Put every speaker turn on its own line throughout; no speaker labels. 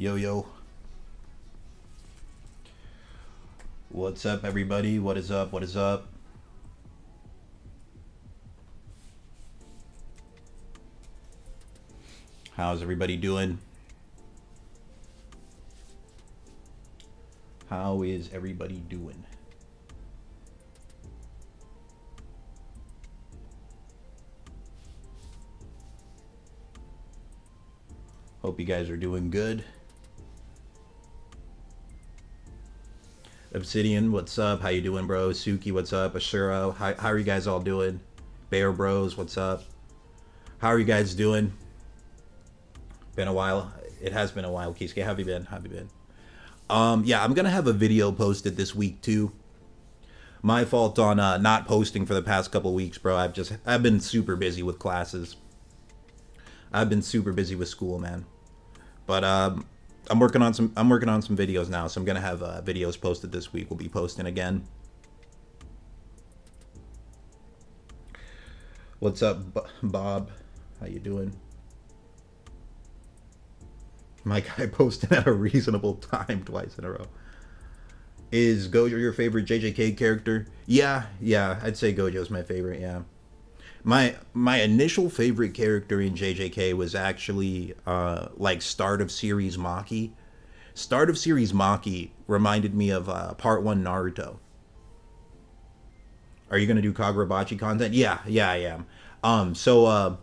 Yo, yo. What's up, everybody? What is up? What is up? How's everybody doing? How is everybody doing? Hope you guys are doing good. Obsidian, what's up? How you doing, bro? Suki, what's up? Ashura, how are you guys all doing? Bear Bros, what's up? How are you guys doing? Been a while. It has been a while. Kisuke, how have you been? How have you been? Yeah, I'm gonna have a video posted this week too. My fault on not posting for the past couple weeks, bro. I've been super busy with classes. I've been super busy with school, man. But I'm working on some videos now, so I'm gonna have videos posted this week. We'll be posting again. What's up, Bob? How you doing? My guy posted at a reasonable time twice in a row. Is Gojo your favorite JJK character? Yeah, I'd say Gojo's my favorite. Yeah. My initial favorite character in JJK was actually like start of series Maki. Start of series Maki reminded me of part 1 Naruto. Are you gonna do Kagurabachi content? Yeah, I am. So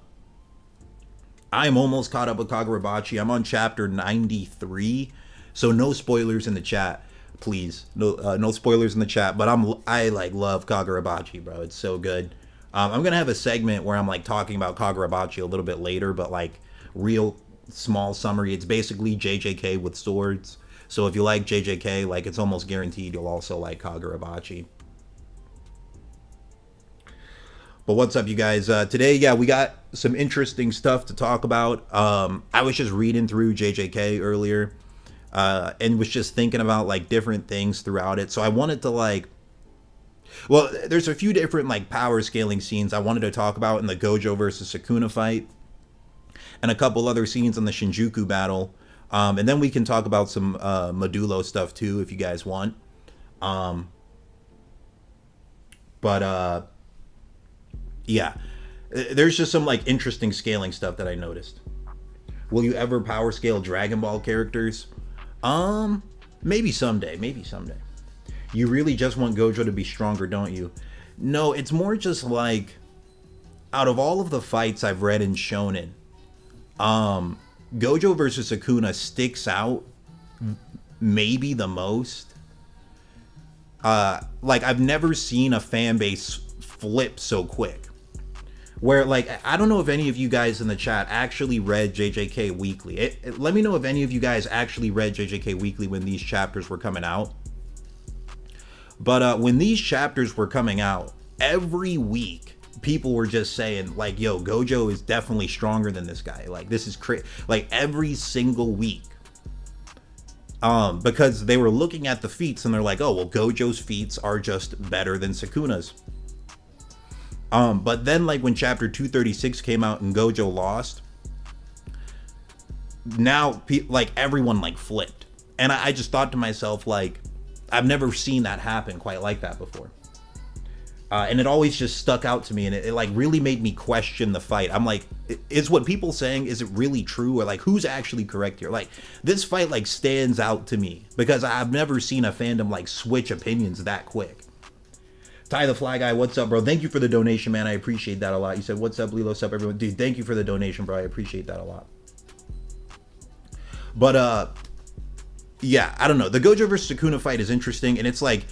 I'm almost caught up with Kagurabachi. I'm on chapter 93, so no spoilers in the chat, please. No spoilers in the chat. But I like love Kagurabachi, bro. It's so good. I'm gonna have a segment where I'm like talking about Kagurabachi a little bit later, but like real small summary. It's basically JJK with swords. So if you like JJK, like it's almost guaranteed you'll also like Kagurabachi. But what's up, you guys? Today, yeah, we got some interesting stuff to talk about. I was just reading through JJK earlier, and was just thinking about like different things throughout it. So I wanted to like. Well, there's a few different like power scaling scenes I wanted to talk about in the Gojo versus Sukuna fight, and a couple other scenes in the Shinjuku battle, and then we can talk about some Modulo stuff too if you guys want. Yeah, there's just some like interesting scaling stuff that I noticed. Will you ever power scale Dragon Ball characters? Maybe someday. Maybe someday. You really just want Gojo to be stronger, don't you? No, it's more just like, out of all of the fights I've read in Shonen, Gojo versus Sukuna sticks out maybe the most. Like, I've never seen a fan base flip so quick. Where, like, I don't know if any of you guys in the chat actually read JJK Weekly. Let me know if any of you guys actually read JJK Weekly when these chapters were coming out. But when these chapters were coming out, every week, people were just saying, like, yo, Gojo is definitely stronger than this guy. Like, this is crazy. Like, every single week. Because they were looking at the feats and they're like, oh, well, Gojo's feats are just better than Sukuna's. But then, like, when chapter 236 came out and Gojo lost, now, like, everyone, like, flipped. And I just thought to myself, like, I've never seen that happen quite like that before. And it always just stuck out to me, and it like really made me question the fight. I'm like, is what people saying, is it really true? Or like, who's actually correct here? Like, this fight like stands out to me because I've never seen a fandom like switch opinions that quick. Ty the Fly Guy, what's up, bro? Thank you for the donation, man. I appreciate that a lot. You said, what's up, Lilo? What's up, everyone? Dude, thank you for the donation, bro. I appreciate that a lot. But yeah, I don't know. The Gojo versus Sukuna fight is interesting, and it's like,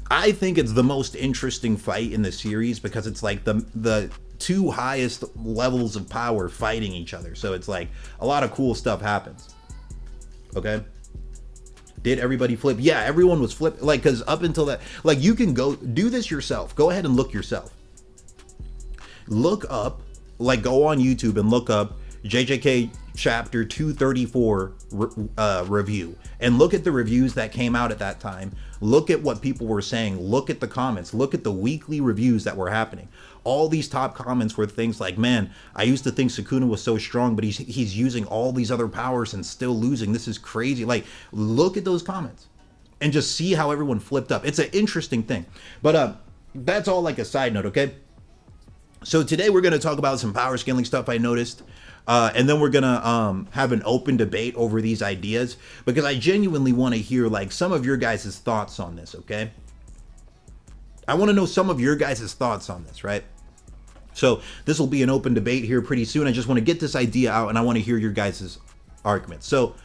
I think it's the most interesting fight in the series because it's like the two highest levels of power fighting each other. So it's like a lot of cool stuff happens. Okay. Did everybody flip? Yeah, everyone was flipped. Like, because up until that, like, you can go do this yourself. Go ahead and look yourself. Look up, like, go on YouTube and look up JJK chapter 234 review, and look at the reviews that came out at that time. Look at what people were saying. Look at the comments. Look at the weekly reviews that were happening. All these top comments were things like, man, I used to think Sukuna was so strong, but he's using all these other powers and still losing. This is crazy. Like, look at those comments and just see how everyone flipped up. It's an interesting thing. But that's all like a side note, okay? So today we're going to talk about some power scaling stuff I noticed. And then we're going to have an open debate over these ideas, because I genuinely want to hear like some of your guys' thoughts on this, okay? I want to know some of your guys' thoughts on this, right? So this will be an open debate here pretty soon. I just want to get this idea out, and I want to hear your guys' arguments. So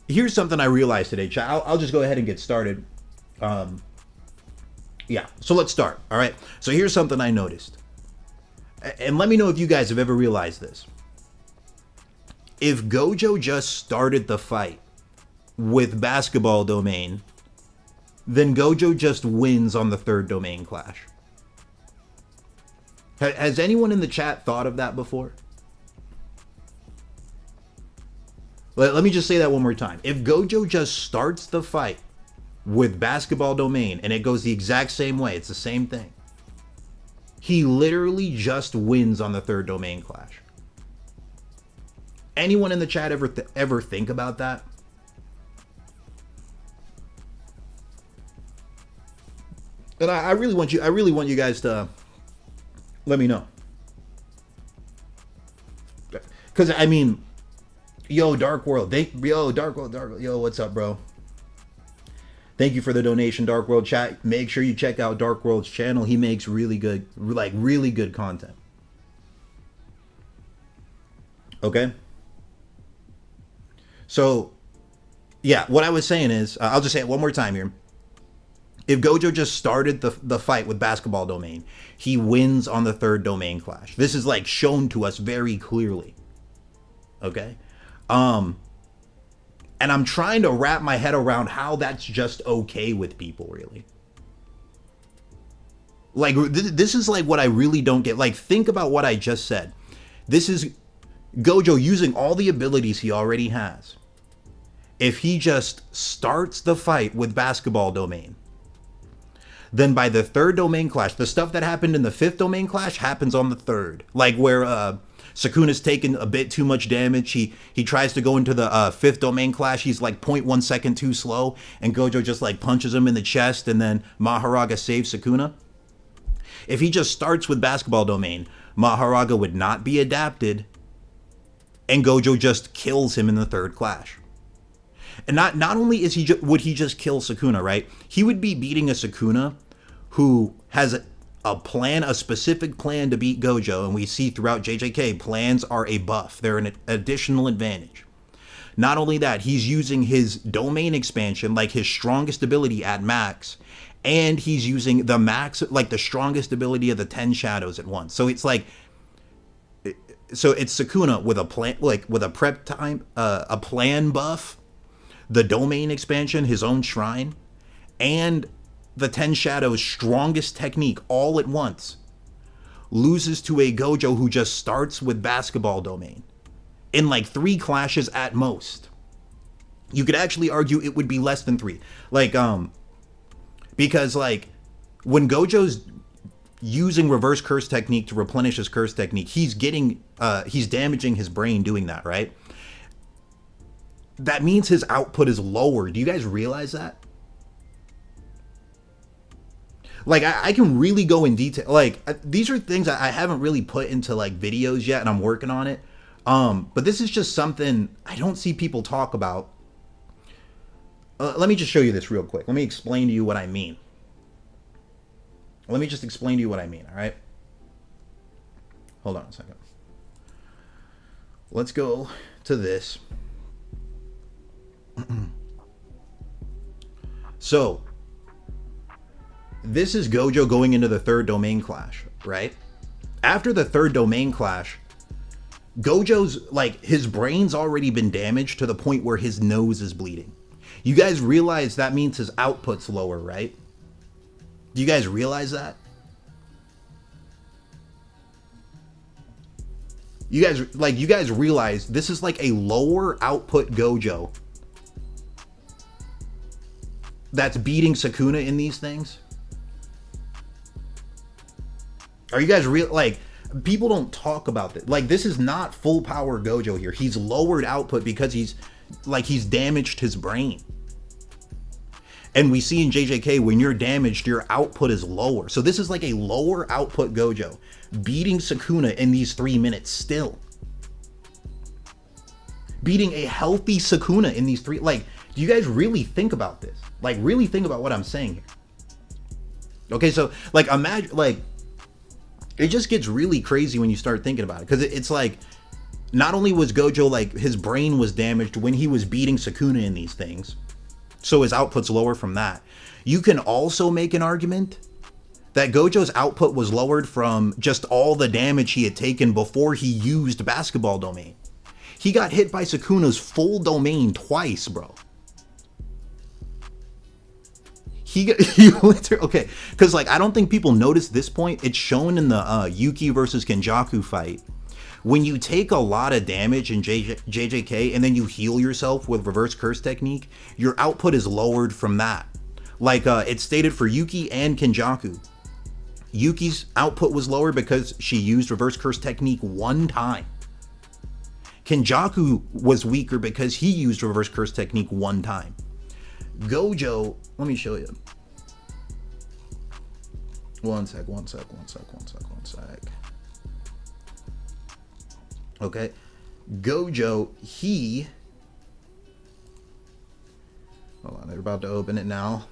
here's something I realized today, chat. I'll just go ahead and get started. Yeah, so let's start, all right? So here's something I noticed. And let me know if you guys have ever realized this. If Gojo just started the fight with basketball domain, then Gojo just wins on the third domain clash. Has anyone in the chat thought of that before? Let me just say that one more time. If Gojo just starts the fight with basketball domain and it goes the exact same way, it's the same thing, he literally just wins on the third domain clash. Anyone in the chat ever think about that? And I really want you guys to let me know. Cause I mean, yo, Dark World, Dark World, yo, what's up, bro? Thank you for the donation, Dark World chat. Make sure you check out Dark World's channel. He makes really good content. Okay? So, yeah, what I was saying is, I'll just say it one more time here. If Gojo just started the fight with basketball domain, he wins on the third domain clash. This is like shown to us very clearly. Okay? And I'm trying to wrap my head around how that's just okay with people, really. Like, this is like what I really don't get. Like, think about what I just said. This is Gojo using all the abilities he already has. If he just starts the fight with basketball domain, then by the third domain clash, the stuff that happened in the fifth domain clash happens on the third. Like where Sukuna's taken a bit too much damage. He tries to go into the fifth domain clash. He's like 0.1 second too slow, and Gojo just like punches him in the chest, and then Mahoraga saves Sukuna. If he just starts with basketball domain, Mahoraga would not be adapted, and Gojo just kills him in the third clash. And not only would he just kill Sukuna, right? He would be beating a Sukuna who has a specific plan to beat Gojo, and we see throughout JJK, plans are a buff. They're an additional advantage. Not only that, he's using his domain expansion, like his strongest ability at max, and he's using the max, like the strongest ability of the 10 shadows at once. So it's like, so it's Sukuna with a plan, like with a prep time, a plan buff, the domain expansion, his own shrine, and the 10 shadows strongest technique all at once, loses to a Gojo who just starts with basketball domain in like 3 clashes at most. You could actually argue it would be less than 3. Like, because like when Gojo's using reverse curse technique to replenish his curse technique, he's damaging his brain doing that, right? That means his output is lower. Do you guys realize that? Like, I can really go in detail. Like, these are things I haven't really put into, like, videos yet, and I'm working on it. But this is just something I don't see people talk about. Let me just show you this real quick. Let me explain to you what I mean. Let me just explain to you what I mean, all right? Hold on a second. Let's go to this. So, this is Gojo going into the third domain clash, right? After the third domain clash, Gojo's, like, his brain's already been damaged to the point where his nose is bleeding. You guys realize that means his output's lower, right? Do you guys realize that? You guys realize this is like a lower output Gojo that's beating Sukuna in these things? Are you guys real? Like, people don't talk about this. Like, this is not full power Gojo here. He's lowered output because he's damaged his brain. And we see in JJK, when you're damaged, your output is lower. So this is like a lower output Gojo beating Sukuna in these 3 minutes still. Beating a healthy Sukuna in these 3, like, do you guys really think about this? Like, really think about what I'm saying here. Okay, so, like, imagine, like, it just gets really crazy when you start thinking about it. Because it's like, not only was Gojo, like, his brain was damaged when he was beating Sukuna in these things, so his output's lower from that. You can also make an argument that Gojo's output was lowered from just all the damage he had taken before he used basketball domain. He got hit by Sukuna's full domain twice, bro. He literally, okay, because like I don't think people notice this point. It's shown in the Yuki versus Kenjaku fight. When you take a lot of damage in JJK and then you heal yourself with reverse curse technique, your output is lowered from that. Like it's stated for Yuki and Kenjaku. Yuki's output was lower because she used reverse curse technique 1 time. Kenjaku was weaker because he used reverse curse technique 1 time. Gojo, let me show you. One sec. Okay, Gojo, hold on, they're about to open it now.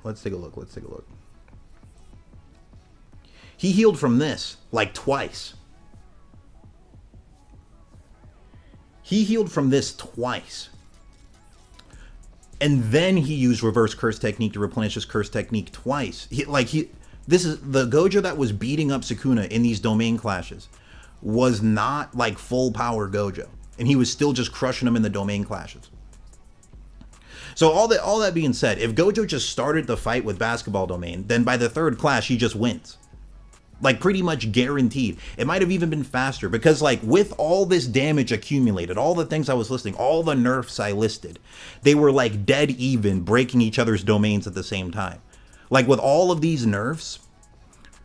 Let's take a look. He healed from this like twice. He healed from this twice. And then he used reverse curse technique to replenish his curse technique twice. This is the Gojo that was beating up Sukuna in these domain clashes was not like full power Gojo, and he was still just crushing him in the domain clashes. So all that being said, if Gojo just started the fight with basketball domain, then by the 3rd clash he just wins. Like pretty much guaranteed. It might have even been faster because like with all this damage accumulated, all the things I was listing, all the nerfs I listed, they were like dead even breaking each other's domains at the same time. Like with all of these nerfs,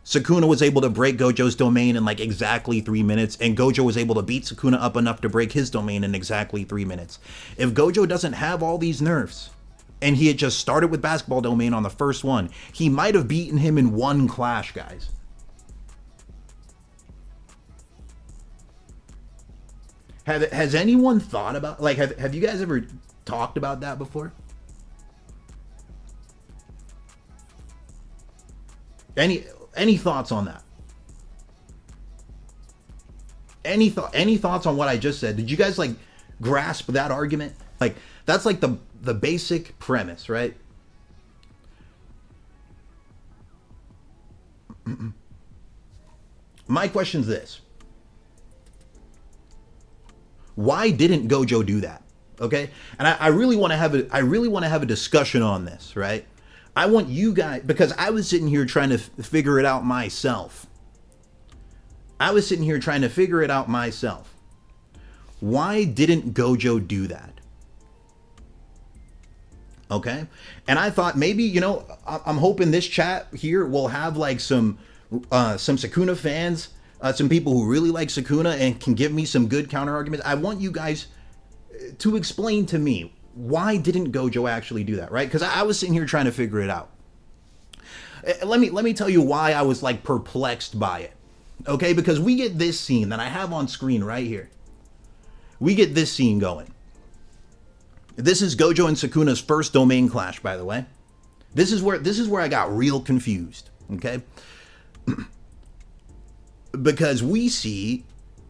Sukuna was able to break Gojo's domain in like exactly 3 minutes, and Gojo was able to beat Sukuna up enough to break his domain in exactly 3 minutes. If Gojo doesn't have all these nerfs, and he had just started with basketball domain on the first one, he might have beaten him in 1 clash, guys. Has anyone thought about, like, have you guys ever talked about that before? Any thoughts on that? Any thoughts on what I just said? Did you guys like grasp that argument? Like that's like the basic premise, right? My question's this. Why didn't Gojo do that? Okay? And I really want to have a discussion on this, right? I want you guys, because I was sitting here trying to figure it out myself. Why didn't Gojo do that? Okay? And I thought maybe, you know, I'm hoping this chat here will have like some Sukuna fans, some people who really like Sukuna and can give me some good counter arguments. I want you guys to explain to me, why didn't Gojo actually do that, right? Because I was sitting here trying to figure it out. Let me tell you why I was like perplexed by it. Okay, because we get this scene that I have on screen right here. We get this scene going. This is Gojo and Sukuna's first domain clash, by the way. This is where I got real confused, okay? Because we see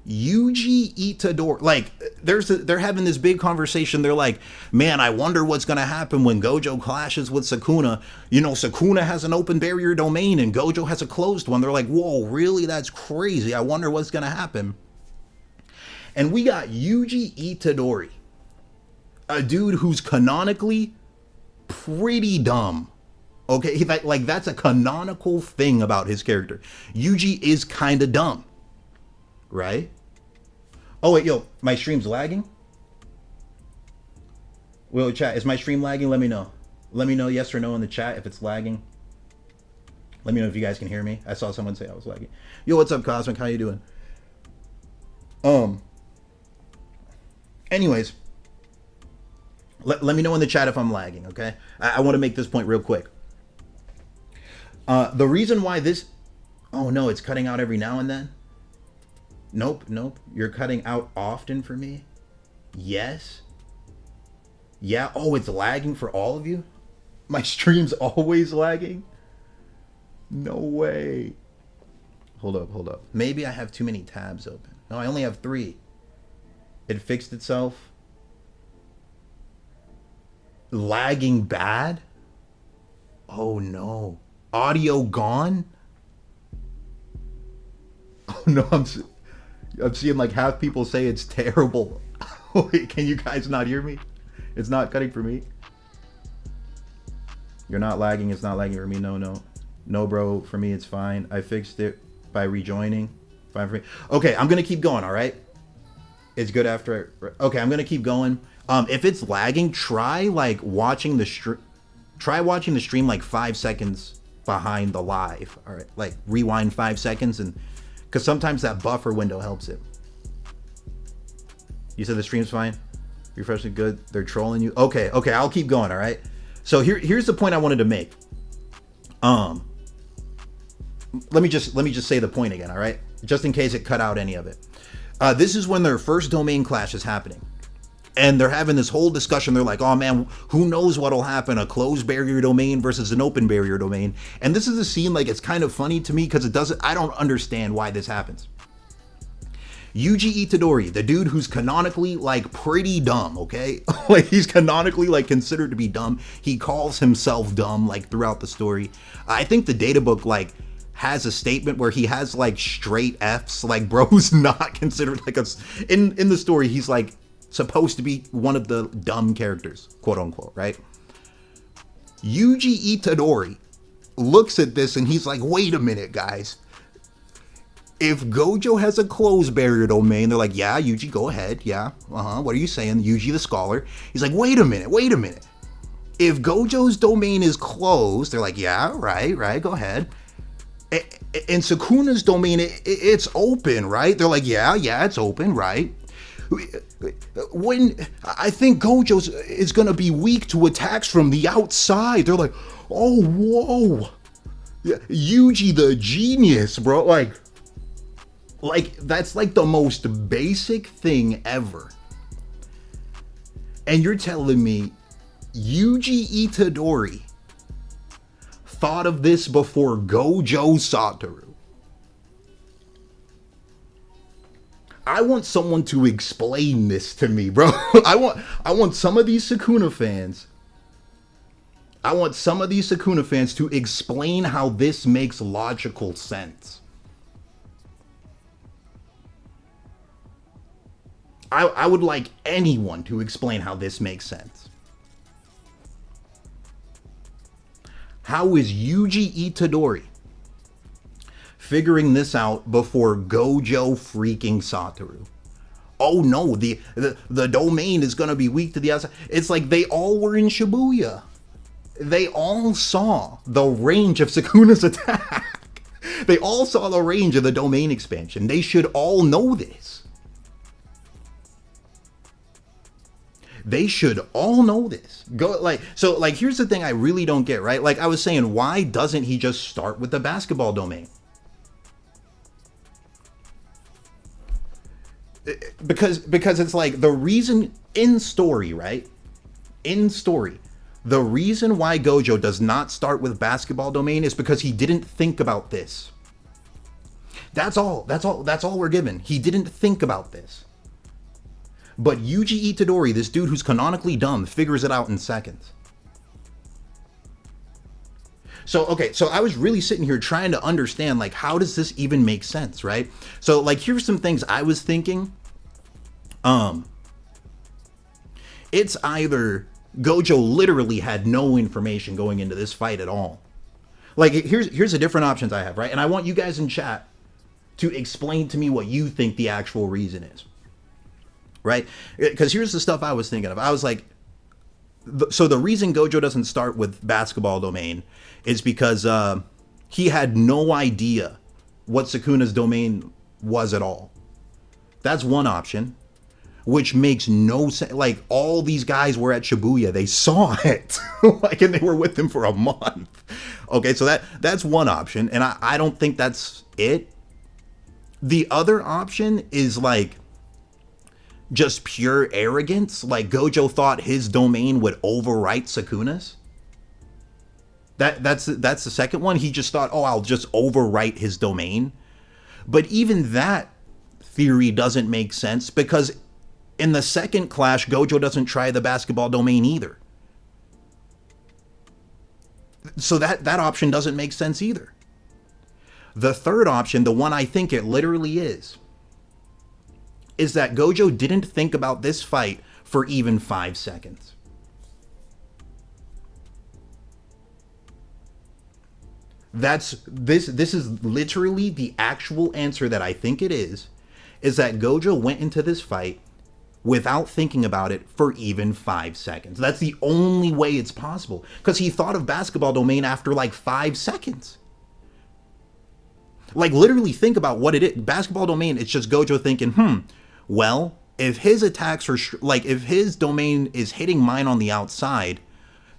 Yuji Itadori, like they're having this big conversation. They're like, man, I wonder what's gonna happen when Gojo clashes with Sukuna. You know, Sukuna has an open barrier domain and Gojo has a closed one. They're like, whoa, really? That's crazy. I wonder what's gonna happen. And we got Yuji Itadori, a dude who's canonically pretty dumb. Okay, like that's a canonical thing about his character. Yuji is kind of dumb, right? Oh wait, yo, my stream's lagging. Well, chat, is my stream lagging? Let me know. Let me know yes or no in the chat if it's lagging. Let me know if you guys can hear me. I saw someone say I was lagging. Yo, what's up, Cosmic? How you doing? Anyways, let me know in the chat if I'm lagging, okay? I want to make this point real quick. The reason why this... Oh, no, it's cutting out every now and then? Nope. You're cutting out often for me? Yes? Yeah? Oh, it's lagging for all of you? My stream's always lagging? No way. Hold up. Maybe I have too many tabs open. No, I only have 3. It fixed itself. Lagging bad? Oh no. Audio gone? Oh no, I'm seeing like half people say it's terrible. Wait, can you guys not hear me? It's not cutting for me. You're not lagging, it's not lagging for me. No bro, for me it's fine. I fixed it by rejoining. Fine for me. Okay, I'm gonna keep going, alright? It's good after okay, I'm gonna keep going. If it's lagging, try like watching the stream like 5 seconds behind the live. All right, like rewind 5 seconds, and because sometimes that buffer window helps it. You said the stream's fine. Refreshing, good. They're trolling you. Okay, I'll keep going. All right. So here's the point I wanted to make. Let me just say the point again. All right, just in case it cut out any of it. This is when their first domain clash is happening. And they're having this whole discussion. They're like, oh man, who knows what'll happen? A closed barrier domain versus an open barrier domain. And this is a scene, like, it's kind of funny to me because I don't understand why this happens. Yuji Itadori, the dude who's canonically like pretty dumb, okay? Like he's canonically like considered to be dumb. He calls himself dumb like throughout the story. I think the data book like has a statement where he has like straight F's. Like bro's not considered like in the story. He's like supposed to be one of the dumb characters, quote unquote, right? Yuji Itadori looks at this and he's like, wait a minute, guys. If Gojo has a closed barrier domain, they're like, yeah, Yuji, go ahead. Yeah, what are you saying? Yuji the scholar. He's like, wait a minute. If Gojo's domain is closed, they're like, yeah, right, go ahead. And Sukuna's domain, it's open, right? They're like, yeah, it's open, right? When I think Gojo's is gonna be weak to attacks from the outside, they're like, oh, whoa, Yuji the genius, bro. Like that's like the most basic thing ever. And you're telling me Yuji Itadori thought of this before Gojo Satoru? I want someone to explain this to me, bro. I want some of these Sukuna fans. I want some of these Sukuna fans to explain how this makes logical sense. I would like anyone to explain how this makes sense. How is Yuji Itadori figuring this out before Gojo freaking Satoru? Oh no, the domain is gonna be weak to the outside. It's like they all were in Shibuya. They all saw the range of Sukuna's attack. They all saw the range of the domain expansion. They should all know this. They should all know this. Here's the thing I really don't get, right? Like I was saying, why doesn't he just start with the basketball domain? Because it's like the reason in story, right? In story, the reason why Gojo does not start with basketball domain is because he didn't think about this. That's all we're given. He didn't think about this. But Yuji Itadori, this dude who's canonically dumb, figures it out in seconds. So I was really sitting here trying to understand, like, how does this even make sense, right? So, like, here's some things I was thinking. It's either Gojo literally had no information going into this fight at all. Like, here's the different options I have, right? And I want you guys in chat to explain to me what you think the actual reason is, right? Because here's the stuff I was thinking of. I was like, so the reason Gojo doesn't start with basketball domain is because he had no idea what Sukuna's domain was at all. That's one option, which makes no sense. Like, all these guys were at Shibuya, they saw it, like, and they were with him for a month. Okay, so that's one option, and I don't think that's it. The other option is like just pure arrogance. Like, Gojo thought his domain would overwrite Sukuna's. That's the second one. He just thought, oh, I'll just overwrite his domain. But even that theory doesn't make sense, because in the second clash, Gojo doesn't try the basketball domain either. So that option doesn't make sense either. The third option, the one I think it literally is that Gojo didn't think about this fight for even 5 seconds. This is literally the actual answer that I think it is that Gojo went into this fight without thinking about it for even 5 seconds. That's the only way it's possible, because he thought of basketball domain after like 5 seconds. Like, literally think about what it is. Basketball domain, it's just Gojo thinking, well, if his attacks are, like, if his domain is hitting mine on the outside,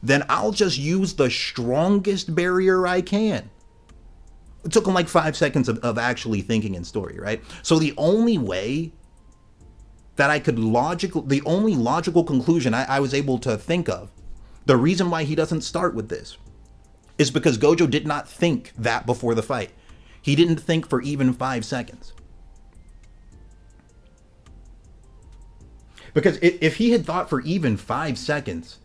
then I'll just use the strongest barrier I can. It took him like 5 seconds of actually thinking in story, right? So the only way that I could the only logical conclusion I was able to think of, the reason why he doesn't start with this, is because Gojo did not think that before the fight. He didn't think for even 5 seconds. Because if he had thought for even 5 seconds,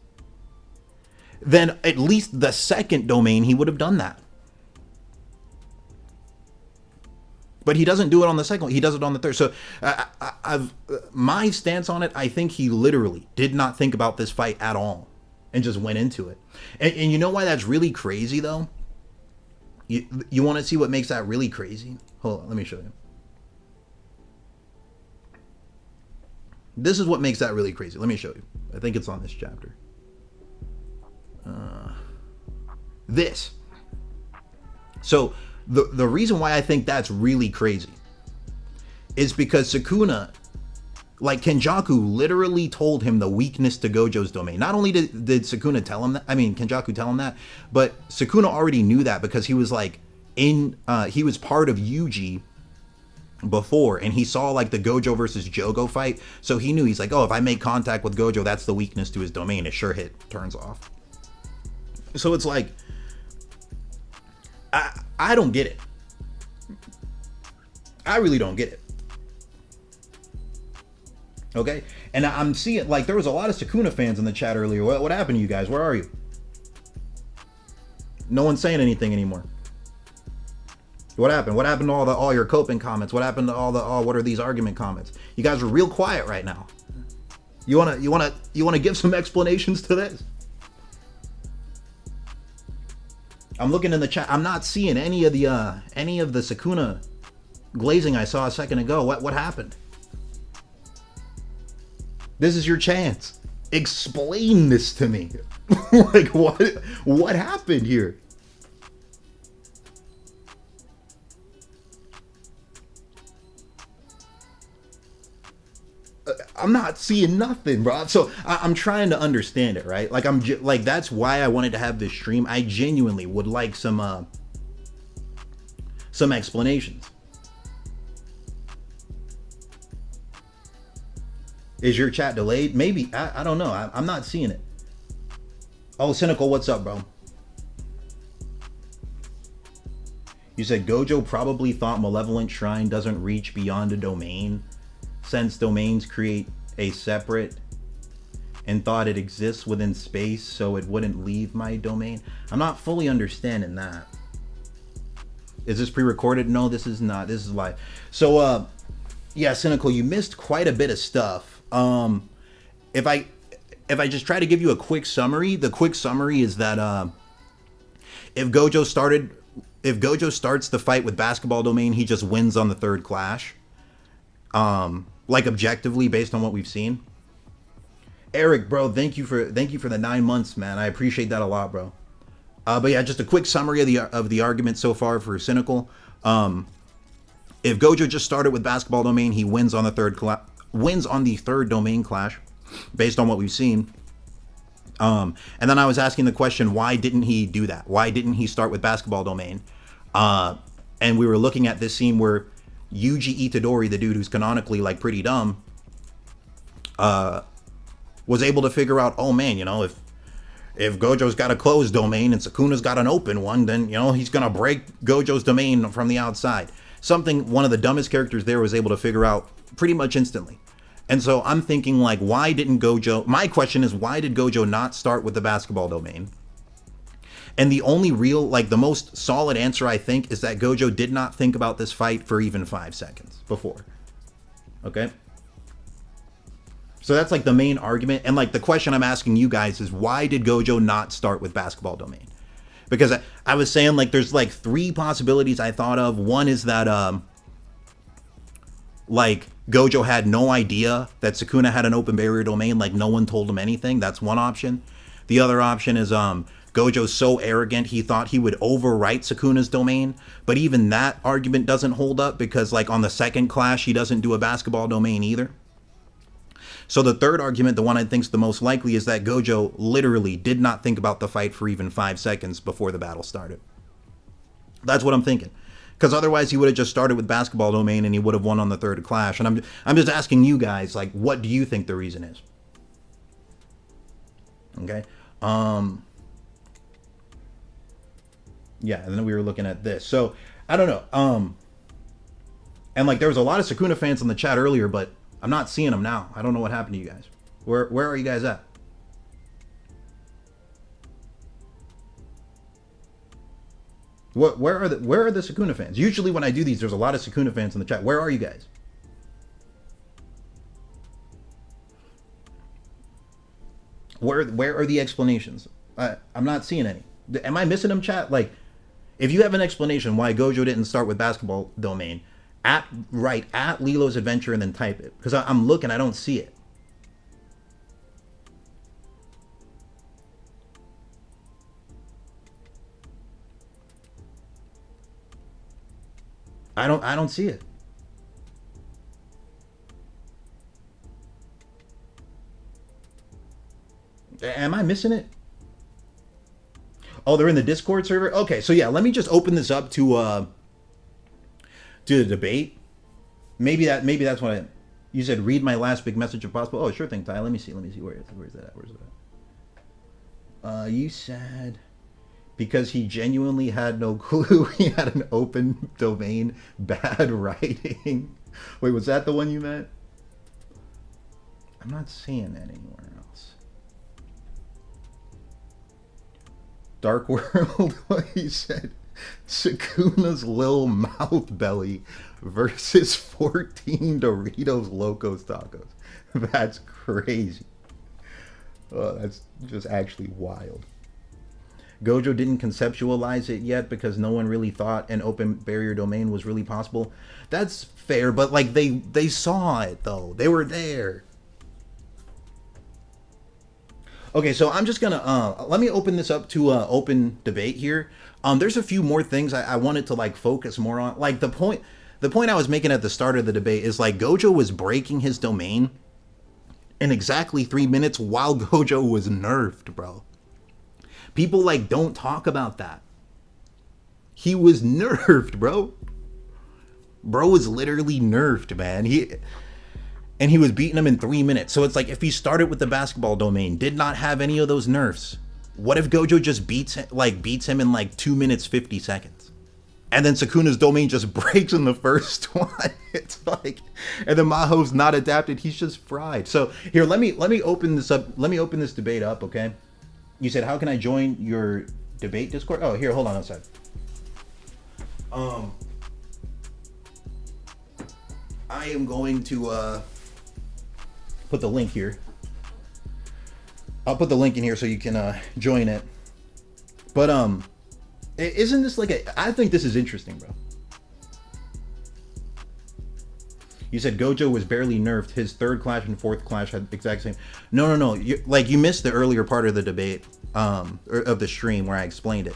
then at least the second domain he would have done that. But he doesn't do it on the second one. He does it on the third. So my stance on it, I think he literally did not think about this fight at all and just went into it. And you know why that's really crazy, though? You want to see what makes that really crazy? Hold on, let me show you. This is what makes that really crazy. Let me show you. I think it's on this chapter. This. So the reason why I think that's really crazy is because Sukuna, like, Kenjaku literally told him the weakness to Gojo's domain. Not only did Sukuna tell him that, Kenjaku tell him that, but Sukuna already knew that because he was like he was part of Yuji before, and he saw like the Gojo versus Jogo fight, so he knew, he's like, oh, if I make contact with Gojo, that's the weakness to his domain. It sure hit turns off. So it's like, I don't get it. I really don't get it. Okay, and I'm seeing, like, there was a lot of Sukuna fans in the chat earlier. What happened to you guys? Where are you? No one's saying anything anymore. What happened? What happened to all your coping comments? What happened to what are these argument comments? You guys are real quiet right now. You wanna give some explanations to this? I'm looking in the chat. I'm not seeing any of the Sukuna glazing I saw a second ago. What happened? This is your chance. Explain this to me. Like, what happened here? I'm not seeing nothing, bro. So I'm trying to understand it, right? Like, like, that's why I wanted to have this stream. I genuinely would like some explanations. Is your chat delayed? Maybe. I don't know. I'm not seeing it. Oh, Cynical, what's up, bro? You said Gojo probably thought Malevolent Shrine doesn't reach beyond a domain, since domains create a separate, and thought it exists within space, so it wouldn't leave my domain. I'm not fully understanding that. Is this pre-recorded? No, this is not. This is live. So, yeah, Cynical, you missed quite a bit of stuff. If if I just try to give you a quick summary, the quick summary is that if Gojo starts the fight with basketball domain, he just wins on the third clash. Like objectively, based on what we've seen. Eric, bro, thank you for the 9 months, man. I appreciate that a lot, bro. But yeah, just a quick summary of the argument so far for Cynical. If Gojo just started with basketball domain, he wins on the third domain clash, based on what we've seen. And then I was asking the question, why didn't he do that? Why didn't he start with basketball domain? And we were looking at this scene where Yuji Itadori, the dude who's canonically like pretty dumb, was able to figure out, oh man, you know, if Gojo's got a closed domain and Sukuna's got an open one, then, you know, he's gonna break Gojo's domain from the outside. Something one of the dumbest characters there was able to figure out pretty much instantly. And so I'm thinking, like, why didn't Gojo... My question is, why did Gojo not start with the basketball domain? And the only real, like, the most solid answer, I think, is that Gojo did not think about this fight for even 5 seconds before. Okay? So that's, like, the main argument. And, like, the question I'm asking you guys is, why did Gojo not start with basketball domain? Because I was saying, like, there's, like, 3 possibilities I thought of. One is that, like, Gojo had no idea that Sukuna had an open barrier domain, like no one told him anything. That's one option. The other option is Gojo's so arrogant he thought he would overwrite Sukuna's domain, but even that argument doesn't hold up because, like, on the second clash he doesn't do a basketball domain either. So the third argument, the one I think's the most likely, is that Gojo literally did not think about the fight for even 5 seconds before the battle started. That's what I'm thinking. Because otherwise he would have just started with basketball domain and he would have won on the third clash. And I'm just asking you guys, like, what do you think the reason is? Okay. Yeah, and then we were looking at this. So, I don't know. And, like, there was a lot of Sukuna fans in the chat earlier, but I'm not seeing them now. I don't know what happened to you guys. Where are you guys at? Where are the Sukuna fans? Usually when I do these, there's a lot of Sukuna fans in the chat. Where are you guys? Where are the explanations? I'm not seeing any. Am I missing them, chat? Like, if you have an explanation why Gojo didn't start with basketball domain, at Lilo's Adventure and then type it. Because I'm looking, I don't see it. I don't see it. Am I missing it? Oh, they're in the Discord server? Okay, so yeah, let me just open this up to the debate. Maybe that's what you said. Read my last big message if possible. Oh, sure thing, Ty. Let me see. Where's that at? Where's it at? You said because he genuinely had no clue he had an open domain. Bad writing. Wait, was that the one you meant? I'm not seeing that anywhere else. Dark World, he said, Sukuna's Lil Mouth Belly versus 14 Doritos Locos Tacos. That's crazy. Oh, that's just actually wild. Gojo didn't conceptualize it yet because no one really thought an open barrier domain was really possible. That's fair, but like they saw it though. They were there. Okay, so I'm just gonna let me open this up to open debate here. There's a few more things I wanted to like focus more on. Like the point I was making at the start of the debate is like Gojo was breaking his domain in exactly 3 minutes while Gojo was nerfed, bro. People like don't talk about that. He was nerfed, bro. Bro was literally nerfed, man. He was beating him in 3 minutes. So it's like if he started with the basketball domain, did not have any of those nerfs. What if Gojo just beats him in like 2 minutes 50 seconds? And then Sukuna's domain just breaks in the first one. It's like, and then Maho's not adapted. He's just fried. So here, let me open this up. Let me open this debate up, okay? You said, how can I join your debate Discord? Oh, here, hold on a sec. I am going to put the link here. I'll put the link in here so you can join it. But isn't this like a? I think this is interesting, bro. You said Gojo was barely nerfed. His third clash and fourth clash had the exact same. No. You missed the earlier part of the debate, of the stream where I explained it.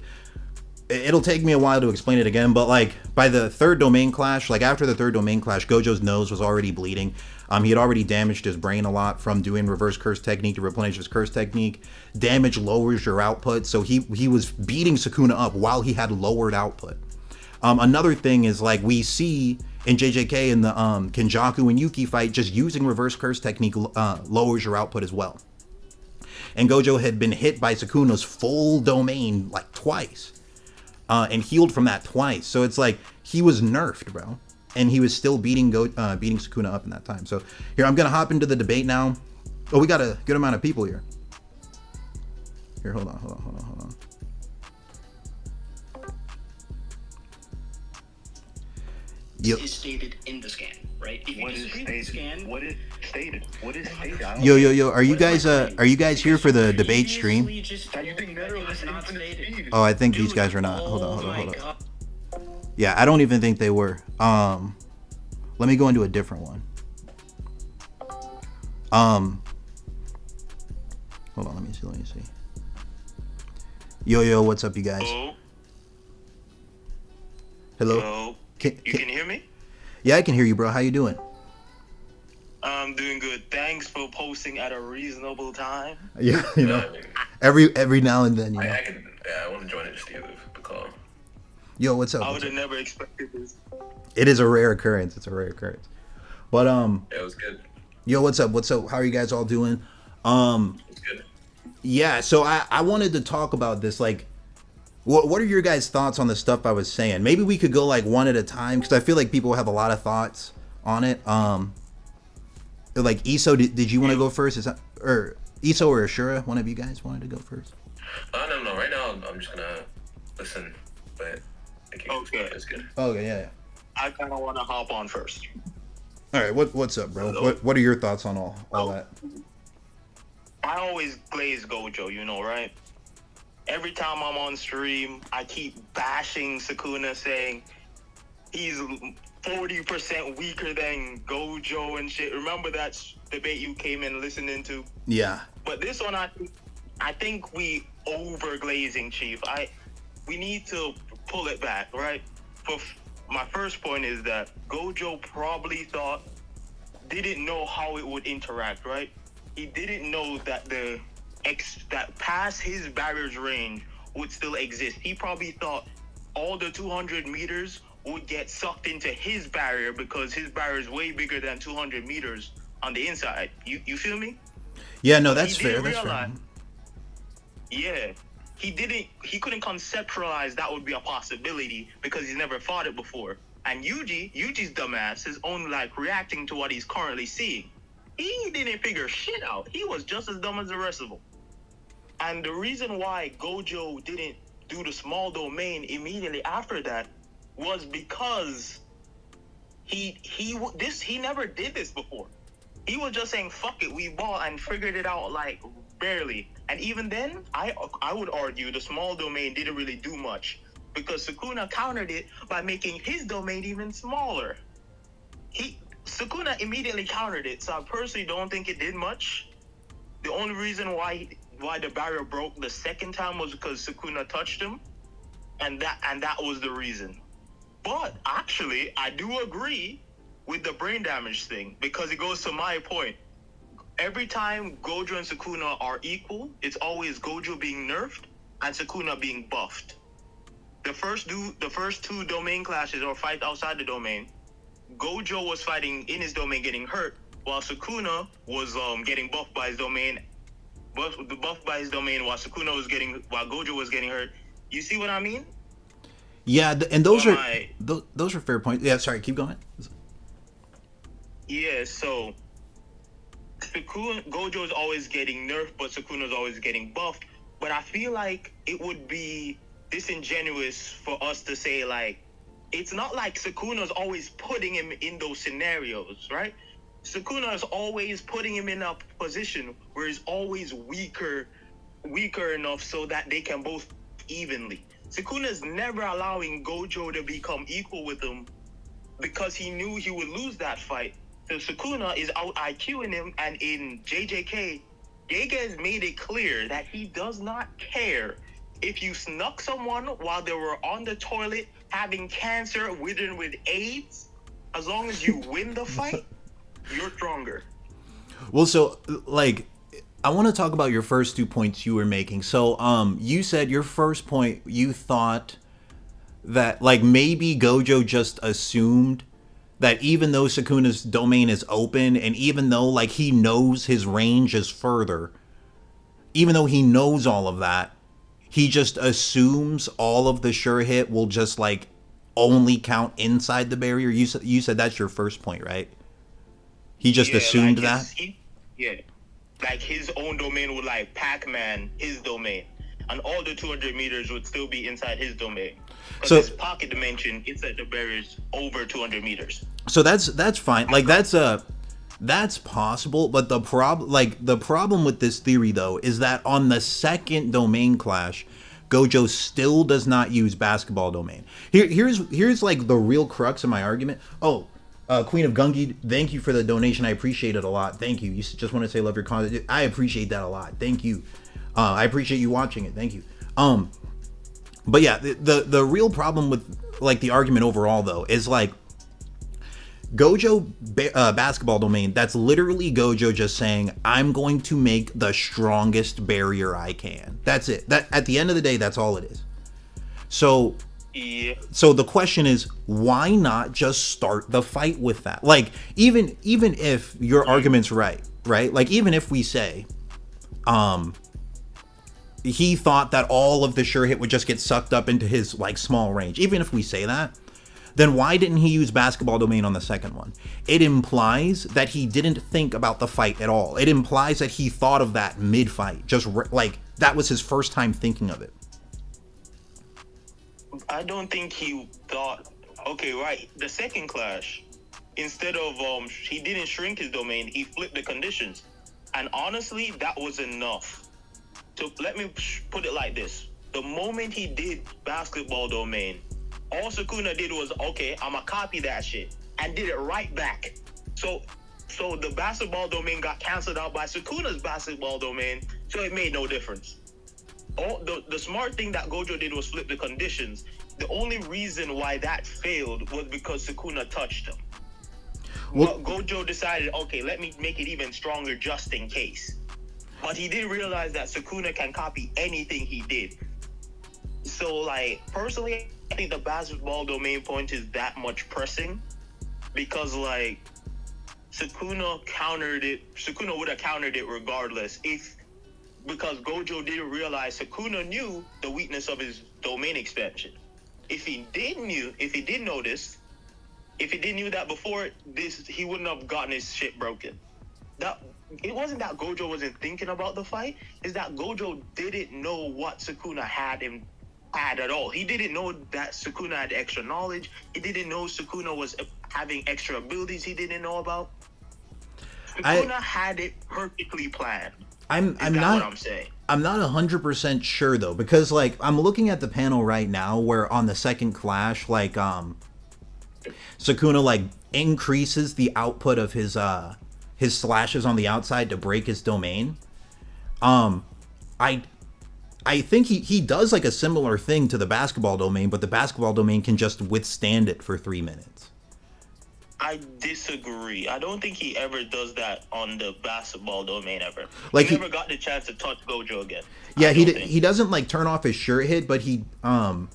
It'll take me a while to explain it again, but like by the third domain clash, like after the third domain clash, Gojo's nose was already bleeding. He had already damaged his brain a lot from doing reverse curse technique to replenish his curse technique. Damage lowers your output, so he was beating Sukuna up while he had lowered output. Another thing is like we see in JJK in the Kenjaku and Yuki fight, just using reverse curse technique lowers your output as well. And Gojo had been hit by Sukuna's full domain like twice. And healed from that twice. So it's like he was nerfed, bro. And he was still beating Sukuna up in that time. So here, I'm going to hop into the debate now. Oh, we got a good amount of people here. Here, hold on.
Yep. Is stated in the scan, right? If
what is stated? Scan, what is stated? What is stated?
Yo, are you guys here for the debate stream? Oh, I think these guys are not. Hold on. Yeah, I don't even think they were. Let me go into a different one. Hold on, let me see. Yo, what's up, you guys? Hello?
You can hear me?
Yeah, I can hear you, bro. How you doing?
I'm doing good. Thanks for posting at a reasonable time.
Yeah, you know, every now and then, you know.
I want to join it just to get the call.
Yo, what's up?
I would have never expected this.
It is a rare occurrence. But
yeah, it was good.
Yo, what's up? How are you guys all doing?
It's good.
Yeah, so I wanted to talk about this. Like, what are your guys' thoughts on the stuff I was saying? Maybe we could go like one at a time because I feel like people have a lot of thoughts on it. Like Iso, did you want to go first? Or Iso or Ashura? One of you guys wanted to go first?
No. Right now, I'm just gonna listen. But
okay,
it's good.
Okay, yeah.
I kind of want to hop on first.
All right, what's up, bro? What are your thoughts on all that?
I always glaze Gojo, you know, right? Every time I'm on stream, I keep bashing Sukuna, saying he's 40% weaker than Gojo and shit. Remember that debate you came in listening to?
Yeah.
But this one, I think we overglazing, Chief. We need to pull it back, right? My first point is that Gojo probably didn't know how it would interact, right? He didn't know that that past his barrier's range would still exist. He probably thought all the 200 meters would get sucked into his barrier because his barrier is way bigger than 200 meters on the inside. You feel me?
Yeah, no, that's fair. That's fair.
Yeah. He couldn't conceptualize that would be a possibility because he's never fought it before. And Yuji's dumbass is only like reacting to what he's currently seeing. He didn't figure shit out. He was just as dumb as the rest of them. And the reason why Gojo didn't do the small domain immediately after that was because he never did this before. He was just saying, fuck it, we bought and figured it out like barely. And even then, I would argue the small domain didn't really do much because Sukuna countered it by making his domain even smaller. Sukuna immediately countered it, so I personally don't think it did much. The only reason why the barrier broke the second time was because Sukuna touched him, and that was the reason. But actually, I do agree with the brain damage thing because it goes to my point. Every time Gojo and Sukuna are equal, it's always Gojo being nerfed and Sukuna being buffed. The first two domain clashes or fight outside the domain, Gojo was fighting in his domain getting hurt, while Sukuna was getting buffed by his domain. Buffed by his domain while Gojo was getting hurt. You see what I mean?
Yeah, and those are fair points. Yeah, sorry, keep going.
Yeah, so Gojo is always getting nerfed, but Sukuna is always getting buffed. But I feel like it would be disingenuous for us to say like it's not like Sukuna's always putting him in those scenarios, right? Sukuna is always putting him in a position where he's always weaker enough so that they can both evenly. Sukuna is never allowing Gojo to become equal with him because he knew he would lose that fight. So Sukuna is out IQing him, and in JJK, Gege has made it clear that he does not care if you snuck someone while they were on the toilet having cancer, withering with AIDS. As long as you win the fight, you're stronger.
Well, so like, I want to talk about your first 2 points you were making. So, you said your first point, you thought that like maybe Gojo just assumed that even though Sukuna's domain is open, and even though like he knows his range is further, even though he knows all of that, he just assumes all of the sure hit will just like only count inside the barrier. You said that's your first point, right? He just assumed
like
that?
Like his own domain would like Pac-Man his domain, and all the 200 meters would still be inside his domain. Because
So-
his pocket dimension inside the barrier is over 200 meters.
So that's fine. Like that's possible, but the problem with this theory though is that on the second domain clash, Gojo still does not use basketball domain. Here's like the real crux of my argument. Oh, Queen of Gungi, thank you for the donation. I appreciate it a lot. Thank you. You just want to say love your content. I appreciate that a lot. Thank you. I appreciate you watching it. Thank you. But yeah, the real problem with like the argument overall though is like Gojo basketball domain. That's literally Gojo just saying, I'm going to make the strongest barrier I can. That's it. That at the end of the day, that's all it is. So the question is, why not just start the fight with that? Like, even if your argument's right? Like, even if we say, he thought that all of the sure hit would just get sucked up into his like small range. Even if we say that, then why didn't he use basketball domain on the second one? It implies that he didn't think about the fight at all. It implies that he thought of that mid-fight, just like that was his first time thinking of it.
I don't think he thought, okay, right, the second clash, instead of, he didn't shrink his domain, he flipped the conditions. And honestly, that was enough. So let me put it like this. The moment he did basketball domain, all Sukuna did was, okay, I'm gonna copy that shit, and did it right back. So the basketball domain got canceled out by Sukuna's basketball domain, so it made no difference. The smart thing that Gojo did was flip the conditions. The only reason why that failed was because Sukuna touched him. Well, Gojo decided, okay, let me make it even stronger just in case. But he didn't realize that Sukuna can copy anything he did. So, like, personally, I think the basketball domain point is that much pressing because, like, Sukuna would have countered it regardless because Gojo didn't realize Sukuna knew the weakness of his domain expansion. If he did notice, if he didn't knew that before this, he wouldn't have gotten his shit broken. It wasn't that Gojo wasn't thinking about the fight, it's that Gojo didn't know what Sukuna had at all. He didn't know that Sukuna had extra knowledge. He didn't know Sukuna was having extra abilities he didn't know about. Sukuna had it perfectly planned. I'm not what I'm saying.
I'm not 100% sure though, because like I'm looking at the panel right now where on the second clash, like Sukuna like increases the output of his slashes on the outside to break his domain. I think he does like a similar thing to the basketball domain, but the basketball domain can just withstand it for 3 minutes.
I disagree. I don't think he ever does that on the basketball domain ever.
Like
he never got the chance to touch Gojo again.
Yeah, he doesn't like turn off his sure hit, but he well,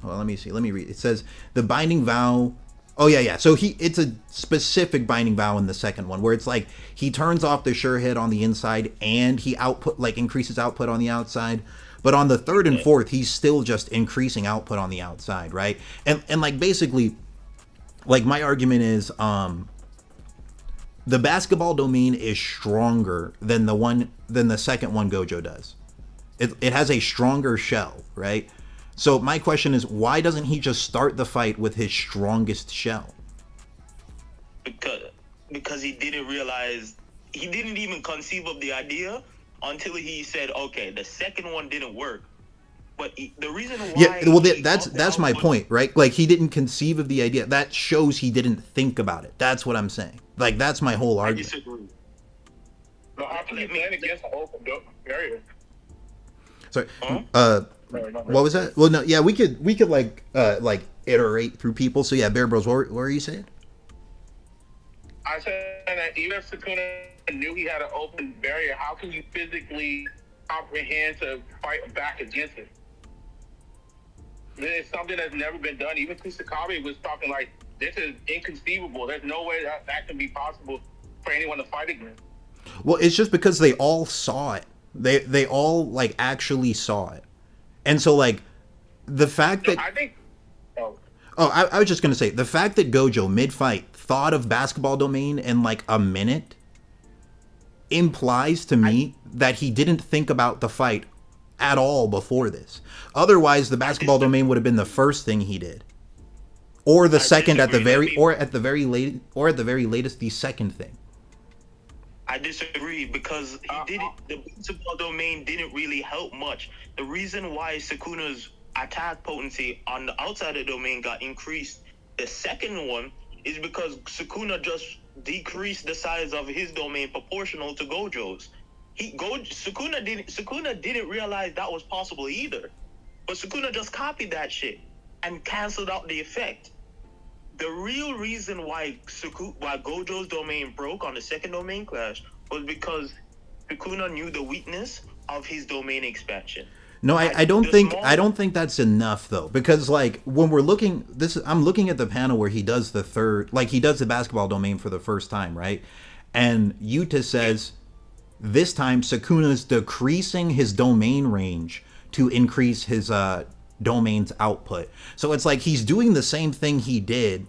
let me see. Let me read. It says the binding vow. Oh yeah. So it's a specific binding vow in the second one where it's like he turns off the sure hit on the inside and he increases output on the outside. But on the third and fourth, he's still just increasing output on the outside, right? And like basically, like my argument is the basketball domain is stronger than the second one Gojo does. It has a stronger shell, right? So my question is, why doesn't he just start the fight with his strongest shell?
because he didn't realize, he didn't even conceive of the idea until he said, okay, the second one didn't work. But the reason why...
Yeah, well, that's my point, right? Like, he didn't conceive of the idea. That shows he didn't think about it. That's what I'm saying. Like, that's my whole
I
argument.
disagree.
No, how can you plan against an open barrier?
Sorry.
Huh?
What was that? Well, no, yeah, we could like iterate through people. So yeah, Bear Bros, what were you saying?
I said that even if Sukuna knew he had an open barrier, how can you physically comprehend to fight back against it? It's something that's never been done. Even Physicality was talking like, this is inconceivable. There's no way that can be possible for anyone to fight against.
Well, it's just because they all saw it. They all like actually saw it, and so like the fact that
I think.
I was just gonna say the fact that Gojo mid-fight thought of basketball domain in like a minute implies to me that he didn't think about the fight at all before this. Otherwise, the basketball domain would have been the first thing he did, or the second at the very, or at the very latest, the second thing.
I disagree because the basketball domain didn't really help much. The reason why Sukuna's attack potency on the outside of the domain got increased, the second one, is because Sukuna just decreased the size of his domain proportional to Gojo's. Sukuna didn't realize that was possible either. But Sukuna just copied that shit and canceled out the effect. The real reason why Gojo's domain broke on the second domain clash was because Sukuna knew the weakness of his domain expansion.
No, I don't think that's enough though, because like when we're looking I'm looking at the panel where he does the basketball domain for the first time, right? And Yuta says this time Sukuna's decreasing his domain range to increase his domain's output. So it's like he's doing the same thing he did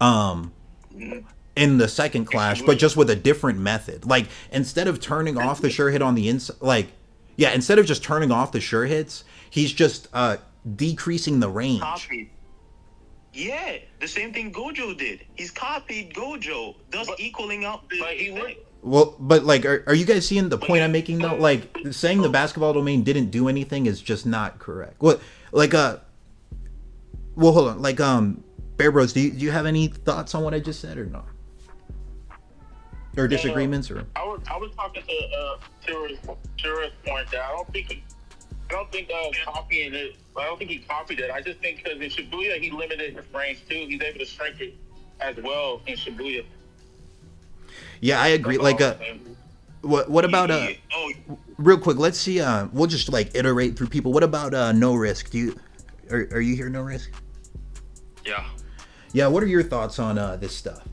in the second clash, but just with a different method. Like instead of turning off the sure hit on the inside, instead of just turning off the sure hits, he's just decreasing the range.
Copied. Yeah, the same thing Gojo did. He's copied Gojo, thus equaling out the effect.
Well, but like, are you guys seeing the point I'm making though? Like, saying the basketball domain didn't do anything is just not correct. What, like, well, hold on. Like, Bear Bros, do you have any thoughts on what I just said or not? Or disagreements or?
I was talking to Chira's point that I don't think copying it. I don't think he copied it. I just think because in Shibuya he limited his range too. He's able to shrink it as well in Shibuya.
Yeah, I agree. Like, what about real quick? Let's see. We'll just like iterate through people. What about no risk? Are you here? No risk.
Yeah.
Yeah. What are your thoughts on this stuff?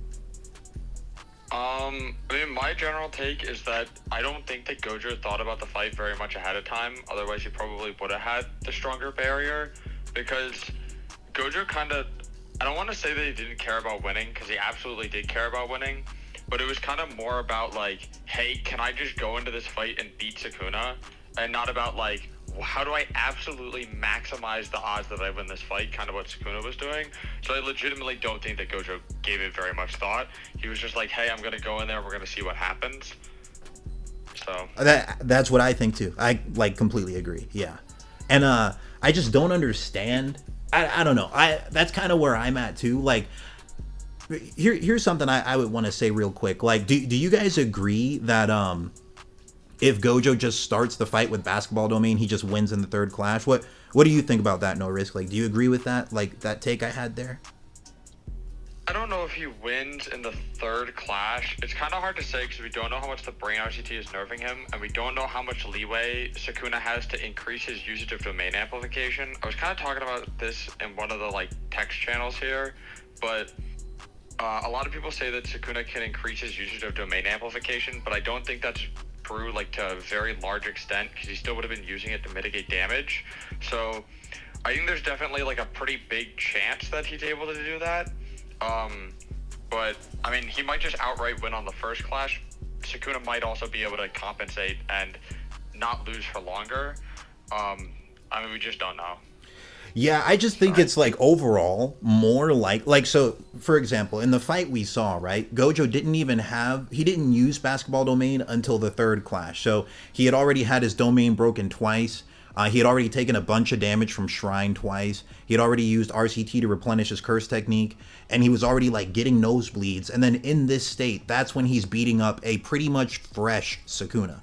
I mean, my general take is that I don't think that Gojo thought about the fight very much ahead of time. Otherwise, he probably would have had the stronger barrier. Because Gojo kind of, I don't want to say that he didn't care about winning, because he absolutely did care about winning. But it was kind of more about like, hey, can I just go into this fight and beat Sukuna? And not about like, how do I absolutely maximize the odds that I win this fight, kind of what Sukuna was doing. So I legitimately don't think that Gojo gave it very much thought. He was just like, hey, I'm going to go in there, we're going to see what happens. So
that's what I think too. I like completely agree. Yeah. And I just don't understand. I don't know. That's kind of where I'm at too. Like, here's something I would want to say real quick. Like, do you guys agree that if Gojo just starts the fight with basketball domain, he just wins in the third clash? What do you think about that, No Risk? Like, do you agree with that? Like, that take I had there?
I don't know if he wins in the third clash. It's kind of hard to say because we don't know how much the brain RCT is nerfing him, and we don't know how much leeway Sukuna has to increase his usage of domain amplification. I was kind of talking about this in one of the like text channels here, but a lot of people say that Sukuna can increase his usage of domain amplification, but I don't think that's true like to a very large extent because he still would have been using it to mitigate damage. So I think there's definitely like a pretty big chance that he's able to do that. But I mean, he might just outright win on the first clash. Sukuna might also be able to compensate and not lose for longer. I mean, we just don't know.
Yeah, I just think it's like overall more like so for example, in the fight we saw, right? Gojo didn't use basketball domain until the third clash. So he had already had his domain broken twice. He had already taken a bunch of damage from Shrine twice. He had already used RCT to replenish his curse technique, and he was already like getting nosebleeds. And then in this state, that's when he's beating up a pretty much fresh Sukuna.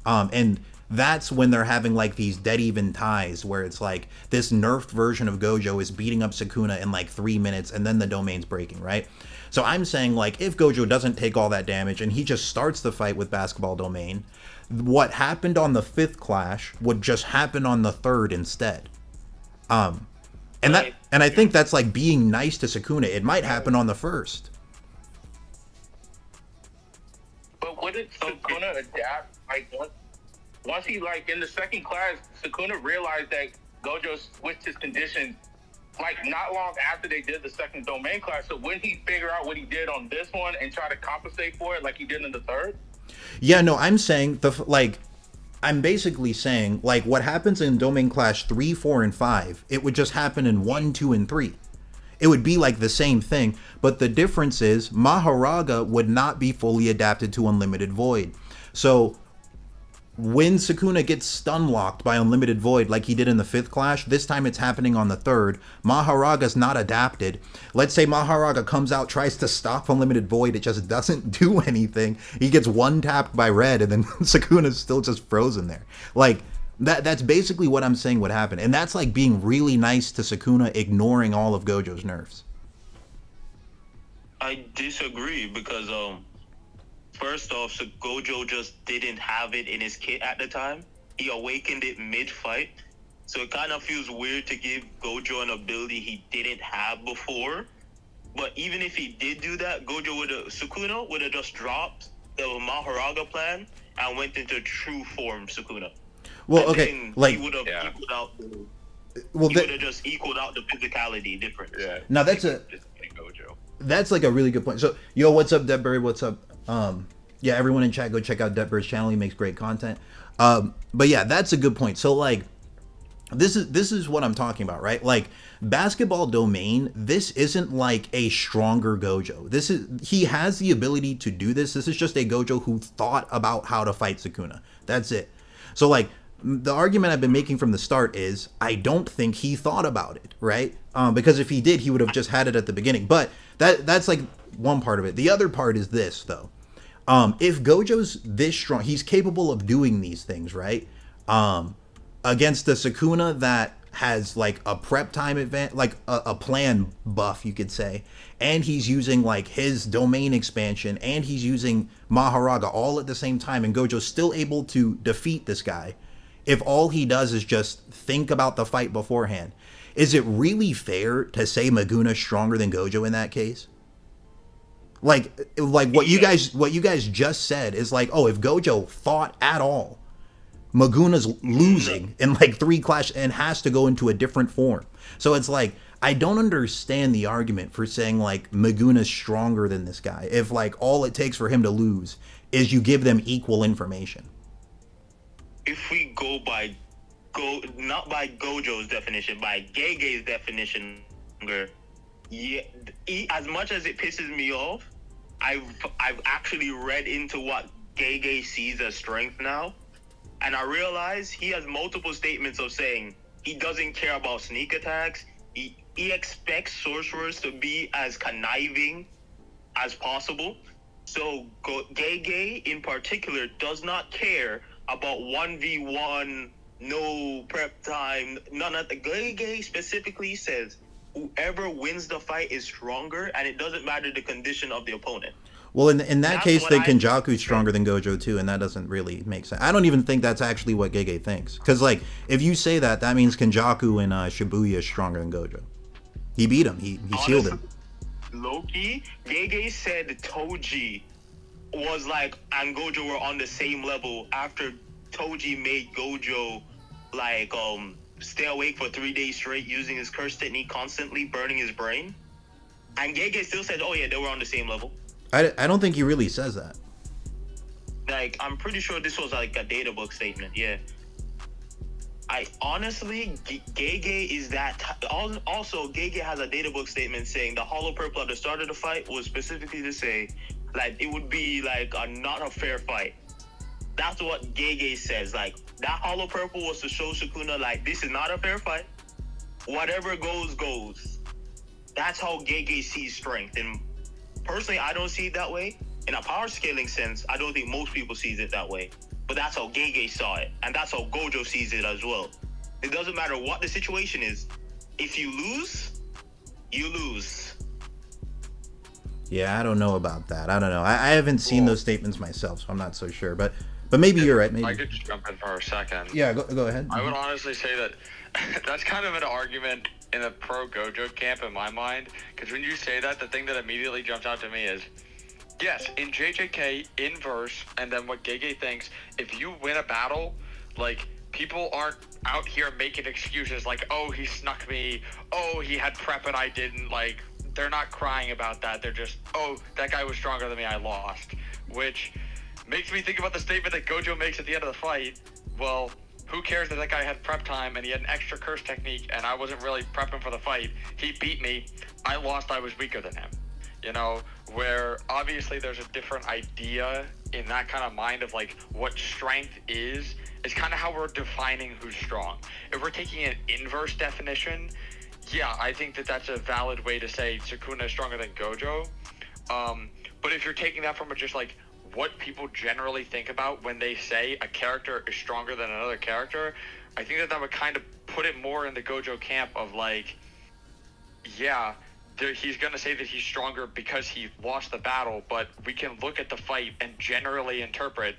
And that's when they're having like these dead even ties where it's like this nerfed version of Gojo is beating up Sukuna in like 3 minutes and then the domain's breaking, right? So I'm saying like if Gojo doesn't take all that damage and he just starts the fight with basketball domain, what happened on the 5th clash would just happen on the 3rd instead. And I think that's like being nice to Sukuna. It might happen on the 1st.
But would it Sukuna adapt like once he like in the 2nd class, Sukuna realized that Gojo switched his conditions like not long after they did the 2nd domain class. So wouldn't he figure out what he did on this one and try to compensate for it like he did in the 3rd?
Yeah, no, I'm saying I'm basically saying like what happens in domain clash 3, 4, and 5, it would just happen in 1, 2, and 3. It would be like the same thing, but the difference is Mahoraga would not be fully adapted to Unlimited Void. So when Sukuna gets stun locked by Unlimited Void like he did in the 5th clash, this time it's happening on the 3rd. Maharaga's not adapted. Let's say Mahoraga comes out, tries to stop Unlimited Void, it just doesn't do anything. He gets one tapped by red and then Sukuna's still just frozen there. Like that's basically what I'm saying would happen. And that's like being really nice to Sukuna, ignoring all of Gojo's nerfs.
I disagree because first off, so Gojo just didn't have it in his kit at the time. He awakened it mid-fight. So it kind of feels weird to give Gojo an ability he didn't have before. But even if he did do that, Sukuna would have just dropped the Mahoraga plan and went into true form Sukuna.
Well, okay, like
he would have equaled out just equaled out the physicality difference.
Yeah.
Now that's like a really good point. So, yo, what's up, Deadbird? What's up? Yeah, everyone in chat, go check out Deadbird's channel. He makes great content. But yeah, that's a good point. So like, this is what I'm talking about, right? Like basketball domain, this isn't like a stronger Gojo. He has the ability to do this. This is just a Gojo who thought about how to fight Sukuna. That's it. So like, the argument I've been making from the start is I don't think he thought about it, right? Because if he did, he would have just had it at the beginning. But that's like one part of it. The other part is this, though. If Gojo's this strong, he's capable of doing these things, right? Against the Sukuna that has like a prep time advantage, like a plan buff, you could say, and he's using like his domain expansion, and he's using Mahoraga all at the same time, and Gojo's still able to defeat this guy. If all he does is just think about the fight beforehand, is it really fair to say Maguna's stronger than Gojo in that case? Like what you guys just said is like, oh, if Gojo fought at all, Maguna's losing in like 3 clash and has to go into a different form. So it's like, I don't understand the argument for saying like Maguna's stronger than this guy if like all it takes for him to lose is you give them equal information.
If we go not by Gojo's definition, by Gege's definition, yeah, as much as it pisses me off, I've actually read into what Gege sees as strength now, and I realize he has multiple statements of saying he doesn't care about sneak attacks. He expects sorcerers to be as conniving as possible. So Gege in particular does not care about 1v1, no prep time, none of the. Gege specifically says whoever wins the fight is stronger, and it doesn't matter the condition of the opponent.
Well, in that case, then Kenjaku's stronger than Gojo too, and that doesn't really make sense. I don't even think that's actually what Gege thinks, because like if you say that, that means Kenjaku in Shibuya is stronger than Gojo. He beat him. He sealed him.
Loki, Gege said Toji was like and Gojo were on the same level after Toji made Gojo like stay awake for 3 days straight using his curse technique constantly, burning his brain. And Gege still said, oh yeah, they were on the same level.
I don't think he really says that.
Like, I'm pretty sure this was like a data book statement, yeah. I honestly, Gege is that. Also, Gege has a databook statement saying the hollow purple at the start of the fight was specifically to say, like, it would be like a not a fair fight. That's what Gege says. Like, that hollow purple was to show Sukuna, like, this is not a fair fight. Whatever goes, goes. That's how Gege sees strength. And personally, I don't see it that way. In a power scaling sense, I don't think most people sees it that way. But that's how Gege saw it. And that's how Gojo sees it as well. It doesn't matter what the situation is. If you lose, you lose.
Yeah, I don't know about that. I don't know. I haven't seen those statements myself, so I'm not so sure. But maybe you're right. Maybe.
I could just jump in for a second.
Yeah, go ahead.
I would honestly say that that's kind of an argument in the pro Gojo camp in my mind. Because when you say that, the thing that immediately jumps out to me is, yes, in JJK, in verse, and then what Gege thinks, if you win a battle, like, people aren't out here making excuses like, oh, he snuck me, oh, he had prep and I didn't, like, they're not crying about that. They're just, oh, that guy was stronger than me, I lost. Which makes me think about the statement that Gojo makes at the end of the fight. Well, who cares that guy had prep time and he had an extra curse technique and I wasn't really prepping for the fight. He beat me. I lost. I was weaker than him. You know, where obviously there's a different idea in that kind of mind of like what strength is kind of how we're defining who's strong. If we're taking an inverse definition, yeah, I think that that's a valid way to say Sukuna is stronger than Gojo. But if you're taking that from just like what people generally think about when they say a character is stronger than another character, I think that would kind of put it more in the Gojo camp of like, yeah, he's going to say that he's stronger because he lost the battle, but we can look at the fight and generally interpret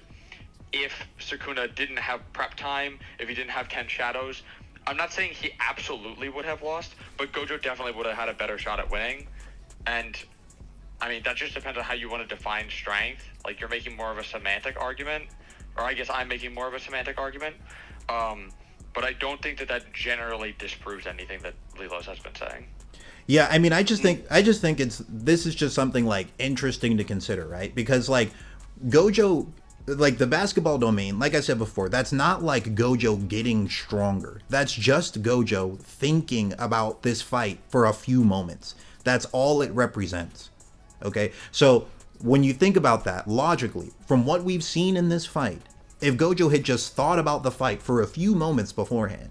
if Sukuna didn't have prep time, if he didn't have 10 shadows. I'm not saying he absolutely would have lost, but Gojo definitely would have had a better shot at winning. And, I mean, that just depends on how you want to define strength. Like, you're making more of a semantic argument, or I guess I'm making more of a semantic argument. But I don't think that generally disproves anything that Lilos has been saying.
Yeah, I mean, I just think this is just something like interesting to consider, right? Because like Gojo, like the basketball domain, like I said before, that's not like Gojo getting stronger. That's just Gojo thinking about this fight for a few moments. That's all it represents. Okay, so when you think about that logically, from what we've seen in this fight, if Gojo had just thought about the fight for a few moments beforehand,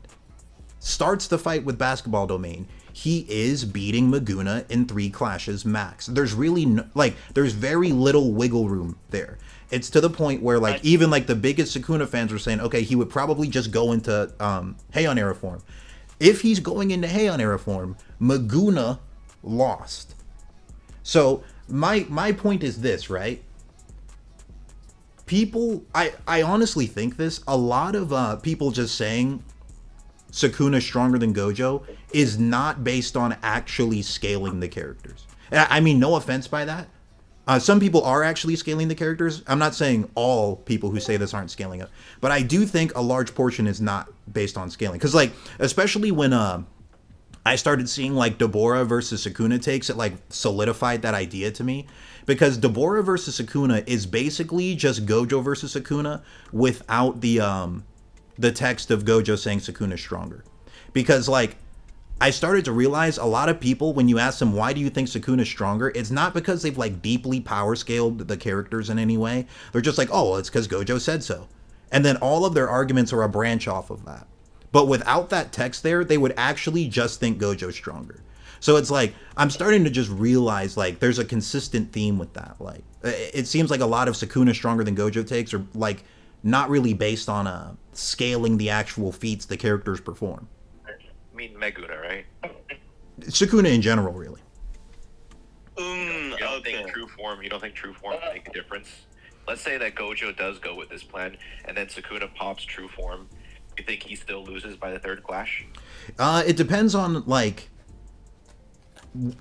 starts the fight with basketball domain, he is beating Maguna in 3 clashes max. There's really there's very little wiggle room there. It's to the point where like even like the biggest Sukuna fans were saying, okay, he would probably just go into Heian era form. If he's going into Heian era form, Maguna lost. So my point is this, right? People, I honestly think this, a lot of people just saying Sukuna is stronger than Gojo is not based on actually scaling the characters. I mean, no offense by that. Some people are actually scaling the characters. I'm not saying all people who say this aren't scaling up, but I do think a large portion is not based on scaling. Because like, especially when I started seeing like Deborah versus Sukuna takes, it like solidified that idea to me. Because Deborah versus Sukuna is basically just Gojo versus Sukuna without the text of Gojo saying Sukuna is stronger. Because like I started to realize a lot of people, when you ask them why do you think Sukuna is stronger, it's not because they've like deeply power scaled the characters in any way. They're just like, oh, well, it's because Gojo said so. And then all of their arguments are a branch off of that. But without that text there, they would actually just think Gojo's stronger. So it's like, I'm starting to just realize like there's a consistent theme with that. Like it seems like a lot of Sukuna stronger than Gojo takes are like not really based on scaling the actual feats the characters perform.
I mean Meguna, right?
Sukuna in general, really.
You don't think true form will make a difference? Let's say that Gojo does go with this plan, and then Sukuna pops true form. You think he still loses by the 3rd clash?
It depends on like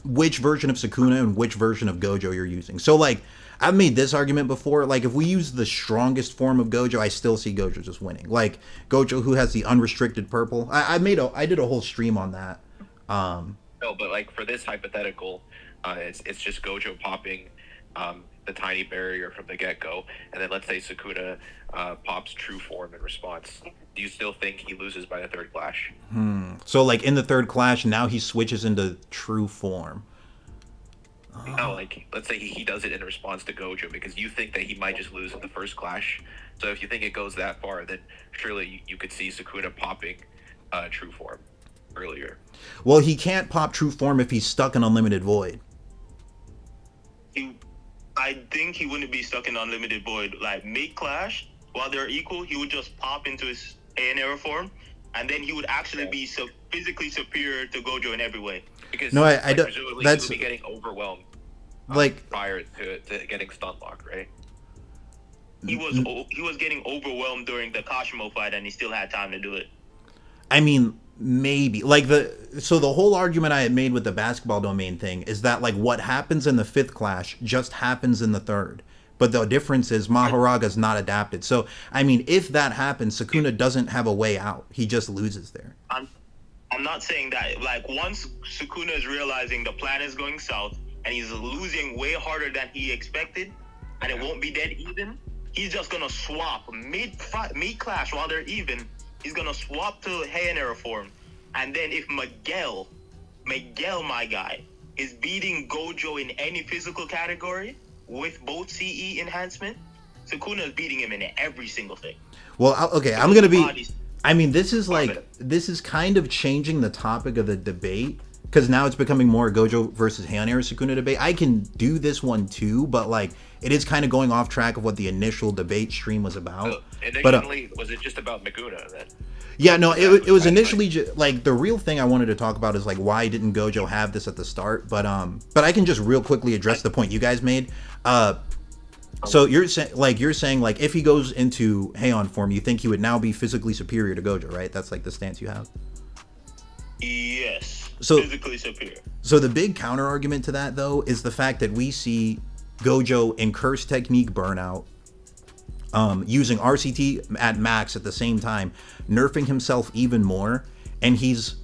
which version of Sukuna and which version of Gojo you're using. So like I've made this argument before, like if we use the strongest form of Gojo, I still see Gojo just winning. Like Gojo who has the unrestricted purple. I did a whole stream on that.
No, but like for this hypothetical, it's just Gojo popping the tiny barrier from the get-go, and then let's say Sukuna pops true form in response, do you still think he loses by the third clash?
So like in the third clash, now he switches into true form.
No, like let's say he does it in response to Gojo because you think that he might just lose in the first clash. So if you think it goes that far, then surely you could see Sukuna popping true form earlier.
Well, he can't pop true form if he's stuck in Unlimited Void.
I think he wouldn't be stuck in Unlimited Void. Like, mid-clash, while they're equal, he would just pop into his AN form, and then he would actually be physically superior to Gojo in every way.
Because
no, I don't.
Presumably
That's
he would be getting overwhelmed,
like
prior to getting stun locked, right?
He was getting overwhelmed during the Kashimo fight, and he still had time to do it.
I mean, maybe like the whole argument I had made with the basketball domain thing is that like what happens in the fifth clash just happens in the third. But the difference is Mahoraga's not adapted. So I mean, if that happens, Sukuna doesn't have a way out. He just loses there.
I'm not saying that. Like, once Sukuna is realizing the plan is going south and he's losing way harder than he expected, and it won't be dead even, he's just gonna swap mid clash while they're even. He's gonna swap to Heian form, and then if Miguel, my guy, is beating Gojo in any physical category with both CE enhancement, Sukuna is beating him in every single thing.
Well, okay, I'm gonna be. I mean, this is kind of changing the topic of the debate because now it's becoming more Gojo versus Heian Sukuna debate. I can do this one too, but like it is kind of going off track of what the initial debate stream was about.
Initially, was it just about Maguna then?
Yeah, no, it was initially like the real thing I wanted to talk about is like why didn't Gojo have this at the start? But I can just real quickly address the point you guys made. So you're saying like if he goes into Heian form, you think he would now be physically superior to Gojo, right? That's like the stance you have.
Yes.
So
physically superior.
So the big counter argument to that though is the fact that we see Gojo in curse technique burnout, using RCT at max at the same time, nerfing himself even more, and he's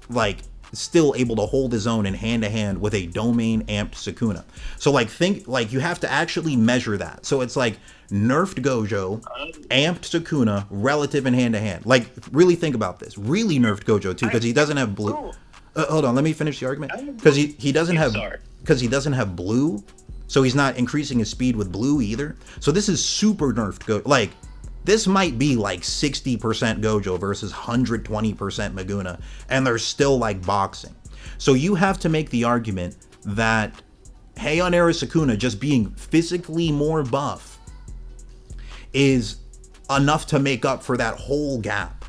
like still able to hold his own in hand-to-hand with a domain amped Sukuna. So like think like you have to actually measure that. So it's like nerfed Gojo, amped Sukuna, relative in hand-to-hand. Like really think about this. Really nerfed Gojo too because he doesn't have blue. Hold on, let me finish the argument. Because he doesn't have blue, so he's not increasing his speed with blue either. So this is super nerfed Gojo. Like this might be like 60% Gojo versus 120% Maguna, and they're still like boxing. So you have to make the argument that Heian era Sukuna just being physically more buff is enough to make up for that whole gap.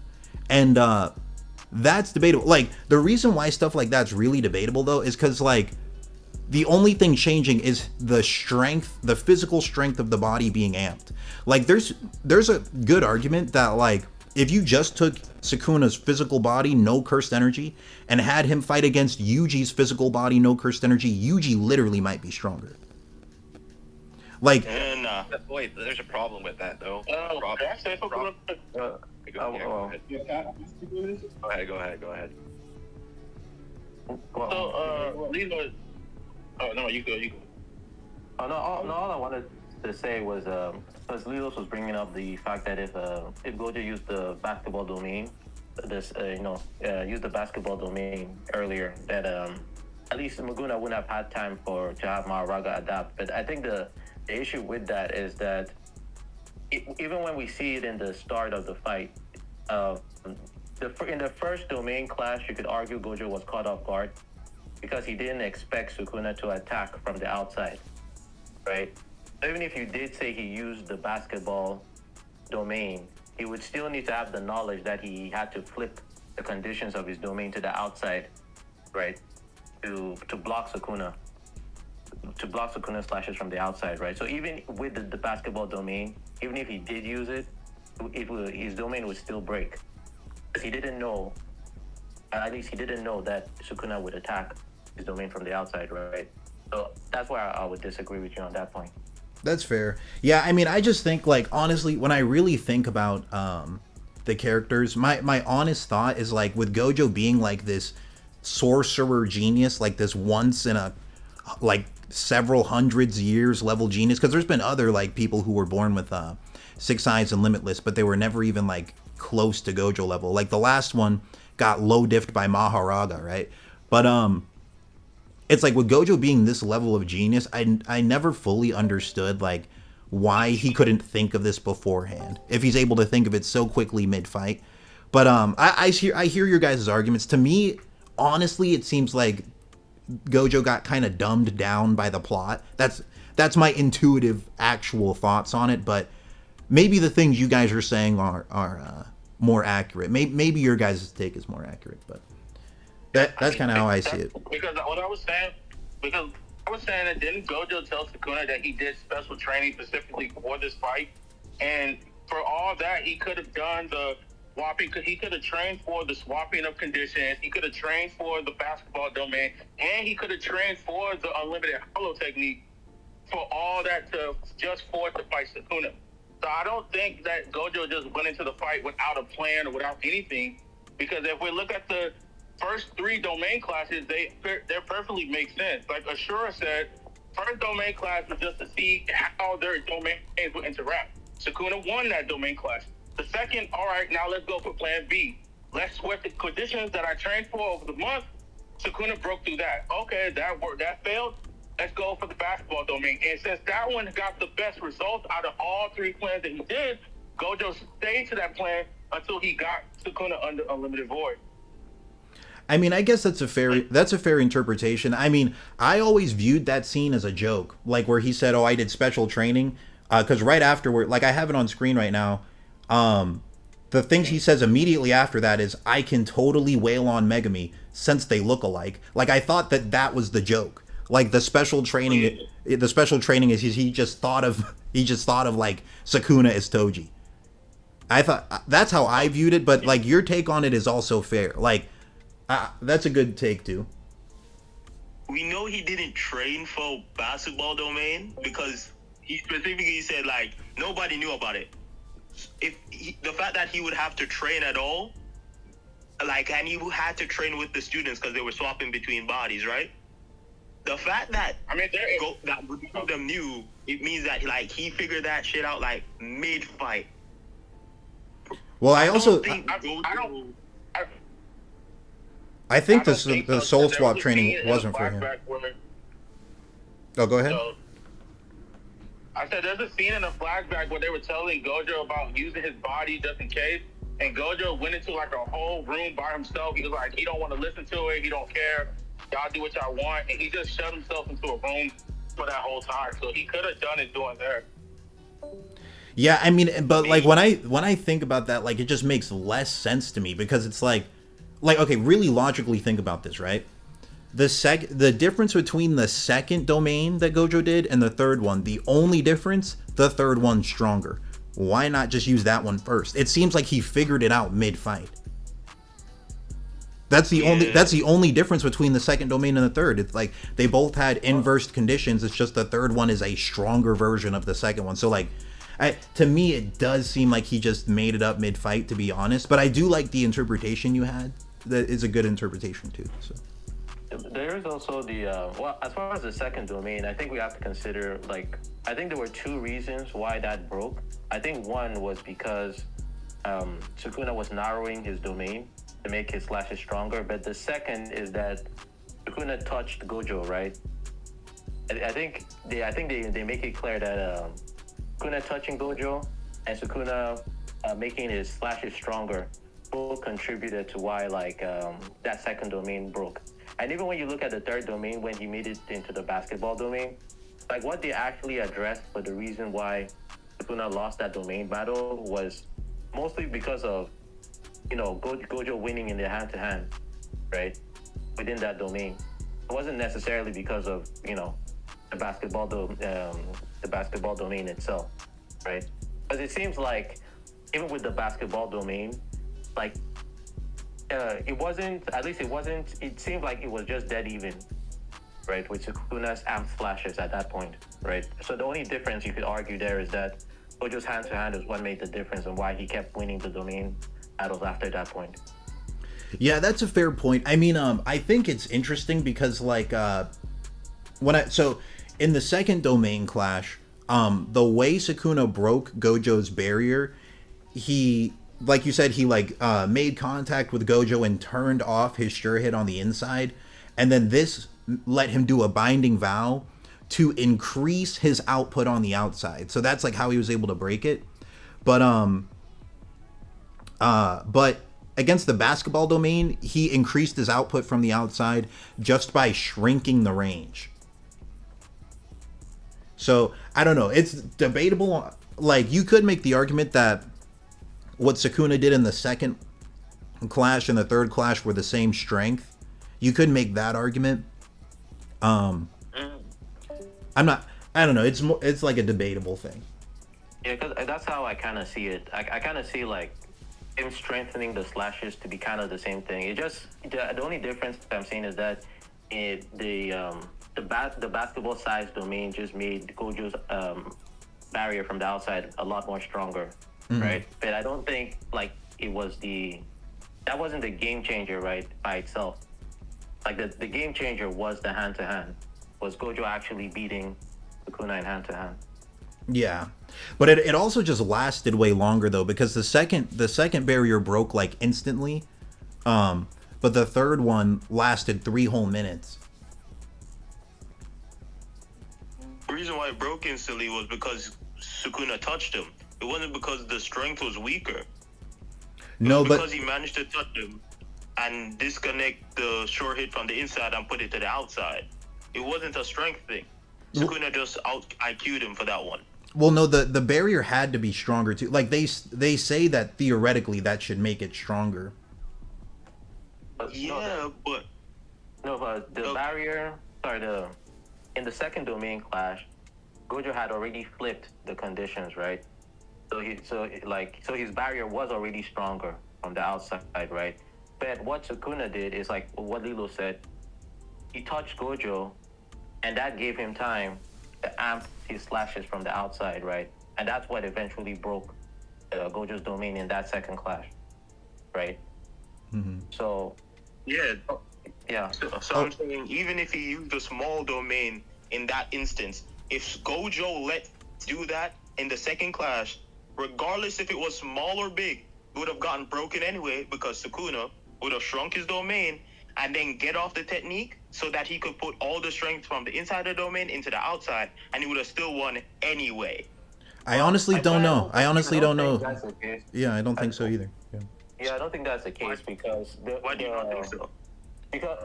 And that's debatable. Like the reason why stuff like that's really debatable though is because like the only thing changing is the strength, the physical strength of the body being amped. Like there's a good argument that like if you just took Sukuna's physical body, no cursed energy, and had him fight against Yuji's physical body, no cursed energy, Yuji literally might be stronger. Like,
wait, there's a problem with that though.
Can I say something?
Go ahead.
So, Lilo. Oh no, you go.
Oh no, all I wanted to say was, because Lilos was bringing up the fact that if Gojo used the basketball domain, used the basketball domain earlier, that at least Maguna wouldn't have had time to have Mahoraga adapt. But I think the issue with that is that even when we see it in the start of the fight, in the first domain clash, you could argue Gojo was caught off guard because he didn't expect Sukuna to attack from the outside, right? So even if you did say he used the basketball domain, he would still need to have the knowledge that he had to flip the conditions of his domain to the outside, right? To block Sukuna. To block Sukuna's slashes from the outside, right? So even with the basketball domain, even if he did use it, his domain would still break. Because he didn't know, at least he didn't know that Sukuna would attack his domain from the outside, right? So that's why I would disagree with you on that point.
That's fair. Yeah, I mean, I just think, like, honestly, when I really think about the characters, my honest thought is, like, with Gojo being, like, this sorcerer genius, like, this once in a, like, several hundreds years level genius, because there's been other like people who were born with Six Eyes and Limitless, but they were never even like close to Gojo level. Like the last one got low diffed by Mahoraga, right? But it's like with Gojo being this level of genius, I never fully understood like why he couldn't think of this beforehand if he's able to think of it so quickly mid-fight. But I hear your guys' arguments. To me, honestly, it seems like Gojo got kind of dumbed down by the plot. That's my intuitive actual thoughts on it, but maybe the things you guys are saying are more accurate. Maybe your guys' take is more accurate, but that's kind of how I see it.
Because what I was saying, that didn't Gojo tell Sukuna that he did special training specifically for this fight, and for all that he could have done the swapping. He could have trained for the swapping of conditions. He could have trained for the basketball domain, and he could have trained for the unlimited hollow technique. For all that just for it to fight Sukuna. So I don't think that Gojo just went into the fight without a plan or without anything, because if we look at the first 3 domain classes, they perfectly make sense. Like Ashura said, first domain class was just to see how their domains would interact. Sukuna won that domain class. The second, all right, now let's go for plan B. Let's sweat the conditions that I trained for over the month. Sukuna broke through that. Okay, that worked. That failed. Let's go for the basketball domain. And since that one got the best results out of all 3 plans that he did, Gojo stayed to that plan until he got Sukuna under Unlimited Void.
I mean, I guess that's a fair interpretation. I mean, I always viewed that scene as a joke, like where he said, "Oh, I did special training," because right afterward, like I have it on screen right now. The things he says immediately after that is, "I can totally wail on Megami since they look alike." Like I thought that was the joke. Like the special training is he just thought of like Sukuna as Toji. I thought that's how I viewed it, but like your take on it is also fair. Like that's a good take too.
We know he didn't train for basketball domain because he specifically said like nobody knew about it. The fact that he would have to train at all, like, and he had to train with the students because they were swapping between bodies, right? The fact that that one of them knew, it means that like he figured that shit out like mid-fight.
Well, I think the soul swap training wasn't for him. Oh, go ahead.
So, I said there's a scene in a flashback where they were telling Gojo about using his body just in case, and Gojo went into like a whole room by himself. He was like, he don't want to listen to it. He don't care. Y'all do what y'all want, and he just shut himself into a room for that whole time. So he could have done it doing there.
Yeah, I mean, but like when I think about that, like it just makes less sense to me because it's like okay, really logically think about this, right? The difference between the second domain that Gojo did and the third one, the only difference, the third one's stronger. Why not just use that one first? It seems like he figured it out mid-fight. That's the only difference between the second domain and the third. It's like they both had inverse conditions. It's just the third one is a stronger version of the second one. So like, to me, it does seem like he just made it up mid-fight, to be honest. But I do like the interpretation you had. That is a good interpretation too. So
there is also the well, as far as the second domain, I think we have to consider like I think there were 2 reasons why that broke. I think one was because Sukuna was narrowing his domain to make his slashes stronger, but the second is that Sukuna touched Gojo, right? I think they make it clear that Sukuna touching Gojo and Sukuna making his slashes stronger both contributed to why like that second domain broke. And even when you look at the third domain, when he made it into the basketball domain, like what they actually addressed for the reason why Sukuna lost that domain battle was mostly because of Gojo winning in the hand-to-hand, right? Within that domain. It wasn't necessarily because of, the basketball domain itself, right? Because it seems like even with the basketball domain, like it seemed like it was just dead even, right? With Sukuna's amp flashes at that point, right? So the only difference you could argue there is that Gojo's hand-to-hand is what made the difference and why he kept winning the domain battles after that point.
Yeah, that's a fair point. I mean, I think it's interesting because like in the second domain clash, the way Sukuna broke Gojo's barrier, he, like you said, he made contact with Gojo and turned off his sure hit on the inside, and then this let him do a binding vow to increase his output on the outside. So that's like how he was able to break it. But against the basketball domain, he increased his output from the outside just by shrinking the range. So I don't know. It's debatable. Like, you could make the argument that what Sukuna did in the second clash and the third clash were the same strength. You could make that argument. I don't know. It's like a debatable thing.
Yeah, because that's how I kind of see it. I kind of see like him strengthening the slashes to be kind of the same thing. It just the only difference I'm seeing is that the basketball size domain just made Gojo's barrier from the outside a lot more stronger, right? But I don't think like that wasn't the game changer, right, by itself. Like the game changer was the hand to hand. Was Gojo actually beating Sukuna in hand to hand?
Yeah, but it also just lasted way longer though, because the second barrier broke like instantly, but the third one lasted 3 whole minutes.
The reason why it broke instantly was because Sukuna touched him. It wasn't because the strength was weaker.
No, but
because he managed to touch him and disconnect the short hit from the inside and put it to the outside. It wasn't a strength thing. Sukuna just out IQ'd him for that one.
Well, no, the barrier had to be stronger too. Like they say that theoretically that should make it stronger.
But
but
the barrier. Sorry, in the second domain clash, Gojo had already flipped the conditions, right? So his barrier was already stronger from the outside, right? But what Sukuna did is like what Lilo said. He touched Gojo, and that gave him time to amp his slashes from the outside, right? And that's what eventually broke Gojo's domain in that second clash, right?
Mm-hmm.
So,
yeah. So
Oh.
I'm saying, even if he used a small domain in that instance, if Gojo let do that in the second clash, regardless if it was small or big, it would have gotten broken anyway, because Sukuna would have shrunk his domain and then get off the technique so that he could put all the strength from the inside of the domain into the outside, and he would have still won anyway.
I honestly don't know. I honestly don't know.
That's the case.
Yeah, I don't think so either. Yeah.
Yeah, I don't think that's the case because
Why do you not think so?
Because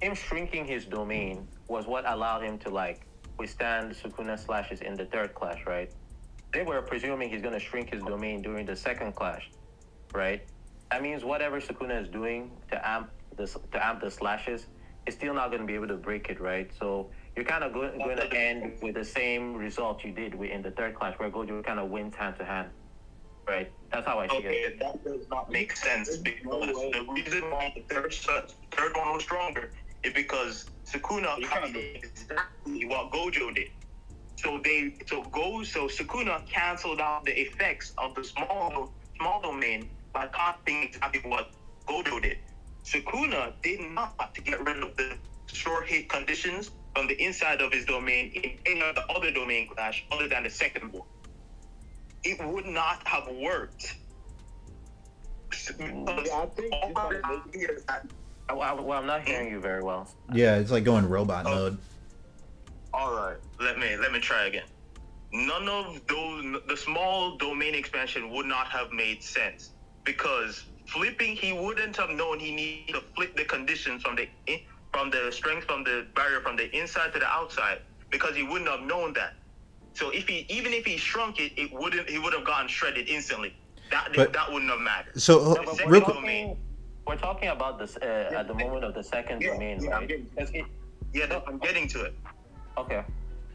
him shrinking his domain was what allowed him to like withstand Sukuna slashes in the third clash, right? They were presuming he's gonna shrink his domain during the second clash, right? That means whatever Sukuna is doing to amp the slashes is still not going to be able to break it, right? So you're kind of going to end with the same result you did in the third clash, where Gojo kind of wins hand to hand, right? That's how I see it.
Okay, that does not make sense, because the reason why the third one was stronger is because Sukuna copied exactly what Gojo did. So Sukuna canceled out the effects of the small domain by copying exactly what Gojo did. Sukuna did not get rid of the short hit conditions from the inside of his domain in any of the other domain clash other than the second one. It would not have worked.
I think
Well, I'm not hearing you very well.
Yeah, it's like going robot mode.
All right, let me try again. None of those, the small domain expansion would not have made sense, because flipping, he wouldn't have known he needed to flip the conditions from the strength from the barrier from the inside to the outside, because he wouldn't have known that. So even if he shrunk it, he would have gotten shredded instantly. That wouldn't have mattered.
So real quick,
We're talking about this at the moment of the second domain, right?
I'm getting to it.
Okay.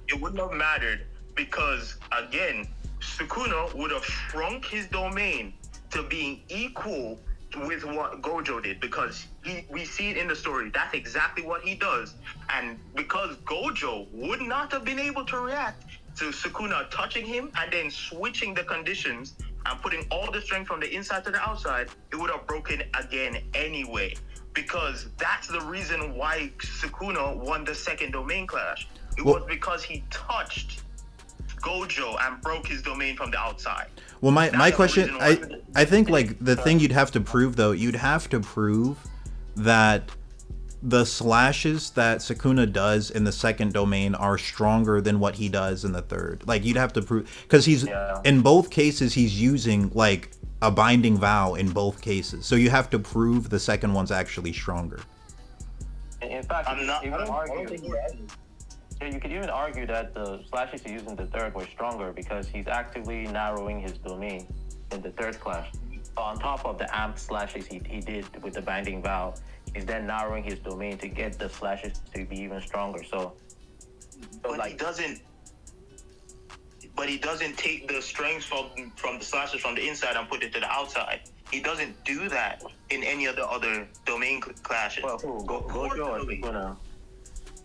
It wouldn't have mattered because, again, Sukuna would have shrunk his domain to being equal with what Gojo did, because we see it in the story. That's exactly what he does. And because Gojo would not have been able to react to Sukuna touching him and then switching the conditions and putting all the strength from the inside to the outside, it would have broken again anyway. because that's the reason why Sukuna won the second domain clash. It
Well-
was because he touched Gojo and broke his domain from the outside.
Well, my
That's the
question,
reason why-
I think like the thing you'd have to prove though, you'd have to prove that the slashes that Sukuna does in the second domain are stronger than what he does in the third. Like you'd have to prove, because he's in both cases he's using like a binding vow in both cases. So you have to prove the second one's actually stronger.
In fact,
I'm not-
you
I
could
don't
argue,
think he has.
yeah, you could even argue that the slashes he used in the third were stronger because he's actively narrowing his domain in the third clash. On top of the amp slashes he did with the binding vow, he's then narrowing his domain to get the slashes to be even stronger. So
But
like,
he doesn't. But he doesn't take the strength from the slashes from the inside and put it to the outside. He doesn't do that in any of the other domain clashes.
well, who? Gojo or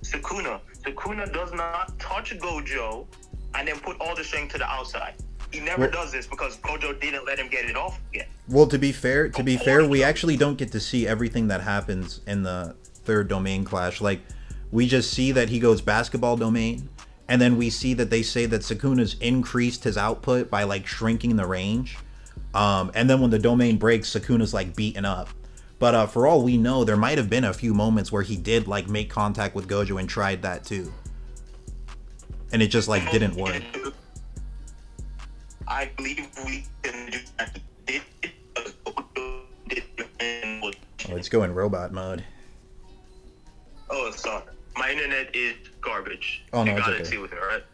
Sukuna?
Sukuna does not touch Gojo and then put all the strength to the outside. He never does this because Gojo didn't let him get it off again.
Well, to be fair, we actually don't get to see everything that happens in the third domain clash. Like, we just see that he goes basketball domain, and then we see that they say that Sukuna's increased his output by like shrinking the range. And then when the domain breaks, Sukuna's like beaten up. But for all we know, there might have been a few moments where he did like make contact with Gojo and tried that too, and it just like didn't work.
I believe we can do that.
Oh, it's going robot mode.
Oh, sorry. My internet is garbage.
Oh, no,
you
it's
gotta
okay.
see with it, right?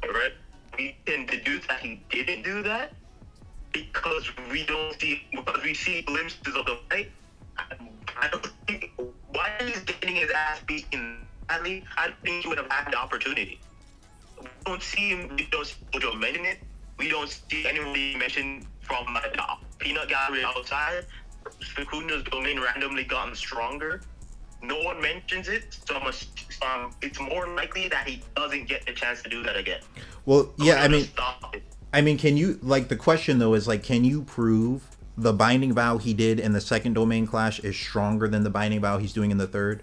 Alright. We can deduce that he didn't do that because we see glimpses of the fight. I don't think why he's getting his ass beaten badly. I don't think he would have had the opportunity. We don't see him. We don't see Gojo mention it. We don't see anybody mention from like, the peanut gallery outside. Sukuna's domain randomly gotten stronger. No one mentions it, so it's more likely that he doesn't get the chance to do that again.
Well, yeah,
Stop it.
I mean, can you, like, the question though is like, can you prove the binding vow he did in the second domain clash is stronger than the binding vow he's doing in the third?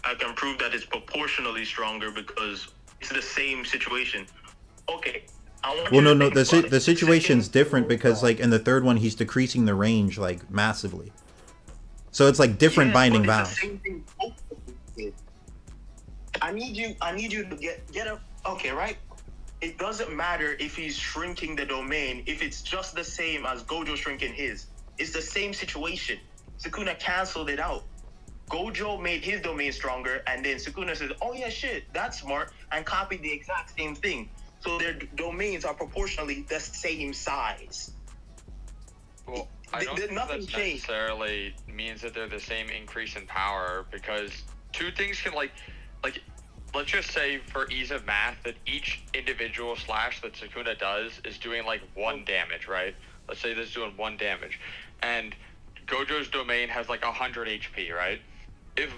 I can prove that it's proportionally stronger because it's the same situation. Okay.
Well, no, the situation's different because like in the third one he's decreasing the range like massively. So it's like different binding vows.
I need you to get up. Okay, right? It doesn't matter if he's shrinking the domain, if it's just the same as Gojo shrinking his. It's the same situation. Sukuna canceled it out. Gojo made his domain stronger, and then Sukuna says, oh yeah, shit, that's smart, and copied the exact same thing. So their domains are proportionally the same size.
Well, I don't think that necessarily means that they're the same increase in power, because two things can like let's just say for ease of math that each individual slash that Sukuna does is doing like 1 damage, right? Let's say this is doing 1 damage, and Gojo's domain has like 100 HP, right? If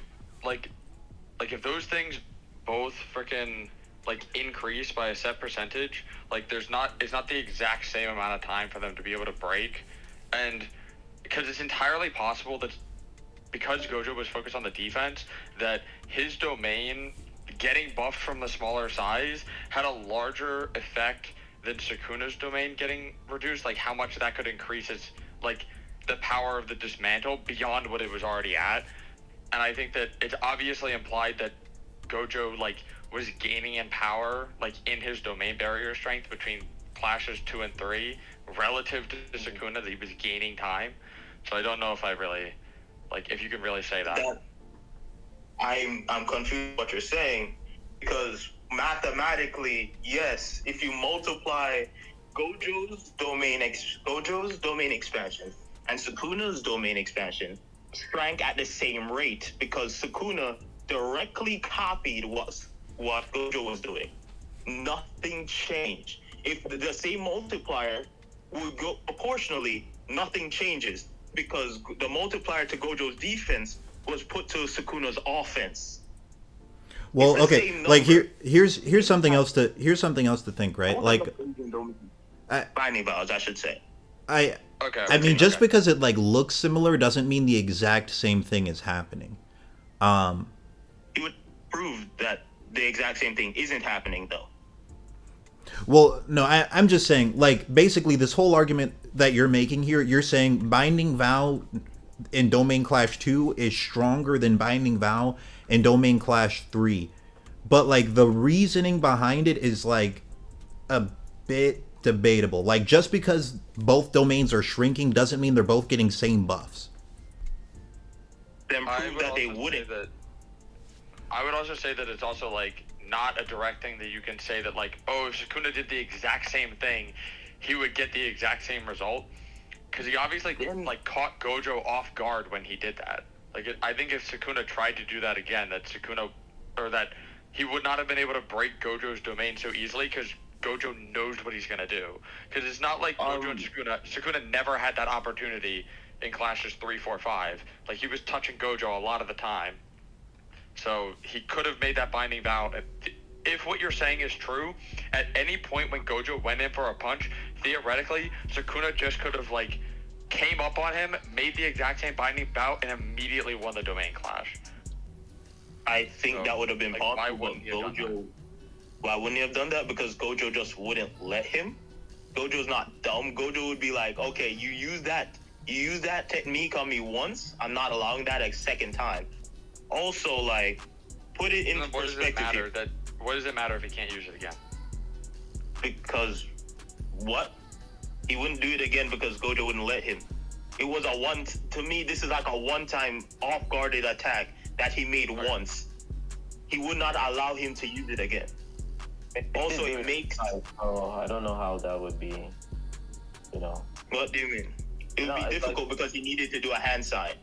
if those things both freaking like increase by a set percentage, like it's not the exact same amount of time for them to be able to break. And because it's entirely possible that because Gojo was focused on the defense, that his domain getting buffed from the smaller size had a larger effect than Sukuna's domain getting reduced, like how much that could increase his, like, the power of the dismantle beyond what it was already at. And I think that it's obviously implied that Gojo, like, was gaining in power, like, in his domain barrier strength between clashes 2 and 3 relative to Sukuna, that he was gaining time. So I don't know if I really, like, if you can really say that.
I'm confused what you're saying, because mathematically, yes, if you multiply Gojo's domain expansion and Sukuna's domain expansion shrank at the same rate, because Sukuna directly copied what Gojo was doing. Nothing changed. If the same multiplier would go proportionally, nothing changes, because the multiplier to Gojo's defense was put to Sukuna's offense.
Well, okay, like here's something else to think, right? Like
binding vows, I should say.
I mean, just because it like looks similar doesn't mean the exact same thing is happening.
He would prove that the exact same thing isn't happening, though.
Well, no, I'm just saying, like, basically this whole argument that you're making here, you're saying Binding Vow in Domain Clash 2 is stronger than Binding Vow in Domain Clash 3. But, like, the reasoning behind it is, like, a bit debatable. Like, just because both domains are shrinking doesn't mean they're both getting same buffs.
Then prove that they wouldn't.
I would also say that it's also, like, not a direct thing that you can say that, like, oh, if Sukuna did the exact same thing, he would get the exact same result. Because he obviously, like, caught Gojo off guard when he did that. Like, I think if Sukuna tried to do that again, that he would not have been able to break Gojo's domain so easily, because Gojo knows what he's going to do. Because it's not like Gojo and Sukuna never had that opportunity in Clashes 3, 4, 5. Like, he was touching Gojo a lot of the time. So he could have made that Binding Vow. If what you're saying is true, at any point when Gojo went in for a punch, theoretically, Sukuna just could have, like, came up on him, made the exact same Binding Vow, and immediately won the Domain Clash.
I think that would have been possible. Why wouldn't he have done that? Because Gojo just wouldn't let him. Gojo's not dumb. Gojo would be like, okay, you use that technique on me once, I'm not allowing that a second time. Also, like, put it in perspective.
What does it matter if he can't use it again?
Because what? He wouldn't do it again because Gojo wouldn't let him. It was to me, this is like a one-time off-guarded attack that he made once. He would not allow him to use it again. Also, it makes...
Oh, I don't know how that would be, you know.
What do you mean? It would be difficult because he needed to do a hand sign.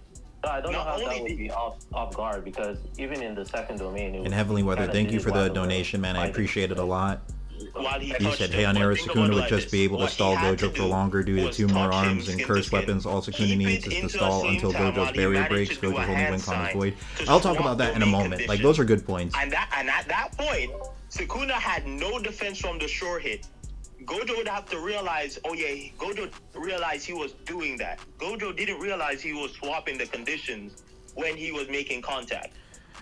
No, I don't know how that would be off guard, because even in the second domain...
And Heavenly Weather, thank you for the donation, man. I appreciate it a lot. He said, hey, on air, Sukuna would just be able to stall Gojo for longer due to 2 more arms and curse weapons. All Sukuna needs is to stall until Gojo's barrier breaks. Gojo's only win con is void. I'll talk about that in a moment. Like, those are good points.
And at that point, Sukuna had no defense from the shore hit. Gojo would have to realize, Gojo realized he was doing that. Gojo didn't realize he was swapping the conditions when he was making contact.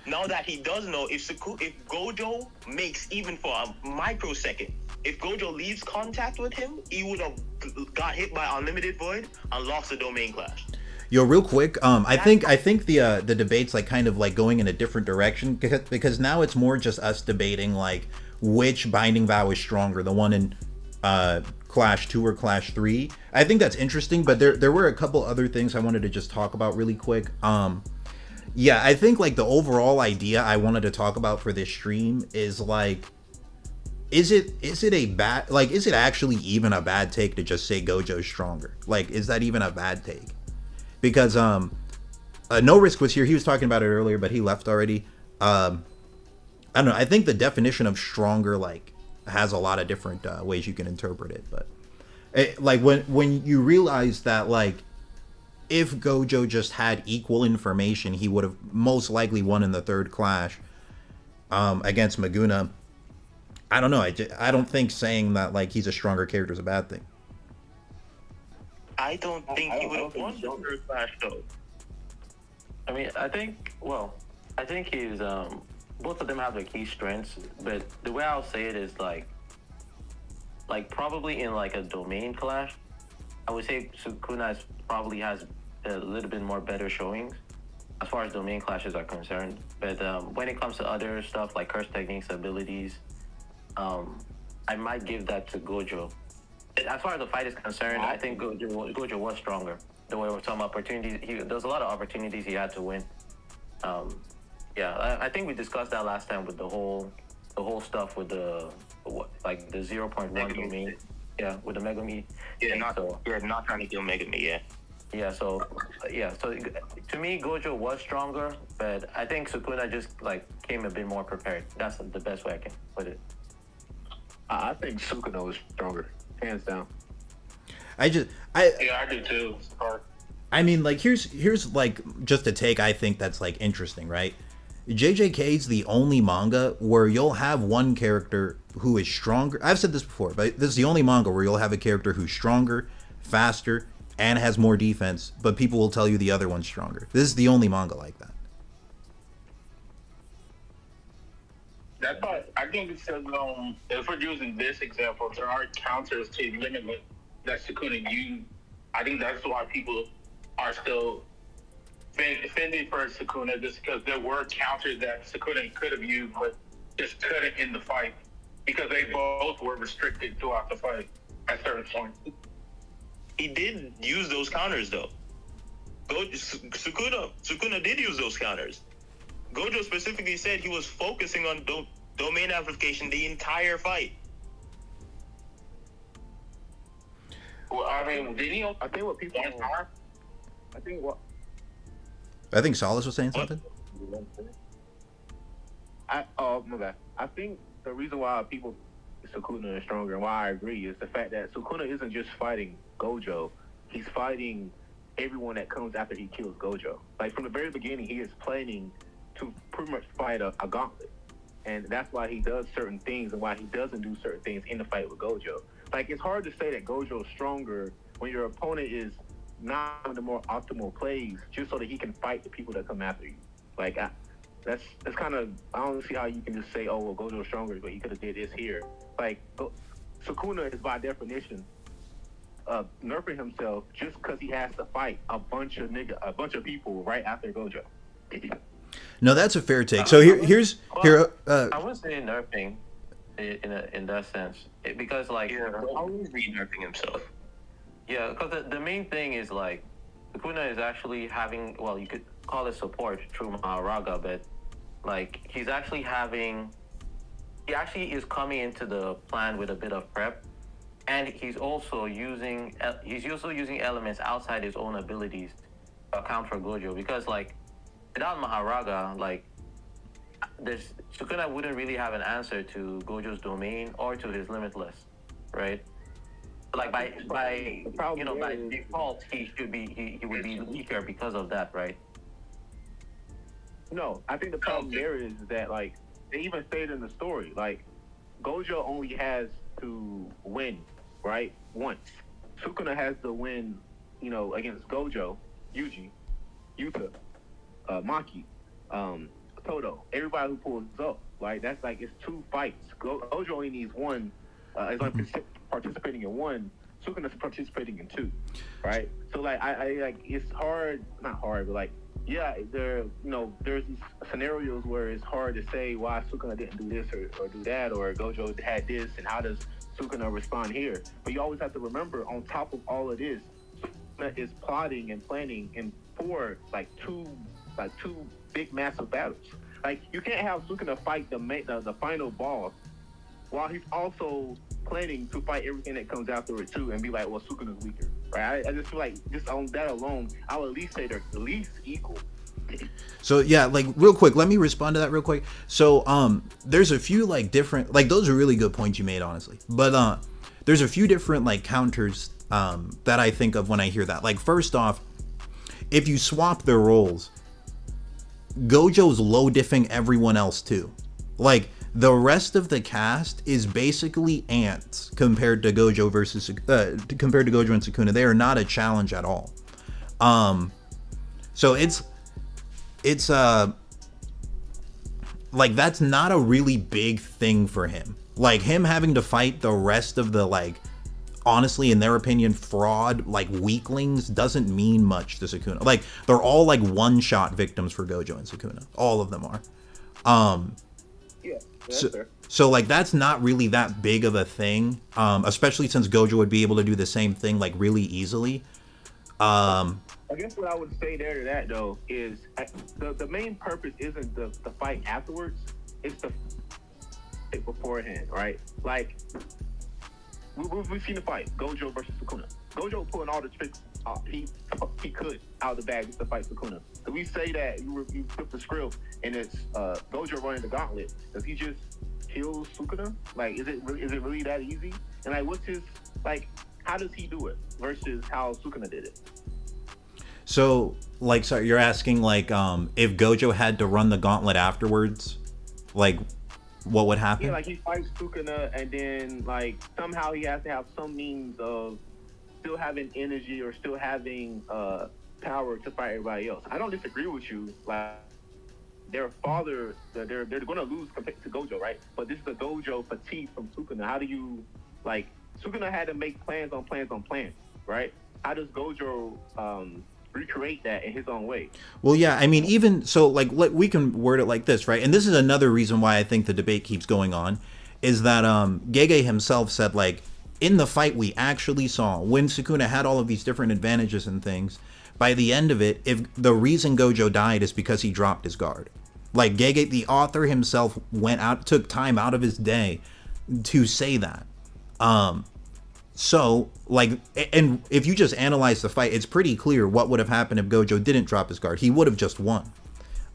Now that he does know, if Gojo makes even for a microsecond, if Gojo leaves contact with him, he would have got hit by Unlimited Void and lost the Domain Clash.
Yo, real quick, I think the debate's like kind of like going in a different direction, because now it's more just us debating like which Binding Vow is stronger, the one in Clash 2 or Clash 3. I think that's interesting, but there were a couple other things I wanted to just talk about really quick. Yeah, I think like the overall idea I wanted to talk about for this stream is like, is it actually even a bad take to just say Gojo's stronger? Like, is that even a bad take? Because No Risk was here, he was talking about it earlier, but he left already. I don't know, I think the definition of stronger like has a lot of different ways you can interpret it, but like when you realize that like if Gojo just had equal information, he would have most likely won in the third clash against Maguna. I don't know. I don't think saying that like he's a stronger character is a bad thing.
I don't think he would have won the third clash though.
I mean, I think he's both of them have their key strengths, but the way I'll say it is like probably in like a domain clash, I would say Sukuna probably has a little bit more better showings as far as domain clashes are concerned. But when it comes to other stuff like curse techniques, abilities, I might give that to Gojo. As far as the fight is concerned, I think Gojo was stronger. There were some opportunities. There's a lot of opportunities he had to win. Yeah, I think we discussed that last time with the whole stuff with the 0.1 domain. Yeah, with the Megami.
Yeah, not trying to kill Megami. Yeah.
Yeah, so to me, Gojo was stronger, but I think Sukuna just like came a bit more prepared. That's the best way I can put it.
I think Sukuna was stronger, hands down.
I do too.
I mean, like here's like just a take I think that's like interesting, right? JJK's the only manga where you'll have one character who is stronger. I've said this before, but this is the only manga where you'll have a character who's stronger faster, and has more defense, but people will tell you the other one's stronger. This is the only manga like that.
That's why I think it's if we're using this example, there are counters to Limitless that Sukuna used. I think that's why people are still offended for Sukuna, just because there were counters that Sukuna could have used, but just couldn't in the fight because they both were restricted throughout the fight at certain points.
He did use those counters though. Sukuna did use those counters. Gojo specifically said he was focusing on domain amplification the entire fight.
Well, I mean, did he?
I think what people are.
I think Solace was saying something.
My bad. I think the reason why people Sukuna is stronger and why I agree is the fact that Sukuna isn't just fighting Gojo, he's fighting everyone that comes after he kills Gojo. Like from the very beginning, he is planning to pretty much fight a gauntlet, and that's why he does certain things and why he doesn't do certain things in the fight with Gojo. Like it's hard to say that Gojo is stronger when your opponent is not doing the more optimal plays just so that he can fight the people that come after you. Like that's kind of, I don't see how you can just say, oh well, Gojo's stronger, but he could have did this here. Like Sukuna is by definition nerfing himself just because he has to fight a bunch of people right after Gojo.
No, that's a fair take. So here's.
I would say nerfing in that sense because like
always re-nerfing himself.
Yeah, because the main thing is like Sukuna is actually having, well, you could call it support through Mahoraga, but like he actually is coming into the plan with a bit of prep, and he's also using elements outside his own abilities to account for Gojo, because like without Mahoraga, like Sukuna wouldn't really have an answer to Gojo's domain or to his limitless, right? Like by default, he would be weaker because of that, right?
No, I think the problem there is that like they even stated in the story, like Gojo only has to win, right? Once. Sukuna has to win, against Gojo, Yuji, Yuta, Maki, Toto, everybody who pulls up. Like that's like it's two fights. Gojo only needs one. Is only participating in one. Sukuna's participating in two, right? So like I like it's not hard, but like yeah, there's these scenarios where it's hard to say why Sukuna didn't do this or do that, or Gojo had this, and how does Sukuna respond here? But you always have to remember, on top of all of this, Sukuna is plotting and planning for two big massive battles. Like you can't have Sukuna fight the final boss while he's also planning to fight everything that comes after it too, and be like, well, Sukuna's weaker, right? I just feel like just on that alone, I would at least say they're at least equal.
So yeah, like real quick, let me respond to that real quick. So there's a few like different, like those are really good points you made, honestly. But there's a few different like counters that I think of when I hear that. Like first off, if you swap their roles, Gojo's low diffing everyone else too. Like the rest of the cast is basically ants compared to Gojo and Sukuna. They are not a challenge at all. So it's like that's not a really big thing for him. Like him having to fight the rest of the, like, honestly, in their opinion, fraud, like weaklings doesn't mean much to Sukuna. Like they're all like one-shot victims for Gojo and Sukuna. All of them are.
Yeah.
So like that's not really that big of a thing, especially since Gojo would be able to do the same thing like really easily.
I guess what I would say there to that though is the main purpose isn't the fight afterwards; it's the fight beforehand, right? Like we've seen the fight, Gojo versus Sukuna. Gojo pulling all the tricks he could out of the bag just to fight Sukuna. So we say that you flip the script and it's Gojo running the gauntlet. Does he just kill Sukuna? Like, is it really that easy? And like, what's his, like, how does he do it versus how Sukuna did it?
So like, sorry, you're asking like if Gojo had to run the gauntlet afterwards, like what would happen?
Yeah, like he fights Sukuna and then like somehow he has to have some means of still having energy or still having power to fight everybody else. I don't disagree with you. Like their father, they're going to lose compared to Gojo, right? But this is a Gojo fatigue from Sukuna. How do you like? Sukuna had to make plans on plans on plans, right? How does Gojo recreate that in his own way?
Well, yeah, I mean, even so, like we can word it like this, right? And this is another reason why I think the debate keeps going on, is that Gege himself said, like, in the fight we actually saw, when Sukuna had all of these different advantages and things, by the end of it, if the reason Gojo died is because he dropped his guard. Like, Gege, the author himself, took time out of his day to say that. So, like, and if you just analyze the fight, it's pretty clear what would have happened if Gojo didn't drop his guard. He would have just won.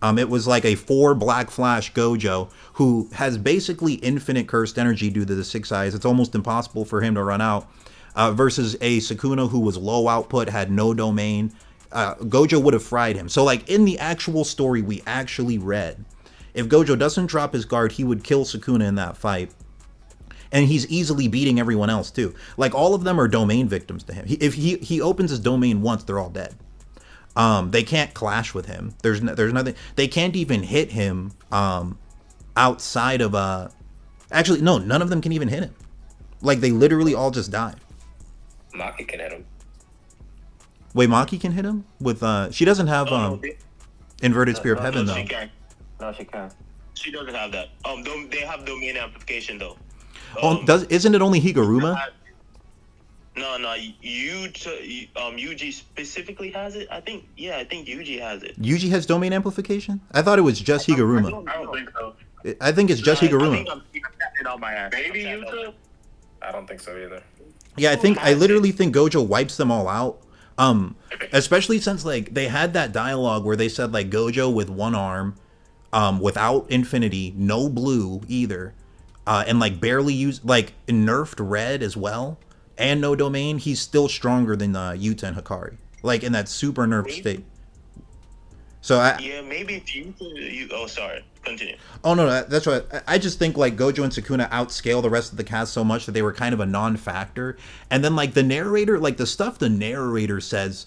It was like a 4 Black Flash Gojo who has basically infinite cursed energy due to the 6 eyes. It's almost impossible for him to run out. Versus a Sukuna who was low output, had no domain. Gojo would have fried him. So, like, in the actual story we actually read, if Gojo doesn't drop his guard, he would kill Sukuna in that fight. And he's easily beating everyone else too. Like, all of them are domain victims to him. If he opens his domain once, they're all dead. They can't clash with him. There's nothing. They can't even hit him outside of actually, no, none of them can even hit him. Like, they literally all just die.
Maki can hit him.
Wait, Maki can hit him with she doesn't have inverted spear of heaven though.
She can.
No, she can't.
She doesn't have that. They have domain amplification though.
Isn't it only Higuruma?
No, Yuji specifically has it. I think Yuji has it.
Yuji has domain amplification? I thought it was just Higuruma.
I don't think so.
I think it's just Higuruma.
I think I'm tapping on my ass.
Maybe Yuta?
I don't think so either.
Yeah, I literally think Gojo wipes them all out. Especially since, like, they had that dialogue where they said, like, Gojo with 1 arm, without infinity, no blue either, and, like, barely used, like, nerfed red as well, and no domain, he's still stronger than Yuta and Hikari, like, in that super nerfed state. So
maybe if you oh, sorry, continue.
Oh no, that's right. I just think, like, Gojo and Sukuna outscale the rest of the cast so much that they were kind of a non-factor. And then, like, the narrator, like, the stuff the narrator says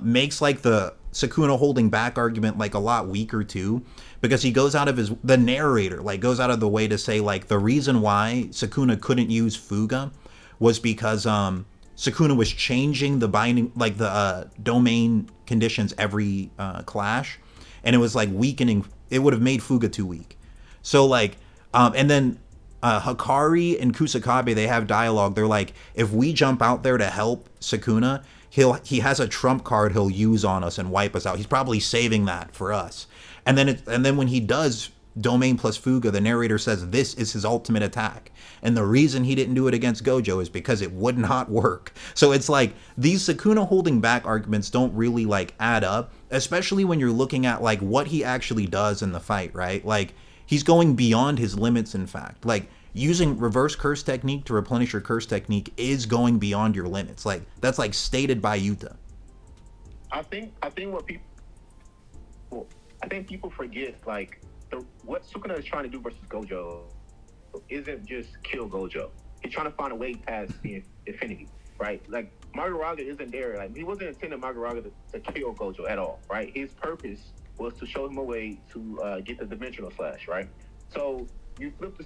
makes, like, the Sukuna holding back argument, like, a lot weaker too, because he goes out of the narrator, like, goes out of the way to say, like, the reason why Sukuna couldn't use Fuga was because Sukuna was changing the binding, like, the domain conditions every clash, and it was, like, weakening. It would have made Fuga too weak. So, like, and then Hikari and Kusakabe, they have dialogue. They're like, if we jump out there to help Sukuna, he has a trump card he'll use on us and wipe us out. He's probably saving that for us. And then when he does domain plus Fuga, the narrator says this is his ultimate attack. And the reason he didn't do it against Gojo is because it would not work. So it's like, these Sukuna holding back arguments don't really, like, add up, especially when you're looking at, like, what he actually does in the fight, right? Like, he's going beyond his limits, in fact. Like, using reverse curse technique to replenish your curse technique is going beyond your limits. Like, that's, like, stated by Yuta.
I think people forget, like, what Sukuna is trying to do versus Gojo isn't just kill Gojo. He's trying to find a way past the infinity, right? Like, Mahoraga isn't there. Like, he wasn't intending Mahoraga to kill Gojo at all, right? His purpose was to show him a way to get the dimensional slash, right? So you flip the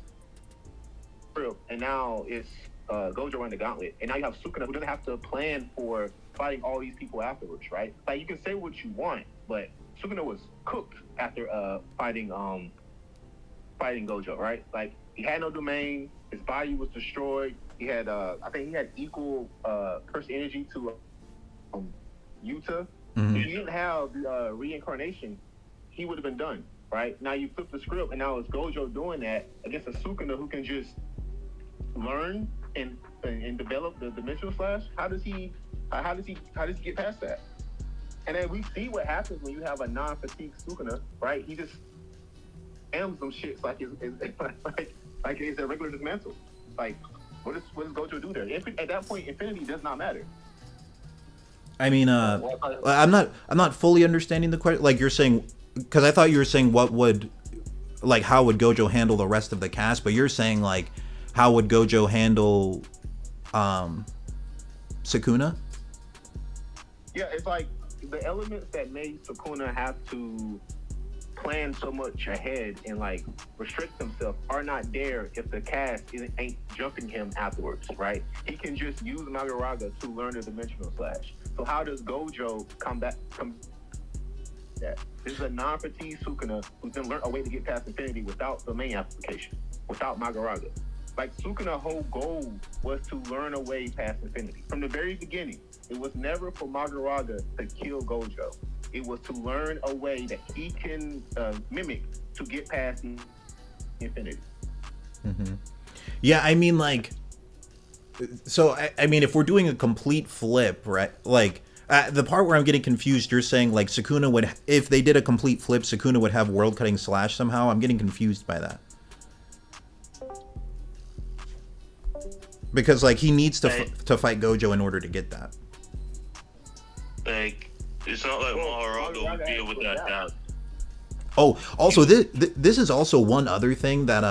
script, and now it's Gojo running the gauntlet, and now you have Sukuna, who doesn't have to plan for fighting all these people afterwards, right? Like, you can say what you want, but Sukuna was cooked after fighting Gojo, right? Like, he had no domain, his body was destroyed. He had I think he had equal curse energy to Yuta.
Mm-hmm.
If he didn't have the reincarnation, he would have been done, right? Now you flip the script, and now it's Gojo doing that against a Sukuna who can just learn and develop the dimensional slash. How does he get past that? And then we see what happens when you have a non-fatigue Sukuna, right? He just ams some shit like it's a regular dismantle. Like, what does Gojo do there? At that point, infinity does not matter.
I mean, I'm not fully understanding the question. Like, you're saying, because I thought you were saying how would Gojo handle the rest of the cast, but you're saying, like, how would Gojo handle Sukuna?
Yeah, it's like the elements that made Sukuna have to plan so much ahead and like restrict himself are not there if the cast ain't jumping him afterwards, right? He can just use Mahoraga to learn the dimensional slash. So how does Gojo come that? This is a non-fatigue Sukuna who's then learned a way to get past infinity without the main application, without Mahoraga. Like Sukuna's whole goal was to learn a way past infinity. From the very beginning, it was never for Mahoraga to kill Gojo. It was to learn a way that he can mimic to get past infinity.
Mm-hmm. Yeah, I mean, like, so I mean, if we're doing a complete flip, right? Like, the part where I'm getting confused, you're saying like Sukuna would, if they did a complete flip, Sukuna would have world cutting slash somehow. I'm getting confused by that. Because like he needs to fight Gojo in order to get that.
Like, it's not like Mahoraga would deal with that.
Oh, also this is also one other thing that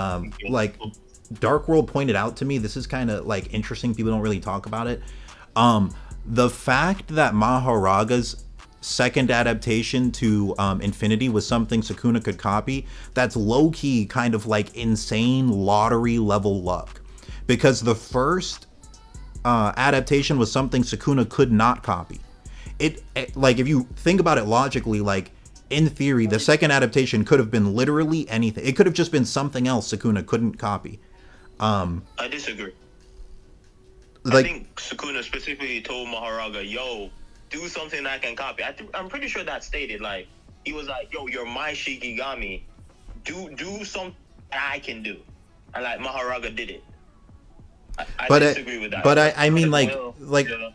like Dark World pointed out to me. This is kind of like interesting. People don't really talk about it. The fact that Mahoraga's second adaptation to Infinity was something Sukuna could copy, that's low-key kind of like insane lottery level luck. Because the first adaptation was something Sukuna could not copy. It like, if you think about it logically, like, in theory, the second adaptation could have been literally anything. It could have just been something else Sukuna couldn't copy.
I disagree.
Like,
I think Sukuna specifically told Mahoraga, yo, do something I can copy. I'm pretty sure that stated, like, he was like, yo, you're my Shikigami. Do something I can do. And, like, Mahoraga did it. I disagree with that.
But I mean, like,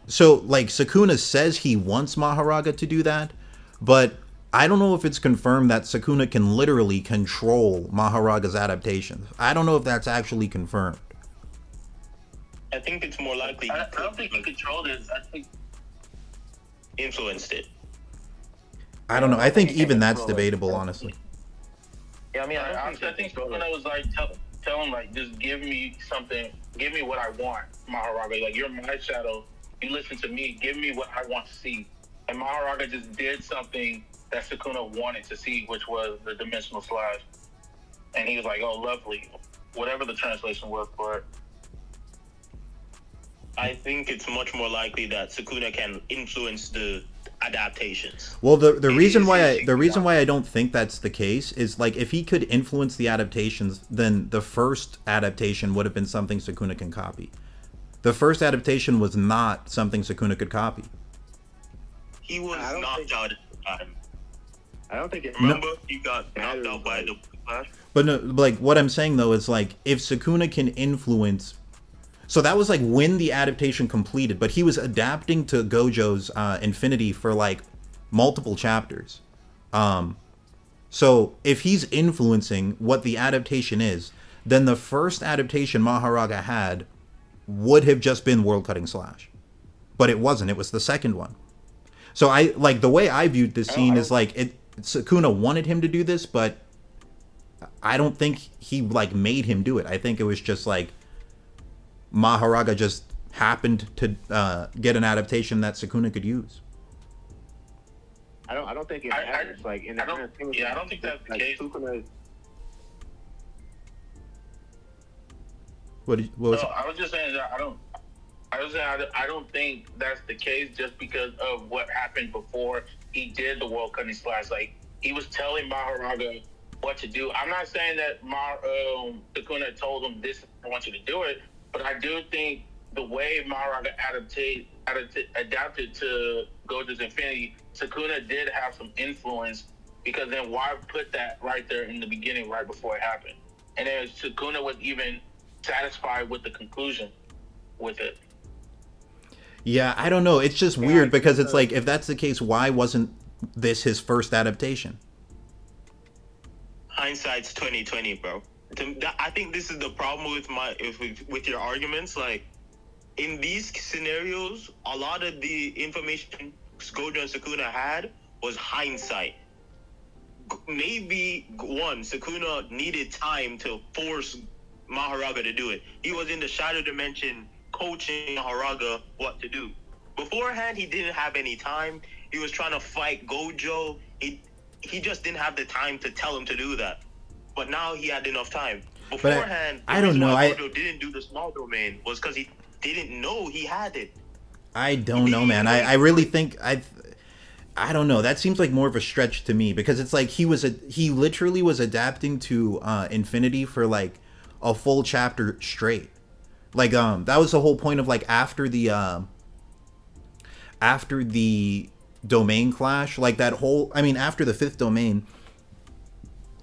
so, like, Sukuna says he wants Mahoraga to do that, but I don't know if it's confirmed that Sukuna can literally control Mahoraga's adaptations. I don't know if that's actually confirmed.
I think it's more likely.
I don't think he controlled it. I think
influenced it.
I don't know. I think even that's debatable, honestly.
Yeah, I mean, I think Sukuna was like, tell him, like, just give me something, give me what I want, Mahoraga. Like, you're my shadow. You listen to me. Give me what I want to see. And Mahoraga just did something that Sukuna wanted to see, which was the dimensional slash. And he was like, oh, lovely. Whatever the translation was for it.
I think it's much more likely that Sukuna can influence the adaptations.
Well, the reason why I don't think that's the case is, like, if he could influence the adaptations, then the first adaptation would have been something Sukuna can copy. The first adaptation was not something Sukuna could copy.
He was knocked out at the time.
I don't think it.
Remember, he got knocked out by the Flash.
But no, like, what I'm saying though is, like, if Sukuna can influence. So that was like when the adaptation completed, but he was adapting to Gojo's Infinity for like multiple chapters. So if he's influencing what the adaptation is, then the first adaptation Mahoraga had would have just been World Cutting Slash. But it wasn't. It was the second one. So I like the way I viewed this scene is like Sukuna wanted him to do this, but I don't think he like made him do it. I think it was just like Mahoraga just happened to get an adaptation that Sukuna could use.
I don't think it matters. Like, in the
I don't think that's the case.
Sukuna,
What was
no, I was just saying that I don't think that's the case just because of what happened before he did the World Cutting Slash. Like, he was telling Mahoraga what to do. I'm not saying that Sukuna told him this, I want you to do it, but I do think the way Mahoraga adapted to Gojo's Infinity, Sukuna did have some influence, because then why put that right there in the beginning, right before it happened? And then Sukuna was even satisfied with the conclusion with it.
Yeah, I don't know. It's just weird because it's like, if that's the case, why wasn't this his first adaptation?
Hindsight's 20/20, bro. I think this is the problem with your arguments. Like, in these scenarios, a lot of the information Gojo and Sukuna had was hindsight. Maybe Sukuna needed time to force Mahoraga to do it. He was in the shadow dimension coaching Mahoraga what to do. Beforehand, he didn't have any time. He was trying to fight Gojo. He just didn't have the time to tell him to do that. But now he had enough time. Beforehand,
I don't know.
Gojo didn't do the small domain was because he didn't know he had it.
I don't know, man. I really think I don't know. That seems like more of a stretch to me because it's like he literally was adapting to Infinity for like a full chapter straight. Like that was the whole point of like after the domain clash, like that whole after the 5th domain,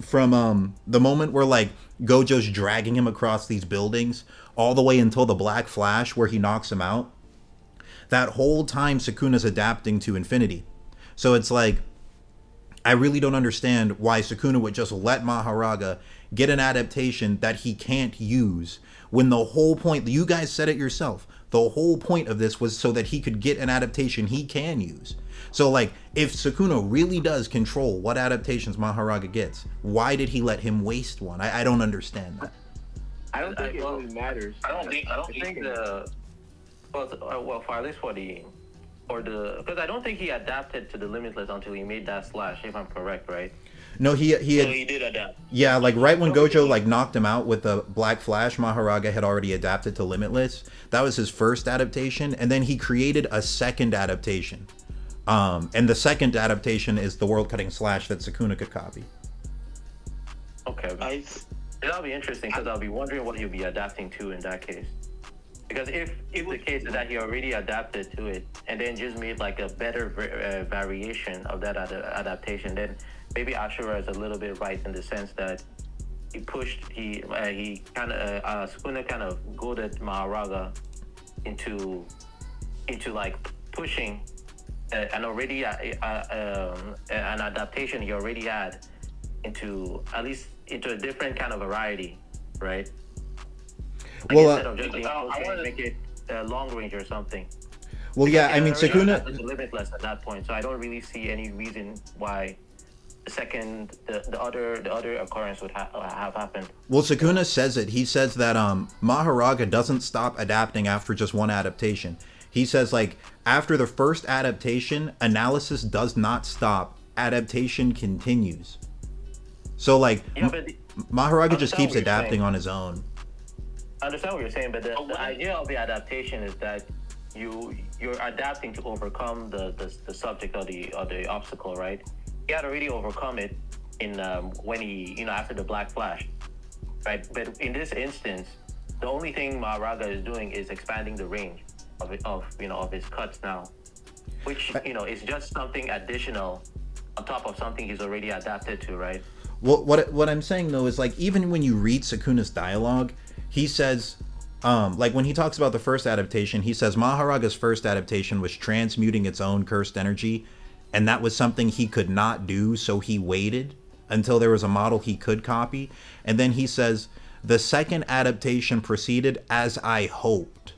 from the moment where like Gojo's dragging him across these buildings all the way until the Black Flash where he knocks him out. That whole time Sukuna's adapting to Infinity. So it's like, I really don't understand why Sukuna would just let Mahoraga get an adaptation that he can't use when the whole point, you guys said it yourself, the whole point of this was so that he could get an adaptation he can use. So like, if Sukuna really does control what adaptations Mahoraga gets, why did he let him waste one? I don't understand that.
I don't think it really matters.
I don't think well, for at least because I don't think he adapted to the Limitless until he made that slash, if I'm correct, right?
No, he
did adapt.
Yeah, like right when Gojo like knocked him out with the Black Flash, Mahoraga had already adapted to Limitless. That was his first adaptation, and then he created a second adaptation. And the second adaptation is the World Cutting Slash that Sukuna could copy.
Okay. That'll be interesting because I'll be wondering what he'll be adapting to in that case. Because if the case is that he already adapted to it and then just made like a better variation of that adaptation, then maybe Ashura is a little bit right in the sense that he kind of Sukuna kind of goaded Mahoraga into like pushing an adaptation he already had into at least into a different kind of variety, right? Like
well,
instead of just being make it long range or something.
Well, yeah, I mean, Sukuna
is limitless at that point, so I don't really see any reason why the other occurrence would have happened.
Well, Sukuna says it. He says that Mahoraga doesn't stop adapting after just one adaptation. He says like after the first adaptation, analysis does not stop. Adaptation continues. So like Mahoraga just keeps adapting on his own.
I understand what you're saying, but the idea of the adaptation is that you're adapting to overcome the subject or the obstacle, right? He had already overcome it in when he after the Black Flash, right? But in this instance, the only thing Mahoraga is doing is expanding the range of his cuts now, which is just something additional on top of something he's already adapted to, right?
Well, what I'm saying though is like even when you read Sukuna's dialogue, he says, like when he talks about the first adaptation, he says Mahoraga's first adaptation was transmuting its own cursed energy, and that was something he could not do, so he waited until there was a model he could copy. And then he says, the second adaptation proceeded as I hoped.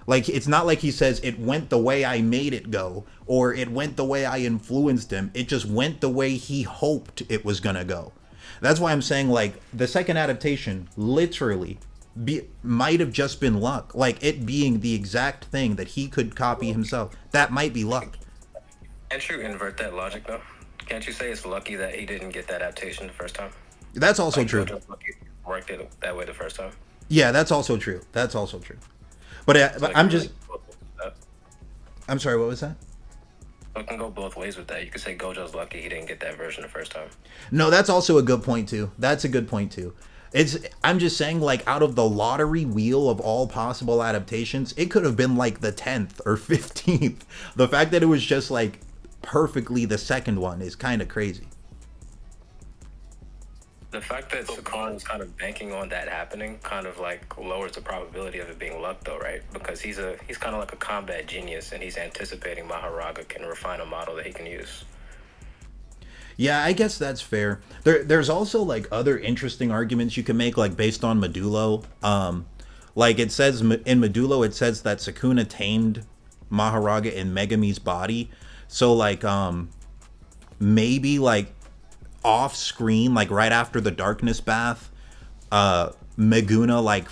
Like, it's not like he says it went the way I made it go, or it went the way I influenced him. It just went the way he hoped it was gonna go. That's why I'm saying, like, the second adaptation literally might have just been luck. Like, it being the exact thing that he could copy himself. That might be luck.
Can't you invert that logic, though? Can't you say it's lucky that he didn't get that adaptation the first time?
That's also true.
Worked it that way the first time.
Yeah, that's also true. That's also true. But
like
I'm just... I'm sorry, what was that?
It can go both ways with that. You could say Gojo's lucky he didn't get that version the first time.
No, that's also a good point too. That's a good point too. I'm just saying, like, out of the lottery wheel of all possible adaptations, it could have been like the 10th or 15th. The fact that it was just like perfectly the second one is kind of crazy.
The fact that Sukuna is kind of banking on that happening kind of like lowers the probability of it being luck, though, right? Because he's kind of like a combat genius, and he's anticipating Mahoraga can refine a model that he can use.
Yeah, I guess that's fair. There's also like other interesting arguments you can make, like based on Medulo. Like it says in Medulo, it says that Sukuna tamed Mahoraga in Megami's body. So like maybe like off screen, like right after the darkness bath, Meguna like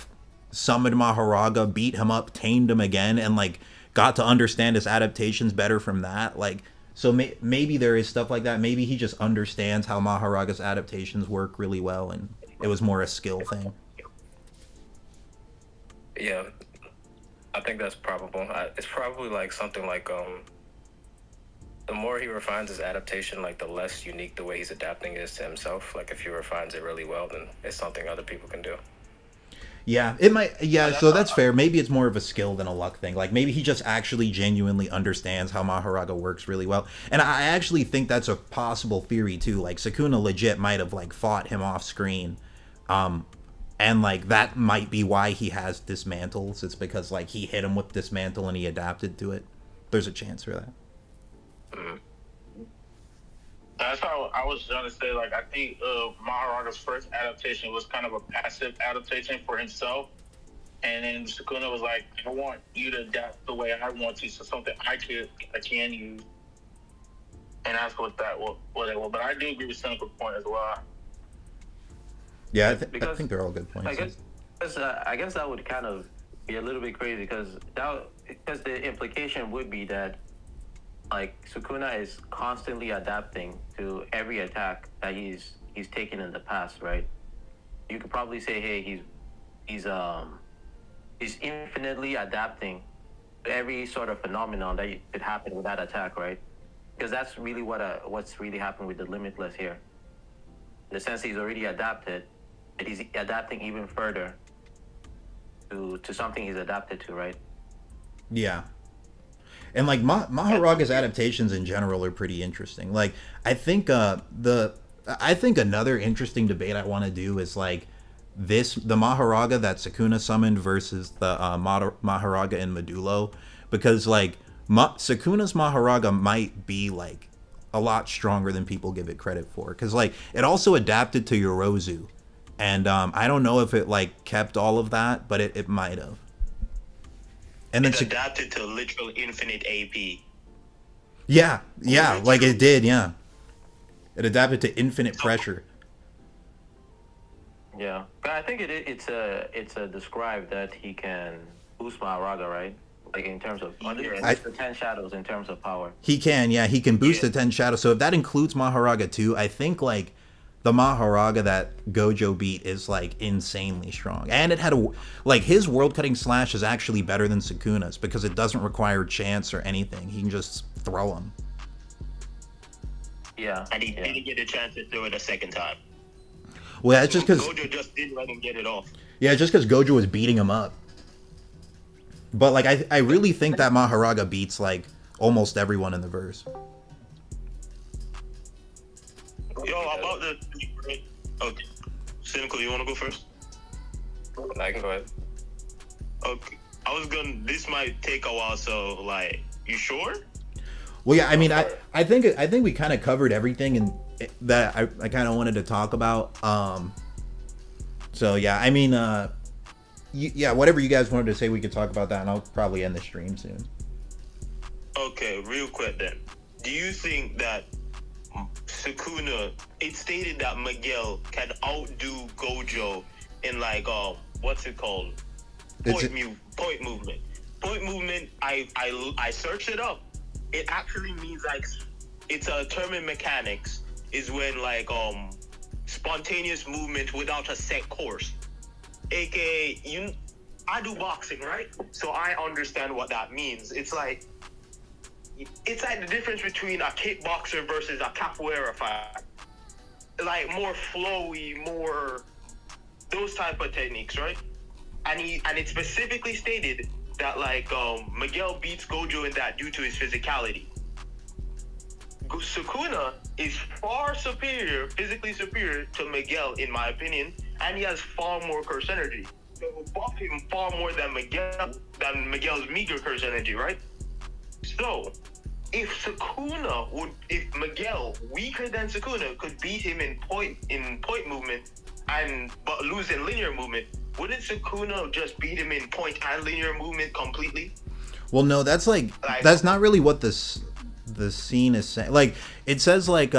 summoned Mahoraga, beat him up, tamed him again, and like got to understand his adaptations better from that. Like, so maybe there is stuff like that. Maybe he just understands how Mahoraga's adaptations work really well, and it was more a skill thing.
Yeah, I think that's probable. It's probably like something like the more he refines his adaptation, like the less unique the way he's adapting is to himself. Like if he refines it really well, then it's something other people can do.
Yeah, it might. Yeah, so that's fair. Maybe it's more of a skill than a luck thing. Like maybe he just actually genuinely understands how Mahoraga works really well. And I actually think that's a possible theory too. Like Sukuna legit might have like fought him off screen, and like that might be why he has dismantles. It's because like he hit him with dismantle and he adapted to it. There's a chance for that.
That's how I was gonna say. Like, I think Mahoraga's first adaptation was kind of a passive adaptation for himself, and then Sukuna was like, "I want you to adapt the way I want to, so something I can use." And that's what it was. But I do agree with Cynical point as well.
Yeah, I think they're all good points.
I guess that would kind of be a little bit crazy because the implication would be that like Sukuna is constantly adapting to every attack that he's taken in the past, right? You could probably say, hey, he's infinitely adapting to every sort of phenomenon that could happen with that attack, right? Because that's really what's really happened with the Limitless here. In the sense he's already adapted, and he's adapting even further to something he's adapted to, right?
Yeah. And like Mahoraga's adaptations in general are pretty interesting. Like I think another interesting debate I want to do is like the Mahoraga that Sukuna summoned versus the Mahoraga in Medulo, because like Sukuna's Mahoraga might be like a lot stronger than people give it credit for, because like it also adapted to Yorozu, and I don't know if it like kept all of that, but it might have. And then
it's adapted to literal infinite AP.
Yeah, like it did, yeah. It adapted to infinite pressure.
Yeah, but I think it's a describe that he can boost Mahoraga, right? Like in terms of the 10 shadows in terms of power.
He can, yeah, he can boost the 10 shadows. So if that includes Mahoraga too, I think like the Mahoraga that Gojo beat is like insanely strong, and it had his world cutting slash is actually better than Sukuna's because it doesn't require chance or anything. He can just throw him.
Yeah,
and he didn't get a chance to do it a second time.
Well, it's just because
Gojo just didn't let him get it off.
Yeah, just because Gojo was beating him up. But like I really think that Mahoraga beats like almost everyone in the verse.
Yo, about the... Okay. Cynical, you want to go first?
I can go ahead.
Okay. This might take a while, so, like, you sure?
Well, yeah, I mean, I think we kind of covered everything that I kind of wanted to talk about. So, yeah, I mean, yeah, whatever you guys wanted to say, we could talk about that, and I'll probably end the stream soon.
Okay, real quick then. Do you think that Sukuna, it stated that Miguel can outdo Gojo in like what's it called? Point movement. Point movement, I searched it up. It actually means like it's a term in mechanics is when like spontaneous movement without a set course. AKA I do boxing, right? So I understand what that means. It's like the difference between a kickboxer versus a capoeira fight. Like more flowy, more those type of techniques, right? And it specifically stated that like Miguel beats Gojo in that due to his physicality. Sukuna is far superior, physically superior to Miguel in my opinion, and he has far more curse energy. So we'll buff him far more than Miguel's meager curse energy, right? So, if Miguel, weaker than Sukuna, could beat him in point movement but lose in linear movement, wouldn't Sukuna just beat him in point and linear movement completely?
Well, no, that's that's not really what the scene is saying. Like it says like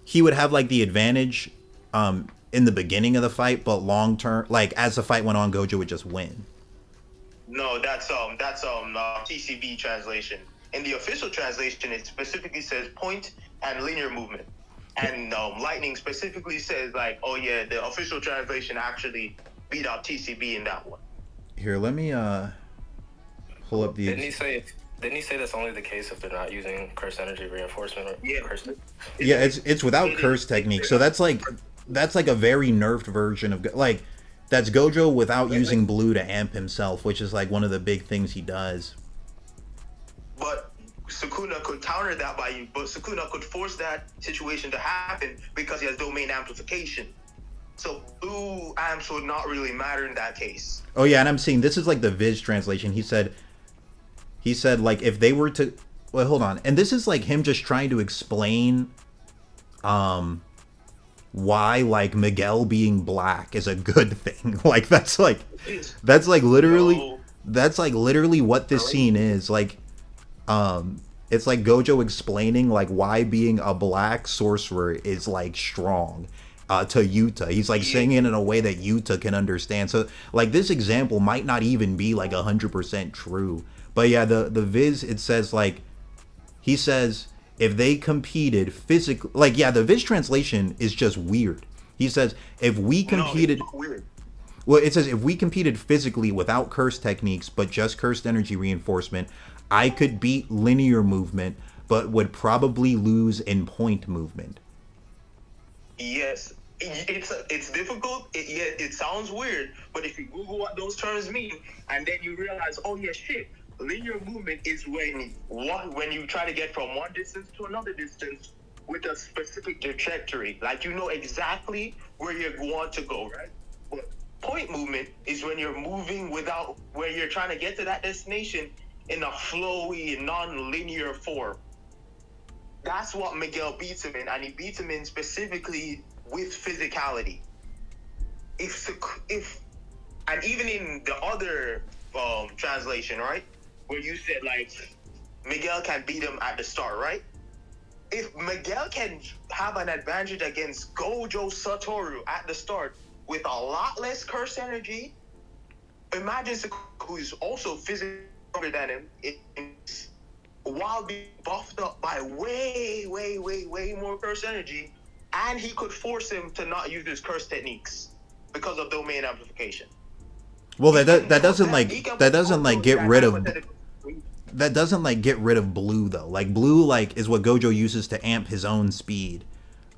he would have like the advantage in the beginning of the fight, but long term, like as the fight went on, Gojo would just win.
No, that's TCB translation. In the official translation, it specifically says point and linear movement. And Lightning specifically says like, oh yeah, the official translation actually beat out TCB in that one.
Here, let me pull up these.
Didn't he say that's only the case if they're not using curse energy reinforcement or curse?
Yeah, it's without curse technique. So that's like a very nerfed version of like that's Gojo without using blue to amp himself, which is like one of the big things he does.
But Sukuna could counter that but Sukuna could force that situation to happen because he has domain amplification. So blue amps would not really matter in that case.
Oh yeah, and I'm seeing this is like the Viz translation. He said like if they were to hold on. And this is like him just trying to explain why like Miguel being black is a good thing. Like that's like literally what this scene is. Like it's like Gojo explaining like why being a black sorcerer is like strong to Yuta. He's like saying it in a way that Yuta can understand. So like this example might not even be like 100% true. But yeah, the Viz, it says like, he says if they competed physically, like yeah, the Viz translation is just weird. He says if we competed, well, it says if we competed physically without curse techniques but just cursed energy reinforcement, I could beat linear movement but would probably lose in point movement.
Yes, it's difficult. It sounds weird, but if you Google what those terms mean, and then you realize, oh yeah, shit, linear movement is when you try to get from one distance to another distance with a specific trajectory, like you know exactly where you want to go, right? But point movement is when you're moving where you're trying to get to that destination in a flowy, non-linear form. That's what Miguel beats him in, and he beats him in specifically with physicality. And even in the other translation, right, where you said like Miguel can beat him at the start, right? If Miguel can have an advantage against Gojo Satoru at the start with a lot less curse energy, imagine who is also physically stronger than him, while being buffed up by way more curse energy, and he could force him to not use his curse techniques because of domain amplification.
Well, that doesn't get rid of blue though. Like blue like is what Gojo uses to amp his own speed.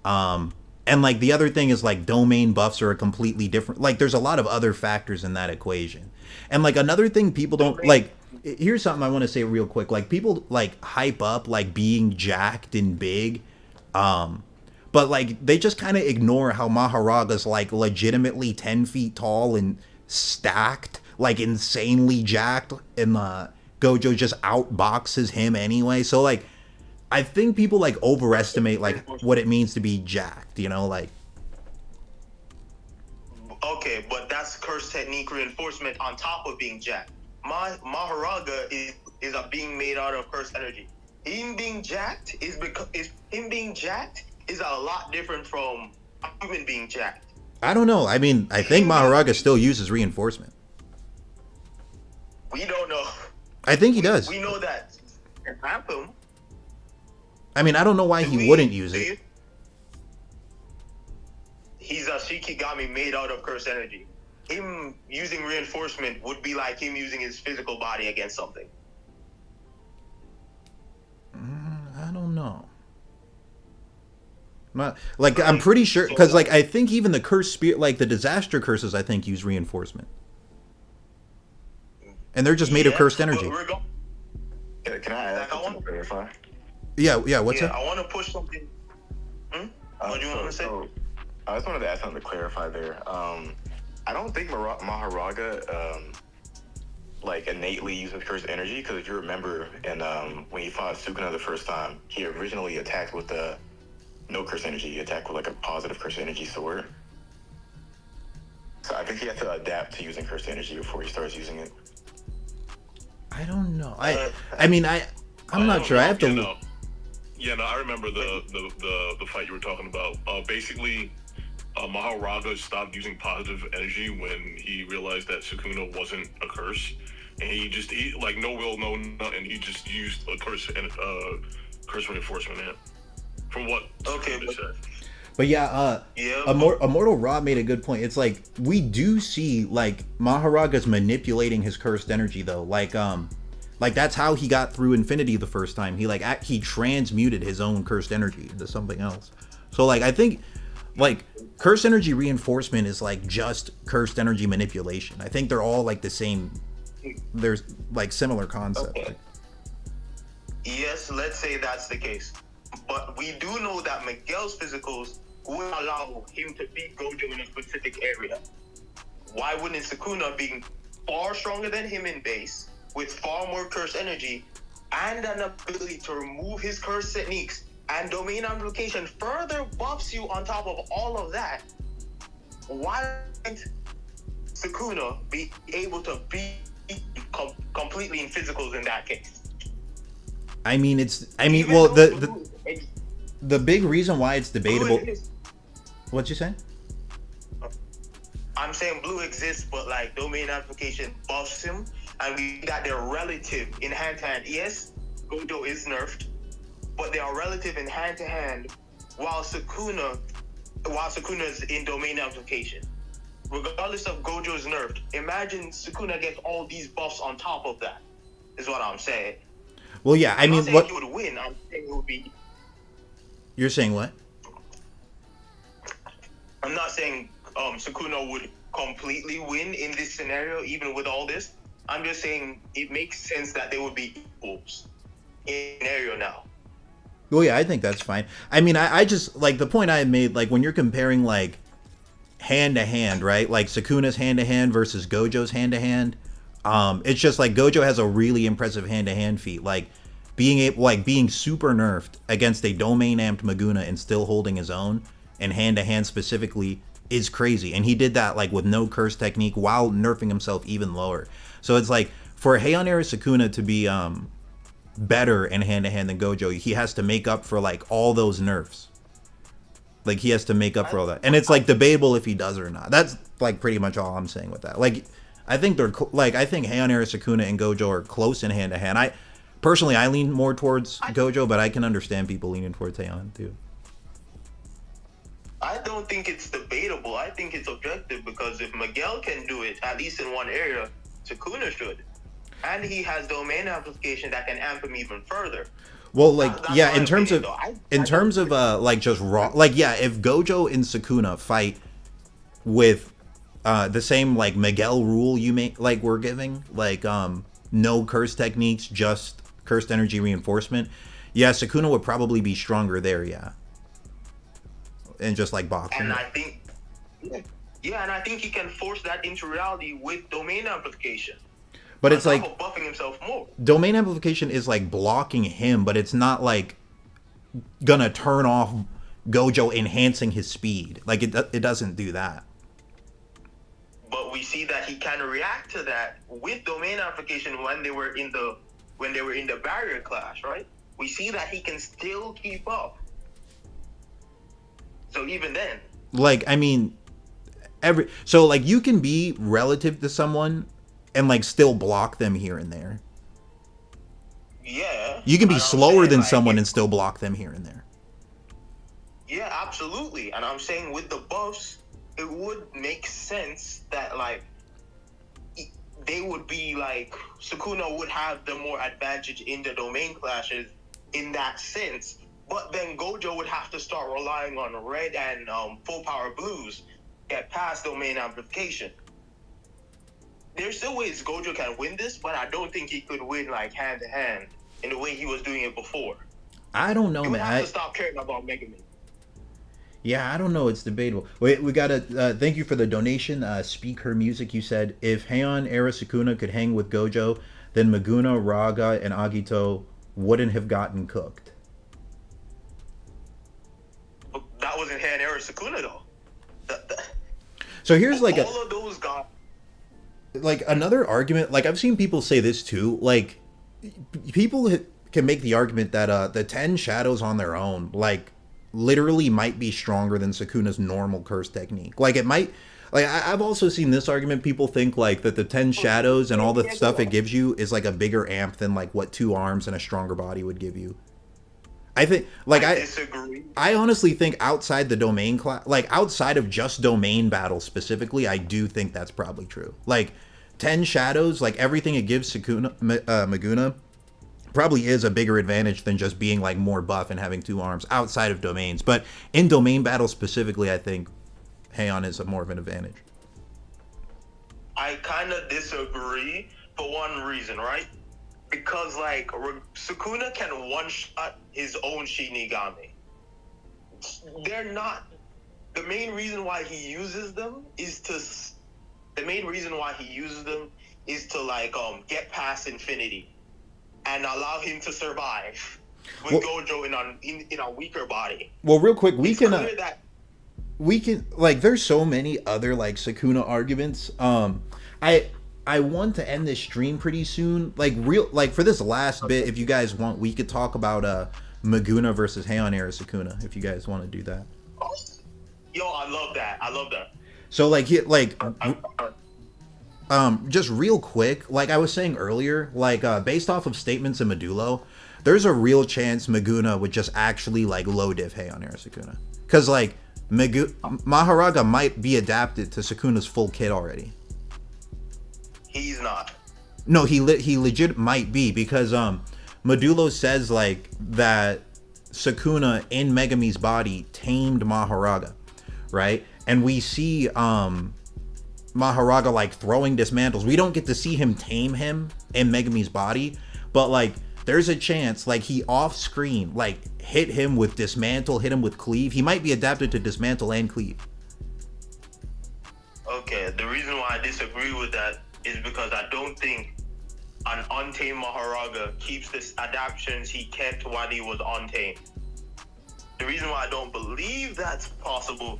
And like the other thing is like domain buffs are a completely different, like there's a lot of other factors in that equation. And like another thing people don't like, here's something I want to say real quick. Like people like hype up like being jacked and big. But like they just kind of ignore how Mahoraga's like legitimately 10 feet tall and stacked, like insanely jacked, and Gojo just outboxes him anyway. So like I think people like overestimate like what it means to be jacked, you know, like.
Okay, but that's curse technique reinforcement on top of being jacked. Mahoraga is a being made out of curse energy. Him being jacked is a lot different from a human being jacked.
I don't know. I mean, I think Mahoraga still uses reinforcement.
We don't know.
I think he does.
We know that can happen.
I mean, I don't know why he wouldn't use it.
He's a Shikigami made out of curse energy. Him using reinforcement would be like him using his physical body against something.
I don't know. Like, I'm pretty sure, because like I think even the curse spirit, like the disaster curses, I think use reinforcement, and they're just made of cursed energy.
Can I add something to clarify?
Yeah. What's that?
I want to push something. What do you want to say?
I just wanted to add something to clarify there. I don't think Mahoraga like innately uses cursed energy, because if you remember, and when he fought Sukuna the first time, he originally attacked with the no curse energy. He attacked with like a positive curse energy sword. So I think he has to adapt to using curse energy before he starts using it.
I don't know. I'm not sure. I have to.
Yeah, no, I remember the fight you were talking about. Basically, Mahoraga stopped using positive energy when he realized that Sukuna wasn't a curse, and he like no will, no nothing. He just used a curse and curse reinforcement. Man, from what Sukuna said.
But yeah, Immortal Ra made a good point. It's like we do see like Mahoraga's manipulating his cursed energy though. Like that's how he got through Infinity the first time. He transmuted his own cursed energy into something else. So like I think like cursed energy reinforcement is like just cursed energy manipulation. I think they're all like the same. There's like similar concepts.
Okay. Yes, let's say that's the case. But we do know that Miguel's physicals will allow him to beat Gojo in a specific area. Why wouldn't Sukuna, being far stronger than him in base, with far more cursed energy, and an ability to remove his cursed techniques, and domain amplification further buffs you on top of all of that, why wouldn't Sukuna be able to beat completely in physicals in that case?
I mean, well, the big reason why it's debatable. What you saying?
I'm saying blue exists, but like domain amplification buffs him, and we got their relative in hand to hand. Yes, Gojo is nerfed, but they are relative in hand to hand, while Sukuna's in domain amplification. Regardless of Gojo's nerfed, imagine Sukuna gets all these buffs on top of that. Is what I'm saying.
Well, yeah, I mean,
what he would win? I'm saying it would be.
You're saying what?
I'm not saying Sukuna would completely win in this scenario, even with all this. I'm just saying it makes sense that they would be equals in scenario now.
Well, yeah, I think that's fine. I mean, I just like the point I made, like when you're comparing like hand to hand, right? Like Sukuna's hand to hand versus Gojo's hand to hand. It's just like Gojo has a really impressive hand-to-hand feat, like being super nerfed against a domain amped Maguna and still holding his own, and hand-to-hand specifically is crazy. And he did that like with no curse technique while nerfing himself even lower. So it's like for Heian era Sukuna to be better in hand-to-hand than Gojo, he has to make up for like all those nerfs. Like he has to make up for all that, and it's like debatable if he does or not. That's like pretty much all I'm saying with that. Like. I think I think Heian era Sukuna and Gojo are close in hand to hand. I lean more towards Gojo, but I can understand people leaning towards Heian too.
I don't think it's debatable. I think it's objective, because if Miguel can do it, at least in one area, Sukuna should. And he has domain amplification that can amp him even further.
Well, like, yeah, in terms of like just raw, like, yeah, if Gojo and Sukuna fight with the same like Miguel rule we're giving, like no curse techniques, just cursed energy reinforcement, yeah, Sukuna would probably be stronger there, yeah, and just like boxing.
And I think and I think he can force that into reality with domain amplification.
But it's like
buffing himself more.
Domain amplification is like blocking him, but it's not like gonna turn off Gojo enhancing his speed. Like it doesn't do that.
But we see that he kind of react to that with domain amplification when they were in the barrier clash, right? We see that he can still keep up. So even then,
like, I mean, so like you can be relative to someone and like still block them here and there.
Yeah.
You can be slower than someone and still block them here and there.
Yeah, absolutely. And I'm saying with the buffs, it would make sense that like they would be like Sukuna would have the more advantage in the domain clashes in that sense, but then Gojo would have to start relying on red and full power blues to get past domain amplification. There's still ways Gojo can win this, but I don't think he could win like hand to hand in the way he was doing it before.
I don't know,
man.
He would
have to stop caring about Mega Man.
Yeah, I don't know. It's debatable. Wait, we gotta thank you for the donation. Speak Her Music. You said if Heian era Sukuna could hang with Gojo, then Maguna, Raga, and Agito wouldn't have gotten cooked.
But that wasn't Heian era Sukuna though.
So here's like
all of those guys.
Like another argument. Like I've seen people say this too. Like people can make the argument that the 10 shadows on their own, like, literally might be stronger than Sukuna's normal curse technique. Like it might, Like I've also seen this argument. People think like that the 10 shadows and all the stuff it gives you is like a bigger amp than like what 2 arms and a stronger body would give you. I think like I
disagree.
I honestly think outside the domain class, like outside of just domain battles specifically, I do think that's probably true. Like 10 shadows, like everything it gives Sukuna, Maguna probably is a bigger advantage than just being like more buff and having 2 arms outside of domains. But in domain battles specifically, I think Heian is more of an advantage.
I kind of disagree for one reason, right? Because like Sukuna can one-shot his own Shinigami. They're not. The main reason why he uses them is to. The main reason why he uses them is to like get past infinity and allow him to survive with Gojo in a weaker body.
Well, real quick, we can like there's so many other like Sukuna arguments. I want to end this stream pretty soon. Like for this last bit, if you guys want, we could talk about Maguna versus Heian era Sukuna if you guys want to do that.
Yo, I love that.
So like just real quick, like I was saying earlier, like based off of statements in Medulo, there's a real chance Maguna would just actually like low diff Heian era Sukuna, because like Mahoraga might be adapted to Sukuna's full kit already.
He's not.
No, he legit might be, because Medulo says like that Sukuna in Megami's body tamed Mahoraga, right? And we see Mahoraga like throwing dismantles. We don't get to see him tame him in Megami's body, but like there's a chance like he off screen like hit him with dismantle, hit him with cleave. He might be adapted to dismantle and cleave.
Okay, the reason why I disagree with that is because I don't think an untamed Mahoraga keeps the adaptations he kept while he was untamed. The reason why I don't believe that's possible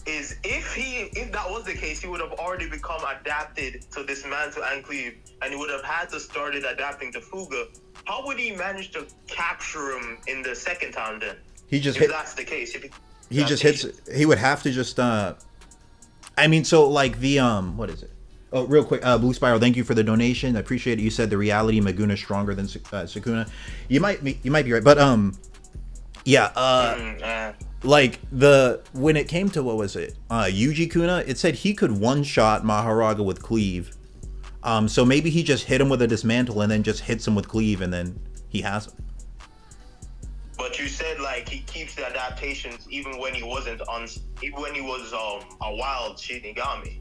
is if that was the case, he would have already become adapted to dismantle and cleave, and he would have had to started adapting to Fuga. How would he manage to capture him in the second time then?
He just
if that's the case.
He just hits. He would have to just. I mean, so like the what is it? Oh, real quick, Blue Spiral, thank you for the donation. I appreciate it. You said the reality Maguna is stronger than Sukuna. You might be right, but yeah. Like when it came to what was it? Yuji Kuna, it said he could one shot Mahoraga with cleave. So maybe he just hit him with a dismantle and then just hits him with cleave and then he has him.
But you said like he keeps the adaptations even when he wasn't even when he was a wild Shinigami.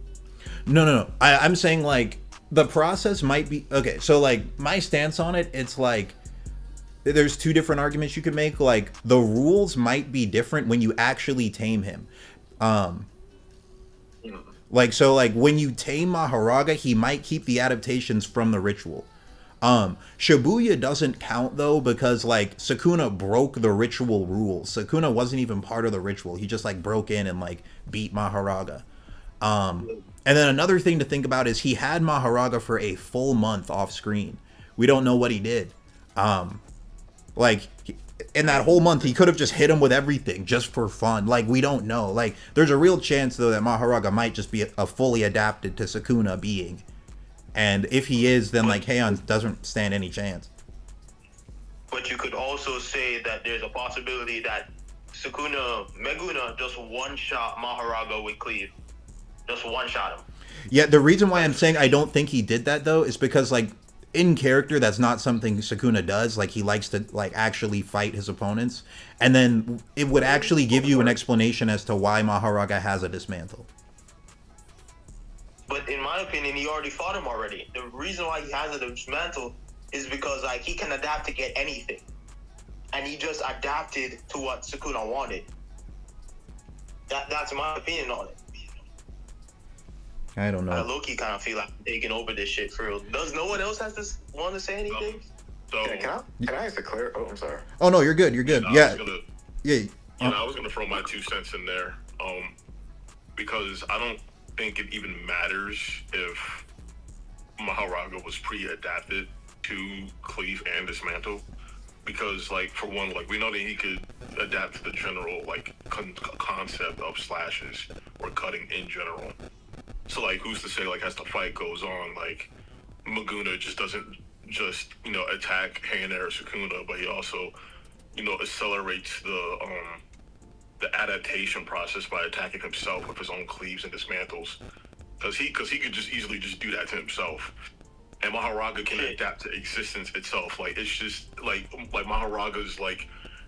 No. I'm saying like the process might be okay. So like my stance on it, it's like there's 2 different arguments you could make. Like the rules might be different when you actually tame him. Like so like when you tame Mahoraga, he might keep the adaptations from the ritual. Shibuya doesn't count though, because like Sukuna broke the ritual rules. Sukuna wasn't even part of the ritual. He just like broke in and like beat Mahoraga. And then another thing to think about is he had Mahoraga for a full month off screen. We don't know what he did. Like in that whole month, he could have just hit him with everything just for fun. Like we don't know. Like there's a real chance though that Mahoraga might just be a fully adapted to Sukuna being. And if he is, then like Heian doesn't stand any chance.
But you could also say that there's a possibility that Meguna just one-shot Mahoraga with cleave. Just one-shot him. Yeah,
the reason why I'm saying I don't think he did that though is because like in character that's not something Sukuna does. Like he likes to like actually fight his opponents, and then it would actually give you an explanation as to why Mahoraga has a dismantle.
But in my opinion, he already fought him already. The reason why he has a dismantle is because like he can adapt to get anything, and he just adapted to what Sukuna wanted. That's my opinion on it.
I don't know.
I low-key kind of feel like I'm taking over this shit for real. Does no one else want to say anything?
So,
can I ask a clear? Oh, I'm sorry.
Oh no, you're good. You're good. Yeah.
I was gonna throw my 2 cents in there, because I don't think it even matters if Mahoraga was pre-adapted to cleave and dismantle, because like for one, like we know that he could adapt to the general like concept of slashes or cutting in general. So like, who's to say like as the fight goes on, like Maguna just doesn't just attack Hayanera Sukuna, but he also accelerates the adaptation process by attacking himself with his own cleaves and dismantles, because he could just easily just do that to himself. And Mahoraga can adapt to existence itself. Like it's just like Mahoraga's like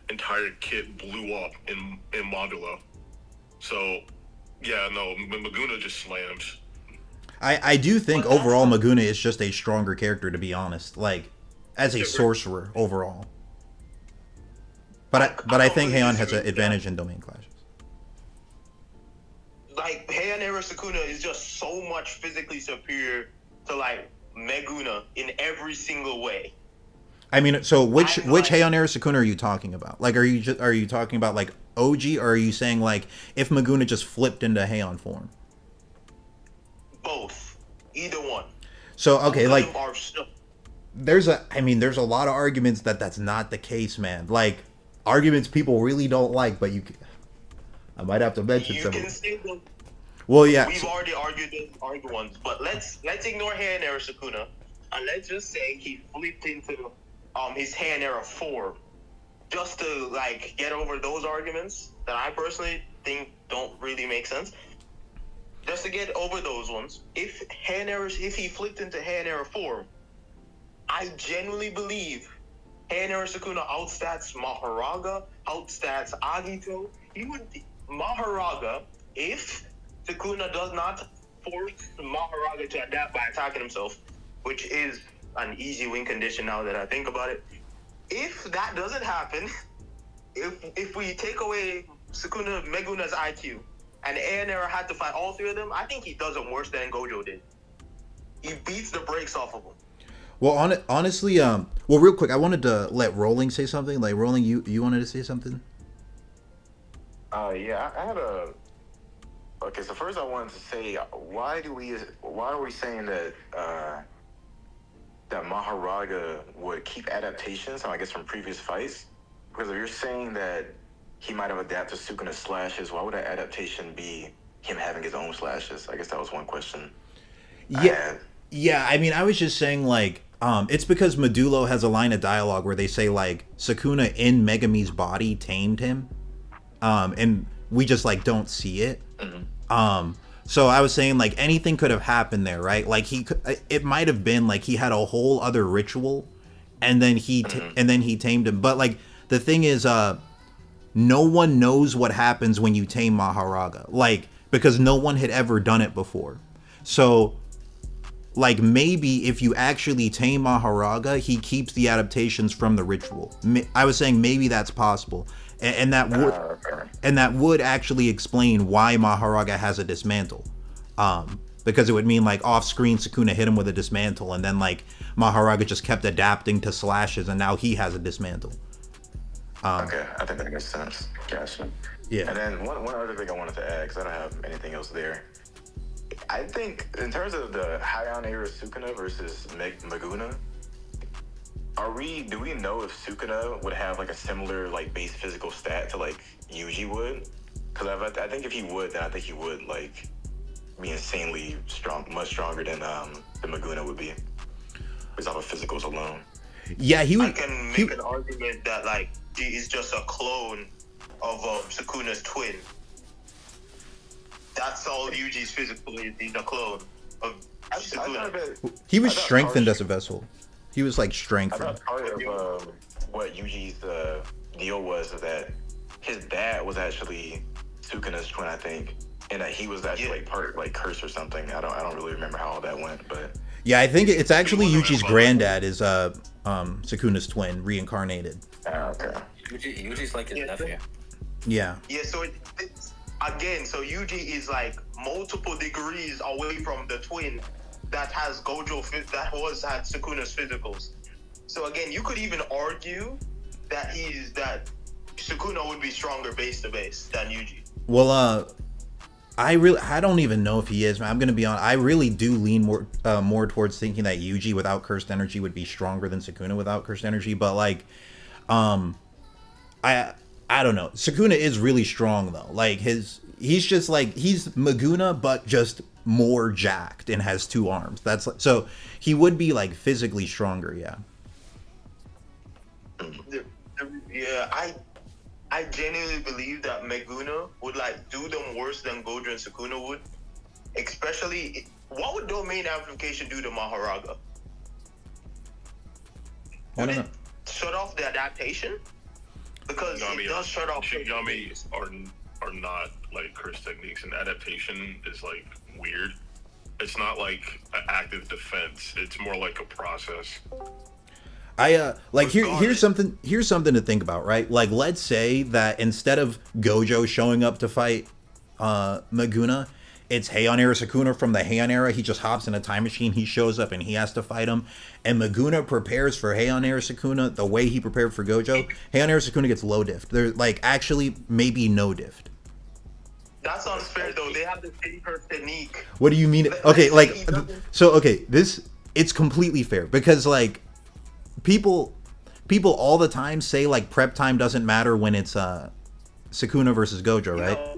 entire kit blew up in Modulo. So yeah, no, Maguna just slams.
I do think overall Maguna is just a stronger character, to be honest. Like as a sorcerer overall. But I think Heian has an advantage in domain clashes.
Like Hayanera Sukuna is just so much physically superior to like Maguna in every single way.
I mean, so which Hayanera Sukuna are you talking about? Like, are you talking about like OG, or are you saying like if Maguna just flipped into Heian form?
Both, either one.
So okay, like there's a lot of arguments that's not the case, man. Like arguments people really don't like, but I might have to mention some.
You can say them.
Well, yeah.
We've already argued those ones, but let's ignore Hayanera Sukuna, and let's just say he flipped into his Hayanera form, just to like get over those arguments that I personally think don't really make sense. Just to get over those ones, if he flipped into Hayanera form, I genuinely believe Hayanera Sukuna outstats Mahoraga, outstats Agito. Mahoraga, if Sukuna does not force Mahoraga to adapt by attacking himself, which is an easy win condition now that I think about it. If that doesn't happen, if we take away Maguna's IQ, and Hayanera had to fight all three of them, I think he does them worse than Gojo did. He beats the brakes off of them.
Well, honestly, real quick, I wanted to let Rolling say something. Like, Rolling, you wanted to say something?
Yeah, I had a... Okay, so first I wanted to say, why are we saying that that Mahoraga would keep adaptations, I guess, from previous fights? Because if you're saying that he might have adapted Sukuna's slashes, why would that adaptation be him having his own slashes? I guess that was one question.
Yeah, I mean, I was just saying, like, it's because Medulo has a line of dialogue where they say, like, Sukuna in Megami's body tamed him, and we just, like, don't see it. Mm-hmm. So I was saying, like, anything could have happened there, right? Like, it might have been, like, he had a whole other ritual, and then he tamed him. But, like, the thing is, no one knows what happens when you tame Mahoraga, like, because no one had ever done it before. So, like, maybe if you actually tame Mahoraga, he keeps the adaptations from the ritual. I was saying maybe that's possible, and that would actually explain why Mahoraga has a dismantle, because it would mean, like, off screen Sukuna hit him with a dismantle, and then, like, Mahoraga just kept adapting to slashes, and now he has a dismantle.
Okay, I think that makes sense. Gotcha.
Yeah.
And then one other thing I wanted to add, because I don't have anything else there. I think in terms of the Hayanera Sukuna versus Maguna, do we know if Sukuna would have like a similar like base physical stat to like Yuji would? Because I think if he would, then I think he would like be insanely strong, much stronger than Maguna would be, based off of physicals alone.
Yeah, he would.
I can make an argument that like he is just a clone of Sukuna's twin. That's all Yuji's physical is. He's a clone of Sukuna.
He was strengthened as a vessel. He was like strengthened.
I thought part of what Yuji's deal was that his dad was actually Sukuna's twin, I think, and that he was actually like part like curse or something. I don't really remember how all that went, but
yeah, I think it's actually Yuji's granddad is Sukuna's twin reincarnated.
Okay.
Yuji's like his nephew.
Yeah.
Yeah, so again, so Yuji is like multiple degrees away from the twin that has Gojo, that had Sukuna's physicals. So again, you could even argue that Sukuna would be stronger base to base than Yuji.
Well, I don't even know if he is, man. I'm gonna be honest. I really do lean more towards thinking that Yuji without cursed energy would be stronger than Sukuna without cursed energy. But like, I don't know. Sukuna is really strong though. Like he's just like he's Maguna, but just more jacked and has 2 arms. That's like, so he would be like physically stronger. Yeah.
Yeah, I genuinely believe that Maguna would like do them worse than Gojo and Sukuna would. Especially, what would domain amplification do to Mahoraga? Would it shut off the adaptation? Because it does shut off.
Shikigami are not like curse techniques, and adaptation is like weird. It's not like an active defense. It's more like a process.
Here's something to think about, right? Like, let's say that instead of Gojo showing up to fight Maguna, it's Heian era Sukuna from the Heian era. He just hops in a time machine, he shows up, and he has to fight him. And Maguna prepares for Heian era Sukuna the way he prepared for Gojo. Heian era Sukuna gets low diff. There's like actually maybe no diff.
That's unfair though. They have the same curse technique.
What do you mean? Okay, like so. Okay, it's completely fair because like people all the time say like prep time doesn't matter when it's Sukuna versus Gojo, right?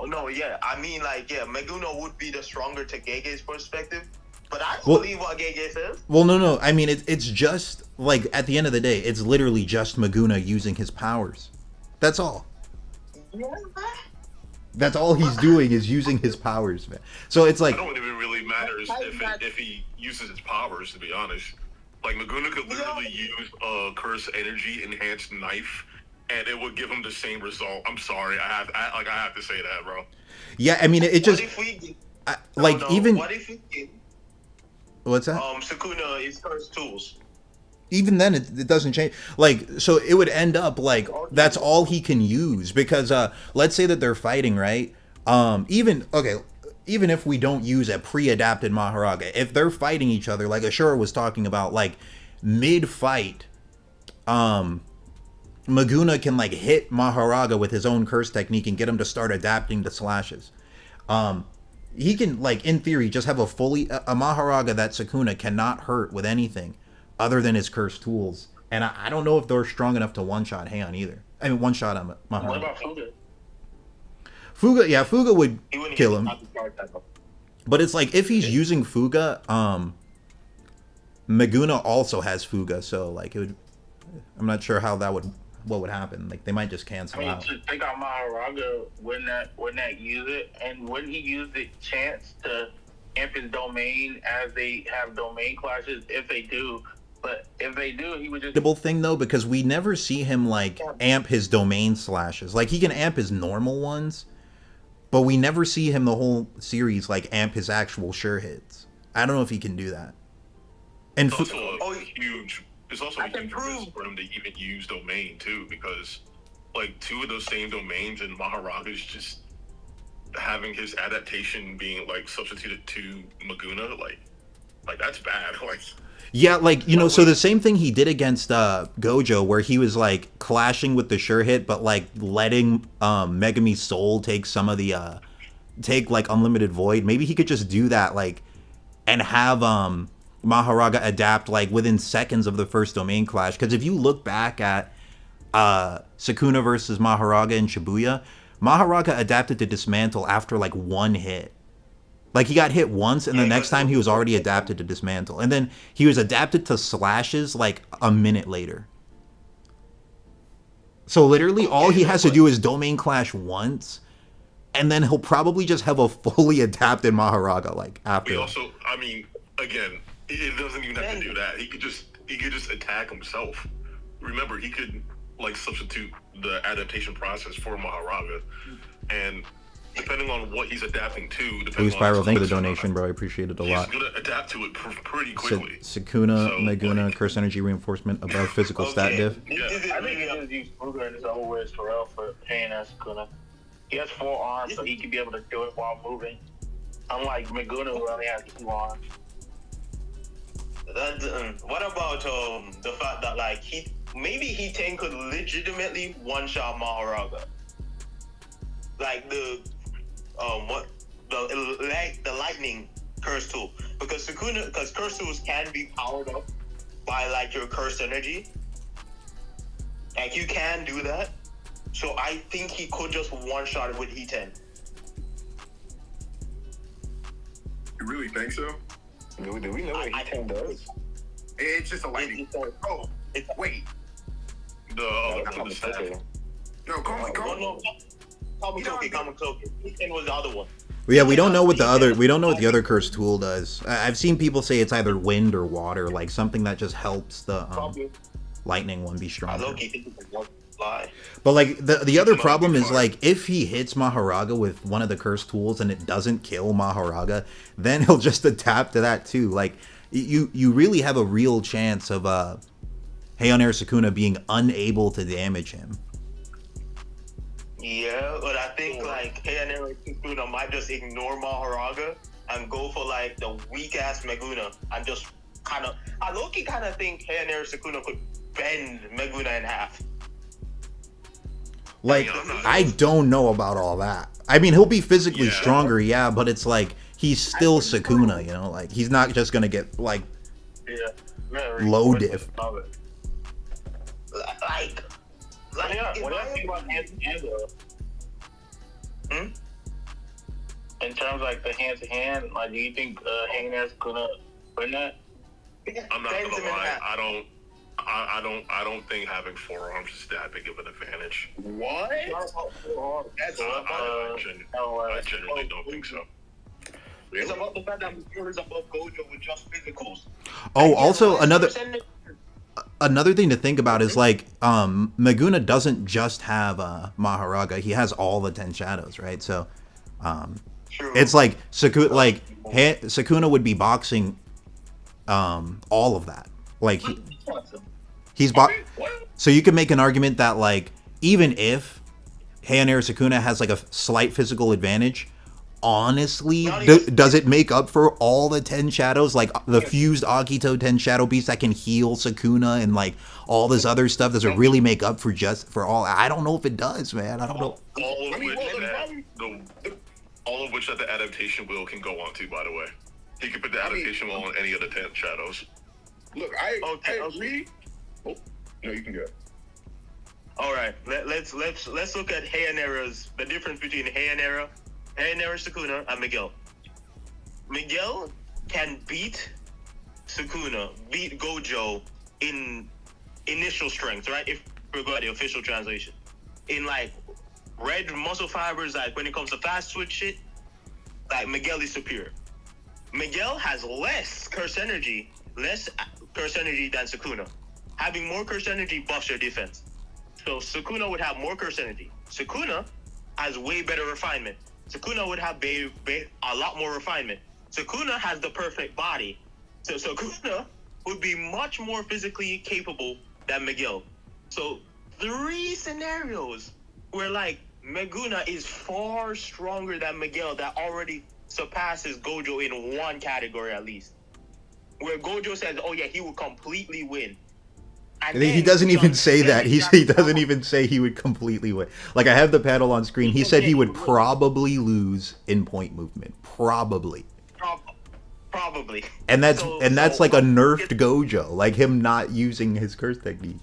No, yeah. I mean, like, yeah, Maguna would be the stronger to Gege's perspective, but I don't believe what Gege says.
Well, no. I mean, it's just like at the end of the day, it's literally just Maguna using his powers. That's all.
Yeah.
That's all he's doing is using his powers, man. So it's like
I don't even really matters if he uses his powers. To be honest, like Maguna could literally use a curse energy enhanced knife, and it would give him the same result. I'm sorry, I have to say that, bro.
Yeah, I mean, it just
what if we
what
if we get
what's that?
Sukuna is curse tools.
Even then it doesn't change. Like, so it would end up like that's all he can use because let's say that they're fighting, right? Even if we don't use a pre-adapted Mahoraga, if they're fighting each other, like Ashura was talking about, like mid-fight, Maguna can like hit Mahoraga with his own curse technique and get him to start adapting to slashes. He can, like, in theory, just have a Mahoraga that Sukuna cannot hurt with anything other than his cursed tools. And I don't know if they're strong enough to one-shot Heian either. I mean, one-shot on Mahoraga.
What about Fuga?
Fuga would kill him. But it's like, if he's using Fuga, Maguna also has Fuga, so, like, it would... I'm not sure how what would happen. Like, they might just cancel out.
To take out Mahoraga, wouldn't that use it? And wouldn't he use the chance to amp his domain as they have domain clashes? If they do, but if they do, he would just...
thing though, because we never see him like amp his domain slashes. Like, he can amp his normal ones, but we never see him the whole series like amp his actual sure hits. I don't know if he can do that. And
it's also huge. It's also a huge risk for him to even use domain too, because like 2 of those same domains in Mahoraga is just having his adaptation being like substituted to Maguna, like that's bad. Like,
yeah, like, you know, so the same thing he did against Gojo, where he was like clashing with the sure hit, but like letting Megami's soul take some of the take like unlimited void. Maybe he could just do that, like, and have Mahoraga adapt like within seconds of the first domain clash. Because if you look back at Sukuna versus Mahoraga in Shibuya, Mahoraga adapted to dismantle after like 1 hit. Like, he got hit once, and the next time he was already adapted to dismantle. And then he was adapted to slashes like a minute later. So literally all he has to do is domain clash once, and then he'll probably just have a fully adapted Mahoraga like after.
We also, I mean, again, it doesn't even have to do that. He could just attack himself. Remember, he could like substitute the adaptation process for Mahoraga, and depending on what he's adapting to,
Blue Spiral, thank you for the donation, bro. I appreciate it a lot.
He's gonna adapt to it pretty quickly.
Sukuna, Maguna, curse energy reinforcement above physical stat diff.
Yeah. I think he just used Fuga in his own words for paying us Sukuna. He has 4 arms, so he can be able to do it while moving. Unlike Maguna, who only has 2 arms.
What about the fact that like maybe Hiten could legitimately one-shot Mahoraga, like the lightning curse tool, because curse tools can be powered up by like your curse energy. Like, you can do that, So I think he could just one-shot it with E10.
You really think so?
Do we know what E10 does?
It's just a lightning. Oh, wait. The staff. No, call me.
Kamikoki. E10 was the other one.
Yeah, we don't know what the other curse tool does. I've seen people say it's either wind or water, like something that just helps the lightning one be stronger. But like the other problem is like if he hits Mahoraga with one of the curse tools and it doesn't kill Mahoraga, then he'll just adapt to that too. Like you really have a real chance of Heian Air Sukuna being unable to damage him.
Yeah, but I think like Heian Air Sukuna might just ignore Mahoraga and go for like the weak ass Meguna and just I low-key kind of think Heian Air Sukuna could bend Meguna in half.
Like, I don't know about all that. I mean, he'll be physically stronger, yeah, but it's like, he's still Sukuna, you know? Like, he's not just gonna get, like, low diff.
Like, what do you think about hand-to-hand, though? In terms of, like, the hand-to-hand, like, do you think Heian Air's gonna win that?
I'm not gonna lie, I don't think having forearms is that big of an advantage.
What?
I genuinely don't think so.
It's about the fact that Missouri's above Gojo with just physicals.
Oh, also another thing to think about is like Meguna doesn't just have Mahoraga; he has all the 10 shadows, right? So it's like Sukuna would be boxing all of that, like. So you can make an argument that like even if Heian Air Sukuna has like a slight physical advantage, honestly, does it make up for all the 10 shadows, like the fused Akito 10 shadow beast that can heal Sukuna and like all this other stuff? Does it really make up for all? I don't know if it does, man. I don't know.
All of which that the adaptation wheel can go on to, by the way. He can put the adaptation wheel on any of the 10 shadows.
Look, I agree. Oh, no, you can go.
All right, let's look at Heian Air's, the difference between Heian Air Sukuna, and Miguel. Miguel can beat Sukuna, beat Gojo in initial strength, right? If we go at the official translation, in like red muscle fibers, like when it comes to fast switch shit, like Miguel is superior. Miguel has less curse energy than Sukuna. Having more curse energy buffs your defense. So Sukuna would have more curse energy. Sukuna has way better refinement. Sukuna would have a lot more refinement. Sukuna has the perfect body. So Sukuna would be much more physically capable than Miguel. So 3 scenarios where like Meguna is far stronger than Miguel that already surpasses Gojo in one category at least. Where Gojo says, oh yeah, he would completely win. And
he doesn't even say that. He doesn't even say he would completely win. Like, I have the panel on screen. He said he would probably lose in point movement. Probably.
Probably.
And that's like a nerfed Gojo, like him not using his curse technique.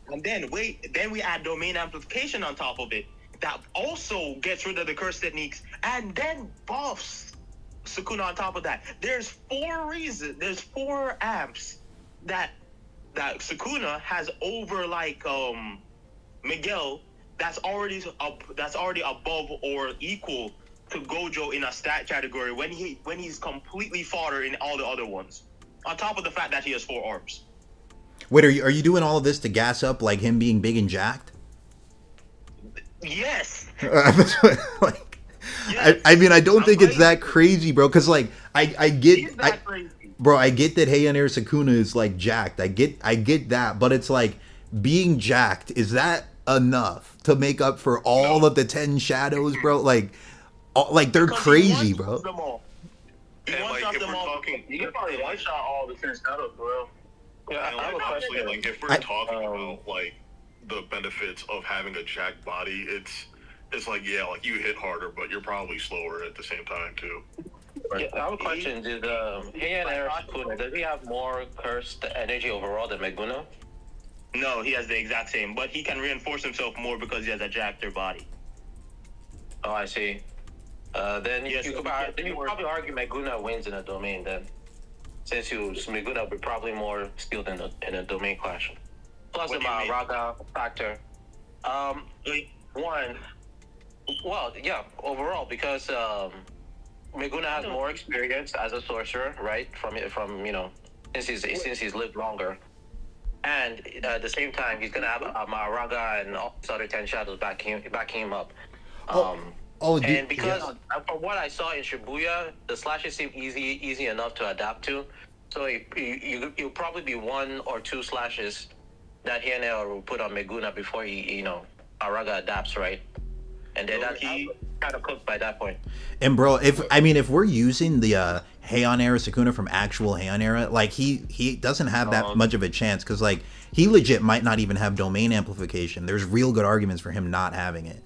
And then we add domain amplification on top of it. That also gets rid of the curse techniques and then buffs Sukuna on top of that. There's 4 amps that Sukuna has over like Miguel that's already above or equal to Gojo in a stat category when he's completely fodder in all the other ones. On top of the fact that he has 4 arms.
Wait, are you doing all of this to gas up like him being big and jacked?
Yes.
Like, yes. I mean, I don't think it's that crazy, bro. Because like I get that Heian Air Sukuna is like jacked. I get that, but it's like being jacked, is that enough to make up for all of the 10 shadows, bro? Like they're crazy, bro.
And like if we're talking, you can probably one shot all the 10 shadows, bro.
Yeah, I have a question. Like if we're talking about like the benefits of having a jacked body, it's like like you hit harder, but you're probably slower at the same time too.
Yeah, I have a question. Did Heian Air Sukuna, does he have more cursed energy overall than Meguna?
No, he has the exact same, but he can reinforce himself more because he has a jacked body.
Oh, I see. Then
Yes,
you could probably argue Meguna wins in a domain then, since Meguna would be probably more skilled in a domain clash. Plus the Mahoraga factor. Overall, because Meguna has more experience as a sorcerer, right? From since he's lived longer, and at the same time he's gonna have a Mahoraga and all these other 10 shadows backing him up. Because from what I saw in Shibuya, the slashes seem easy enough to adapt to. So you'll probably be 1 or 2 slashes that Hieneo will put on Meguna before Mahoraga adapts, right? And then that's kind of cooked by that point.
And bro, if we're using the Heian era Sukuna from actual Heian era, like he doesn't have that much of a chance, because like he legit might not even have domain amplification. There's real good arguments for him not having it.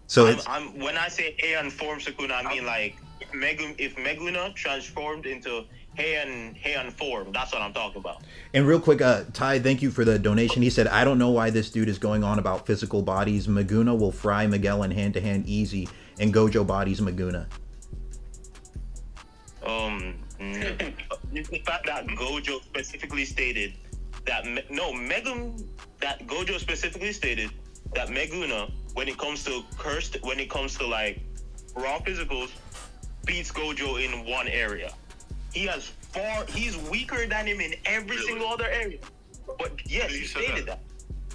So
when I say Heian form Sukuna, I mean like if Meguna transformed into Heian form, that's what I'm talking about.
And real quick, Ty, thank you for the donation. He said, I don't know why this dude is going on about physical bodies. Meguna will fry Miguel in hand-to-hand easy, and Gojo bodies Meguna.
The fact that Gojo specifically stated that Gojo specifically stated that Meguna, when it comes to like raw physicals, beats Gojo in one area. He's weaker than him in every single other area. But yes, he stated that.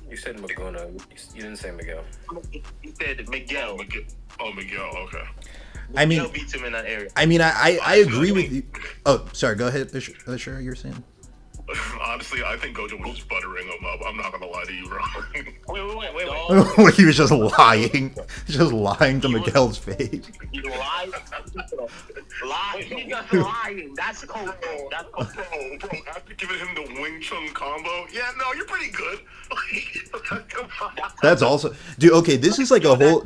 You said Meguna. You didn't say Miguel.
He said Miguel.
Miguel, okay.
Miguel beats him in that area.
I agree with you. Oh, sorry, go ahead. Sure, you're saying.
Honestly, I think Gojo was just buttering him up. I'm not gonna lie to you, bro.
Wait.
He was just lying. Just lying to Miguel's face.
He lied. He's just lying. That's cold. That's cold.
Bro, after giving him the Wing Chun combo, yeah, no, you're pretty good. Come on.
That's also, dude. Okay, this is like a whole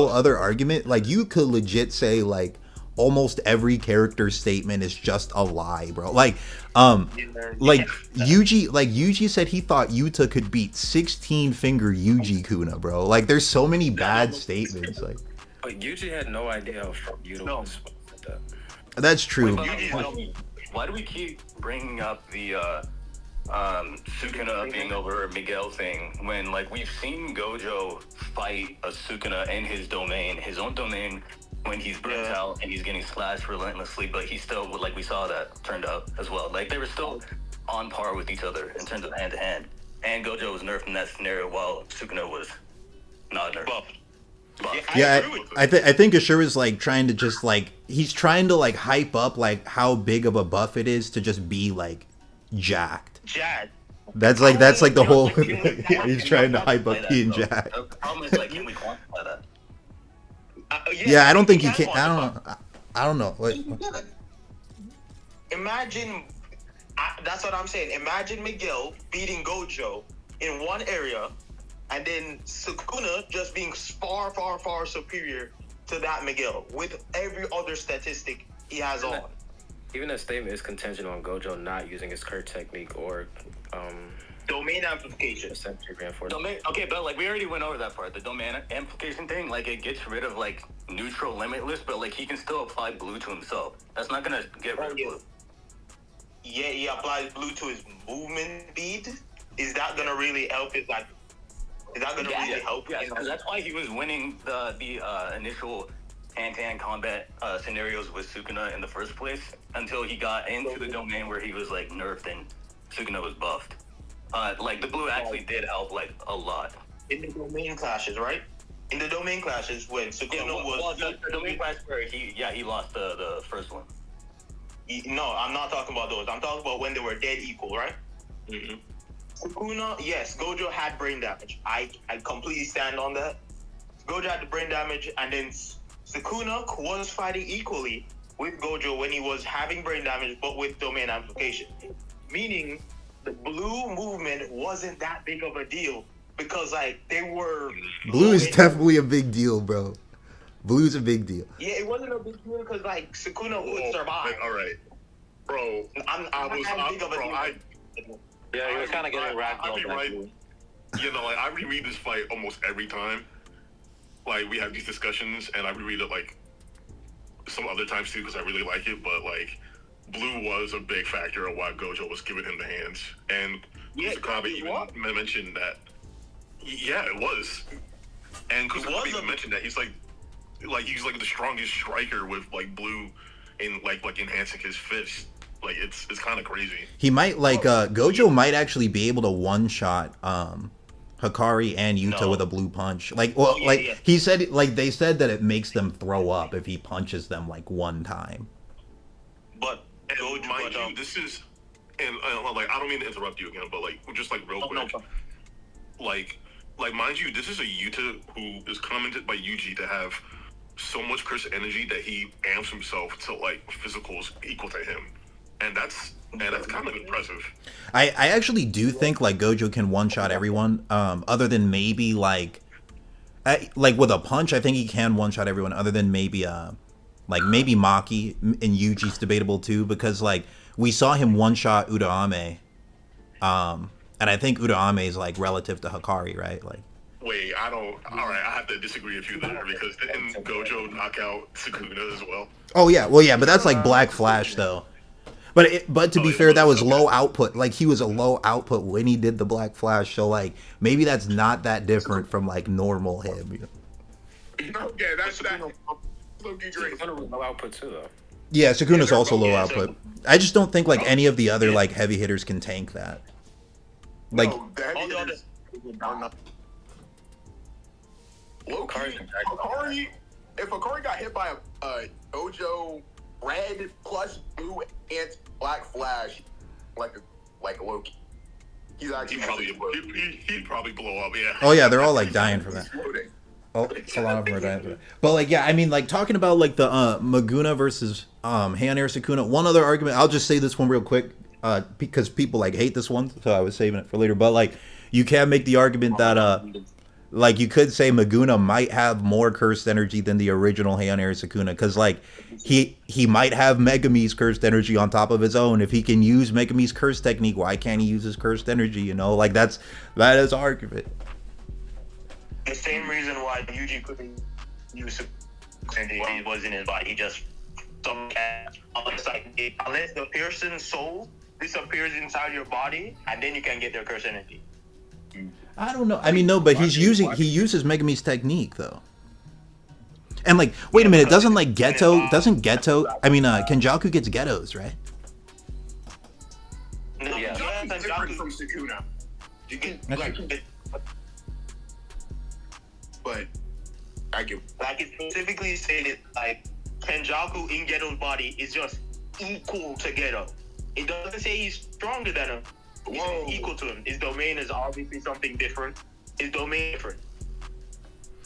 other argument. Like, you could legit say like almost every character statement is just a lie, bro. Like Yuji said he thought Yuta could beat 16-finger Yuji Kuna, bro. Like, there's so many bad statements. Like,
but Yuji had no idea how strong Yuta was.
That's true.
Why do we keep bringing up the Sukuna being over Miguel thing when, like, we've seen Gojo fight a Sukuna in his own domain, when he's burnt out and he's getting slashed relentlessly, but he still, like, we saw that turned out as well. Like, they were still on par with each other in terms of hand to hand, and Gojo was nerfed in that scenario while Sukuna was not nerfed.
I think Ashura's like trying to just like, he's trying to like hype up like how big of a buff it is to just be like jacked. That's like the whole. He's trying to hype up being jacked.
The problem is, like, can we quantify that?
I don't think you can. I don't know. Wait.
Imagine. That's what I'm saying. Imagine Miguel beating Gojo in one area, and then Sukuna just being far, far, far superior to that Miguel with every other statistic he has on.
Even that statement is contingent on Gojo not using his curve technique or
domain amplification.
Okay, but like, we already went over that part. The domain amplification thing, like, it gets rid of like neutral limitless, but like he can still apply blue to himself. That's not gonna get rid of blue.
Yeah, he applies blue to his movement speed. Is that gonna really help his like? Is that gonna really help?
Yeah, because that's why he was winning the initial hand-to-hand combat scenarios with Sukuna in the first place, until he got into the domain where he was like nerfed and Sukuna was buffed. Like, the blue actually did help like a lot
in the domain clashes, right? In the domain clashes when Sukuna was
the domain clash where he lost the first one.
No, I'm not talking about those. I'm talking about when they were dead equal, right?
Mm-hmm.
Sukuna, yes, Gojo had brain damage. I completely stand on that. Gojo had the brain damage, and then Sukuna was fighting equally with Gojo when he was having brain damage, but with domain amplification. Meaning, the blue movement wasn't that big of a deal, because like they were.
Blue is definitely a big deal, bro. Blue's a big deal.
Yeah, it wasn't a big deal because like Sukuna would survive.
All right, bro.
Yeah, he was kind of getting
I'll
ragdolled.
be right. You know, like I reread this fight almost every time. Like we have these discussions, and I reread it like some other times too because I really like it. But like, blue was a big factor of why Gojo was giving him the hands, and Kusakabe even mentioned that. Yeah, it was. And Kusakabe even mentioned that he's like he's like the strongest striker with like blue, in like enhancing his fist. Like it's kind of crazy.
He might Gojo might actually be able to one shot Hikari and Yuta with a blue punch. He said they said that it makes them throw up if he punches them like one time.
But
mind you, this is and like I don't mean to interrupt you again, but like just like real quick, like mind you, this is a Yuta who is commented by Yuji to have so much curse energy that he amps himself to like physicals equal to him. And that's kind of impressive.
I actually do think like Gojo can one shot everyone. Other than maybe like with a punch, I think he can one shot everyone. Other than maybe maybe Maki and Yuji's debatable too, because like we saw him one shot Urahame, and I think Urahame is like relative to Hikari, right? Like.
Wait, I don't. All right, I have to disagree with you there because didn't Gojo knock out Sukuna as well?
Oh yeah, well yeah, but that's like Black Flash though. But to be fair, that was low output. Like he was a low output when he did the Black Flash. So like maybe that's not that different from like normal him. You know?
Okay, that's that. Looking great.
Sukuna was low output too, though.
Yeah, Sukuna's also low output. I just don't think like any of the other like heavy hitters can tank that. Like
the heavy hitters are not. Hikari, if Hikari got hit by a Gojo red plus blue and Black Flash, like a Loki, he's actually
he'd probably blow up. Yeah.
Oh yeah, they're all like dying from that. Oh, a lot of them are dying from that. But like yeah, I mean like talking about like the Maguna versus Heian Air Sukuna. One other argument, I'll just say this one real quick because people like hate this one, so I was saving it for later. But like you can make the argument that like you could say Maguna might have more cursed energy than the original Heian Air Sukuna, because like he might have Megami's cursed energy on top of his own. If he can use Megami's cursed technique, why can't he use his cursed energy? You know, like that is argument.
The same reason why Yuji couldn't use energy when he was in his body. He just unless the person's soul disappears inside your body, and then you can get their cursed energy.
I don't know. I mean, no, but he uses Megami's technique though. And like, wait a minute, doesn't Geto, I mean, Kenjaku gets Getos, right?
Yeah, Kenjaku's different from Sukuna. You get but I get
like it specifically stated like Kenjaku in Geto's body is just equal to Geto. It doesn't say he's stronger than him. He's equal to him. His domain is obviously something different. His domain is different.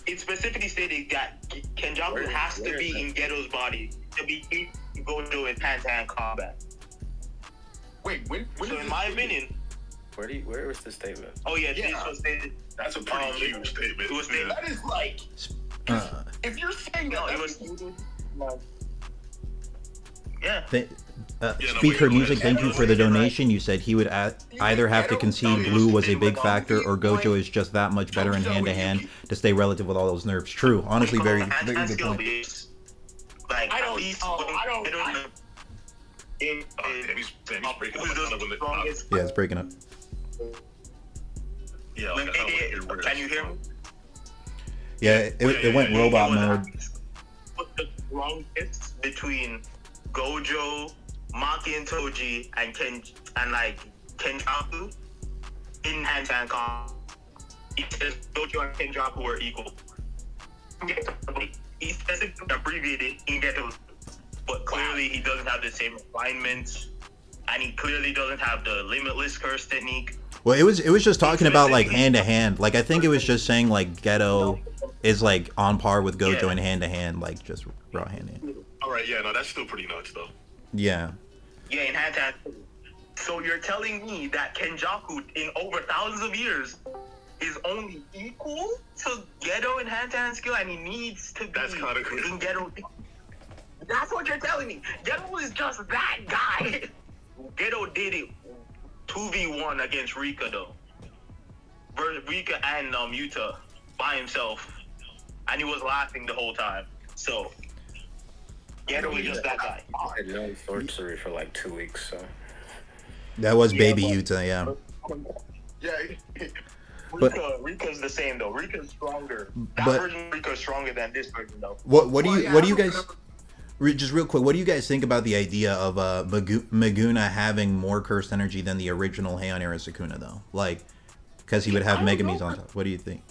It specifically stated that Kenjaku has to be in Geto's body to be able to go into hand-to-hand combat.
Wait, when
so in my opinion,
where was the statement?
Oh yeah, this was stated.
That's a pretty huge statement.
It was stated.
That is like, if you're saying that,
it was. Yeah.
Speaker Music, thank you for the donation. You said he would either have to concede blue was a big factor or Gojo is just that much better in hand-to-hand to stay relative with all those nerfs. True. Honestly, very, very good point.
Like,
I don't.
Yeah, it's breaking up.
Yeah,
can you hear me?
Yeah, it went robot mode.
What's the strongest between Gojo, Maki and Toji, and Kenjaku in hand-to-hand combat? He says Gojo and Kenjaku are equal. He specifically abbreviated in Geto, but clearly he doesn't have the same alignments, and he clearly doesn't have the limitless curse technique.
Well, it was just talking about like hand-to-hand. Like I think it was just saying like Geto is like on par with Gojo in hand-to-hand, like just raw hand-to-hand.
All right, yeah, no, that's still pretty nuts though.
Yeah.
Yeah, in hand-to-hand. So you're telling me that Kenjaku in over thousands of years is only equal to Geto in hand-to-hand skill, and he needs to be in Geto. That's what you're telling me. Geto is just that guy. Geto did it 2v1 against Rika though. Rika and Yuta by himself, and he was laughing the whole time. So Geto was just that guy.
I had no sorcery for like 2 weeks, so.
That was Baby Yuta, yeah.
Yeah.
But-
Rika's the same though. Rika's stronger. That
But-
version of Rika's stronger than this version though.
What do you guys just real quick? What do you guys think about the idea of Maguna having more cursed energy than the original Heian era Sukuna though? Like, because he would have Megami's on top. What do you think?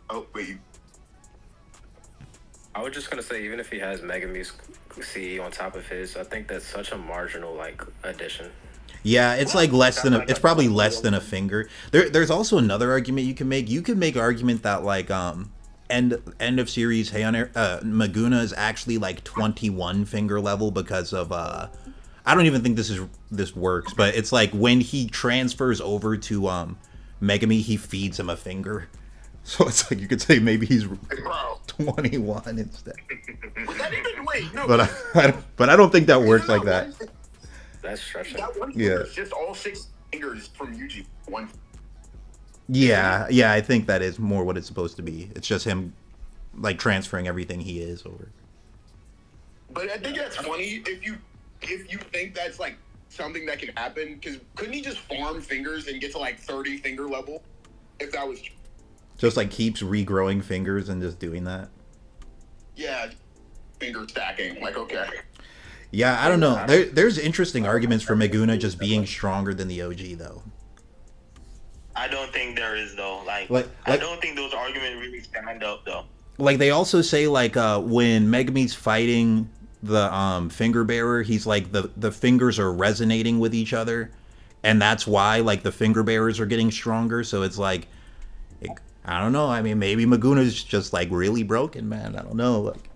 Oh wait.
I was just gonna say, even if he has Megami's CE on top of his, I think that's such a marginal like addition.
Yeah, it's like less than it's probably less than a finger. There's also another argument you can make. You could make an argument that like end of series Heian Maguna is actually like 21 finger level because of I don't even think this works, but it's like when he transfers over to Megami, he feeds him a finger. So it's like you could say maybe he's 21 instead.
Was that even wait? No.
But I don't think that works like that.
That's stretching.
That one
Yeah.
is just all 6 fingers from Yuji. One.
Yeah, I think that is more what it's supposed to be. It's just him like transferring everything he is over.
But I think that's funny if you think that's like something that can happen, because couldn't he just farm fingers and get to like 30 finger level if that was
Just like keeps regrowing fingers and just doing that.
yeah, finger stacking, like okay.
Yeah, I don't know. There's interesting arguments for Maguna just being stronger than the OG though.
I don't think there is though. Like I don't think those arguments really stand up though.
Like they also say like when Megami's fighting the finger bearer, he's like the fingers are resonating with each other, and that's why like the finger bearers are getting stronger. So it's like I don't know. I mean, maybe Maguna's just like really broken, man. I don't know. Like,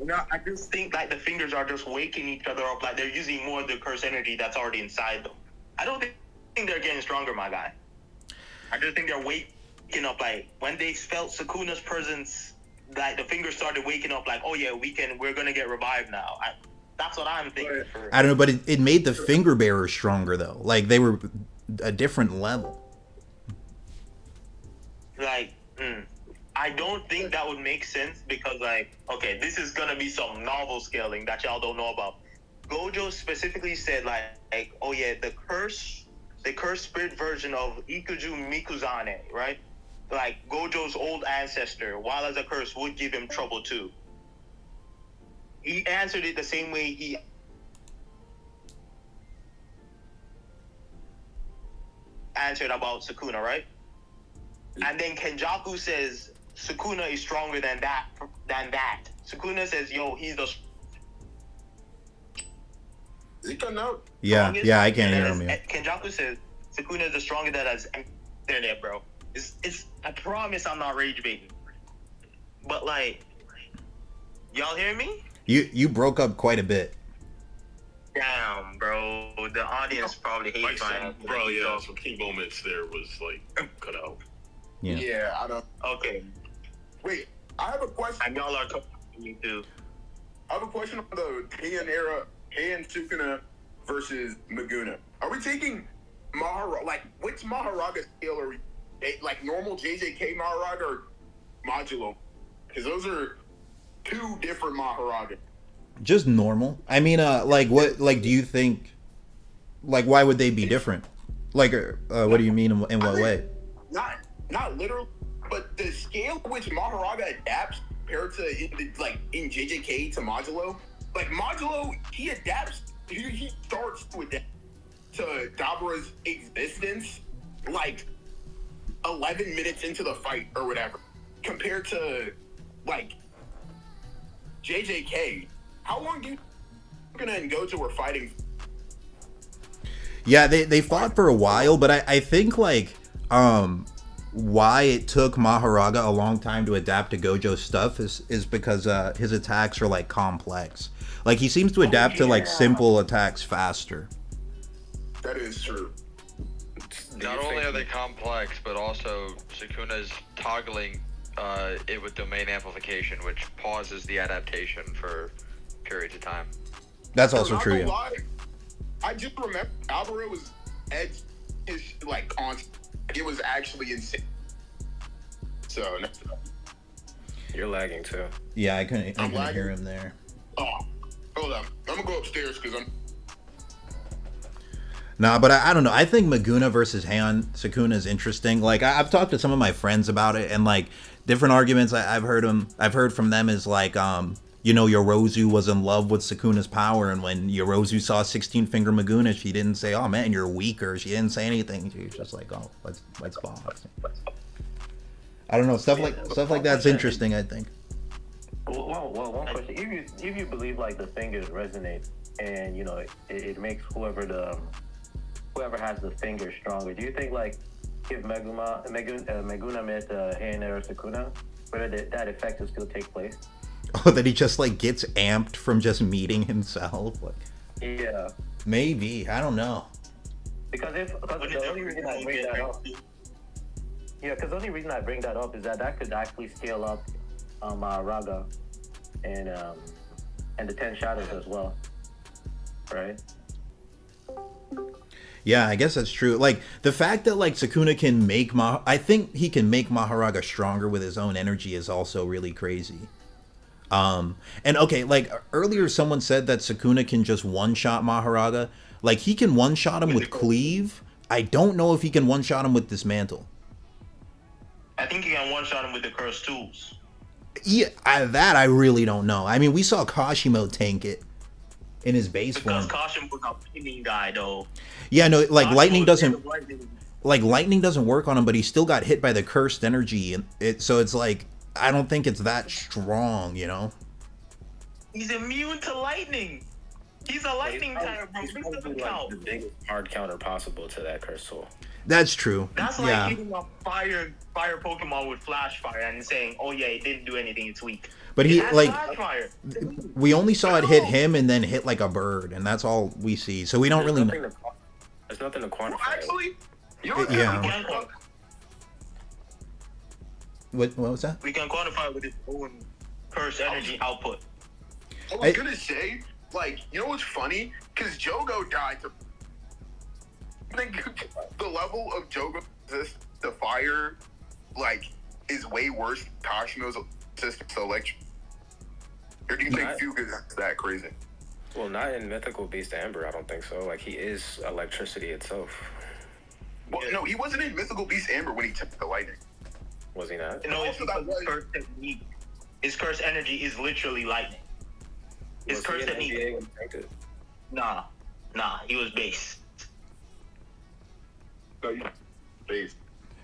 No, I just think like the fingers are just waking each other up. Like they're using more of the curse energy that's already inside them. I don't think they're getting stronger, my guy. I just think they're waking up. Like when they felt Sukuna's presence, like the fingers started waking up. Like, oh yeah, we're gonna get revived now. That's what I'm thinking.
I don't know, but it made the finger bearers stronger though. Like they were a different level.
Like, I don't think that would make sense because, like, okay, this is gonna be some novel scaling that y'all don't know about. Gojo specifically said, like, oh yeah, the curse spirit version of Ikuju Mikuzane, right? Like Gojo's old ancestor, while as a curse, would give him trouble too. He answered it the same way he answered about Sukuna, right? And then Kenjaku says Sukuna is stronger than that. Sukuna says, yo, he's the
Yeah, I can't hear him. Yeah.
Kenjaku says Sukuna is the stronger that has internet, bro. It's I promise I'm not rage baiting. But like, y'all hear me?
You broke up quite a bit.
Damn, bro. The audience probably hates my
bro. Yeah, some key moments there was like cut out.
Yeah,
I don't.
Okay.
Wait, I have a question.
And y'all are coming to me too.
I have a question on the Heian era, Heian Sukuna versus Maguna. Are we taking Mahoraga? Like, which Mahoraga scale are we? Like normal JJK Mahoraga or modulo? Because those are 2 different Mahoraga.
Just normal. I mean, like what? Like, do you think? Like, why would they be different? Like, what do you mean? In what way?
Not literal, but the scale which Mahoraga adapts compared to in JJK to modulo. Like modulo, he adapts. He starts to adapt to Dabra's existence like 11 minutes into the fight or whatever. Compared to like JJK, how long do you Sukuna and Gojo were fighting?
Yeah, they fought for a while, but I think like why it took Mahoraga a long time to adapt to Gojo's stuff is because his attacks are like complex. Like he seems to adapt to like simple attacks faster.
That is true.
Not only are they complex, but also Sukuna's toggling it with domain amplification, which pauses the adaptation for periods of time.
That's
Bro,
also
not
true.
gonna
Yeah.
lie, I just remember Alvaro was edge his like content. It was actually insane. So
You're lagging too.
Yeah, I couldn't hear
lagging.
him there.
oh, hold on. I'm gonna go upstairs because I'm.
Nah, but I don't know. I think Maguna versus Heian Sukuna is interesting. Like I've talked to some of my friends about it, and like different arguments I've heard from them is like, you know, Yorozu was in love with Sukuna's power, and when Yorozu saw 16-finger Maguna, she didn't say, "Oh man, you're weaker." She didn't say anything. She was just like, "Oh, let's box." I don't know. Stuff like that's interesting. I think.
Well, one question: if you believe like the fingers resonate, and you know it makes whoever has the finger stronger, do you think like if Maguna met Heian or Sukuna, whether that effect will still take place?
Oh, that he just like gets amped from just meeting himself. Like,
Yeah,
maybe, I don't know.
because the only reason I bring that up. Yeah, because the only reason I bring that up is that could actually scale up Mahoraga and the 10 Shadows as well, right?
Yeah, I guess that's true. Like the fact that like Sukuna can make I think he can make Mahoraga stronger with his own energy is also really crazy. And okay, like earlier someone said that Sukuna can just one-shot Mahoraga. Like he can one-shot him with cleave. I don't know if he can one-shot him with dismantle.
I think you can one-shot him with the cursed tools.
Yeah, that I really don't know. I mean, we saw Kashimo tank it in his base
Because
form.
Caution was a pinning guy, though.
Yeah, no, like
Kashimo
lightning
was
doesn't
lightning.
like lightning doesn't work on him, but he still got hit by the cursed energy, and so it's like I don't think it's that strong, you know.
He's immune to lightning. He's a lightning type, bro.
He's
This
probably
doesn't
like
count.
the biggest hard counter possible to that curse soul.
That's true.
That's like
yeah,
hitting a fire Pokemon with flash fire and saying, "Oh yeah, it didn't do anything. It's weak."
but
It
he
has
like
flash fire.
we only saw it hit him and then hit like a bird, and that's all we see. So we don't really know.
There's nothing to quantify.
Actually, you know
Yeah.
We can,
What was that?
we can quantify with his own cursed energy output.
I was gonna say, like, you know what's funny? Because Jogo died to. I think the level of Jogo resist to fire, like, is way worse than Kashimo's resistance to electric. Or do you think Fuga is that crazy?
Well, not in Mythical Beast Amber, I don't think so. Like, he is electricity itself.
Well, no, he wasn't in Mythical Beast Amber when he took the lightning.
Was he not?
No, it's because his cursed technique. His cursed energy is literally lightning. His
Was he
cursed
in
technique.
NBA when he tanked it?
Nah, he was base.
Base.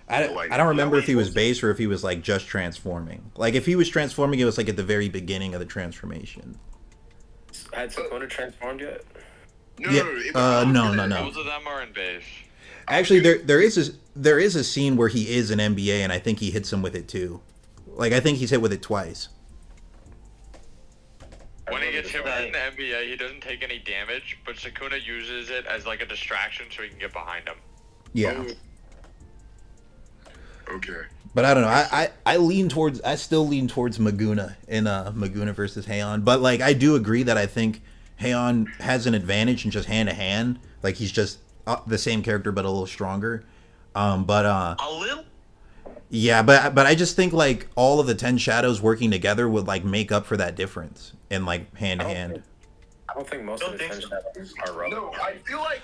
I don't remember if he was base or if he was like just transforming. Like if he was transforming, it was like at the very beginning of the transformation.
Had Sukuna transformed yet?
No.
Both of them are in base.
Actually, there is a scene where he is in NBA, and I think he hits him with it too. Like I think he's hit with it twice.
When he gets hit in the NBA, he doesn't take any damage, but Sukuna uses it as like a distraction so he can get behind him.
Yeah.
Okay.
But I don't know. I still lean towards Maguna in Maguna versus Heian. But like I do agree that I think Heian has an advantage in just hand to hand. Like he's just the same character but a little stronger. A
little.
Yeah, but I just think like all of the 10 shadows working together would like make up for that difference in like hand to hand.
I don't think most of the 10 shadows are relevant.
No, I feel like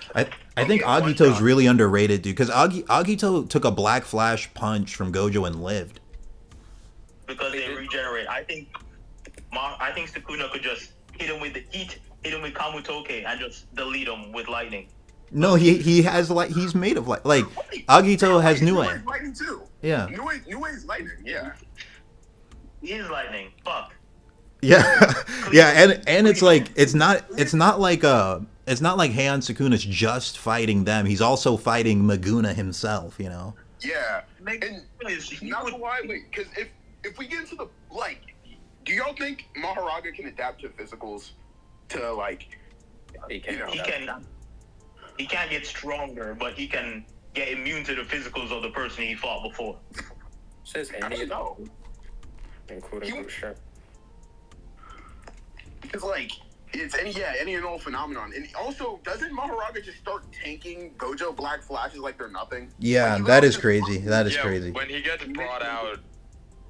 I think Agito's really underrated, dude, because Agito took a Black Flash punch from Gojo and lived.
Because they regenerate. I think Sukuna could just hit him with the heat, hit him with Kamutoke, and just delete him with lightning.
No, he has like he's made of like Agito has Nue.
Lightning too.
Yeah.
Nue is lightning. Yeah.
He is lightning. Fuck.
Yeah, yeah, and it's like it's not like Heian Sukuna's just fighting them. He's also fighting Maguna himself, you know.
Yeah, and not gonna lie, because if we get into the like, do y'all think Mahoraga can adapt to physicals? To like,
He can.
He can't get stronger, but he can get immune to the physicals of the person he fought before.
Says any at all, including Sure.
Because like It's any and all phenomenon. And also, doesn't Mahoraga just start tanking Gojo Black Flashes like they're nothing?
Yeah,
Like,
that is crazy. That is crazy.
When he gets brought out,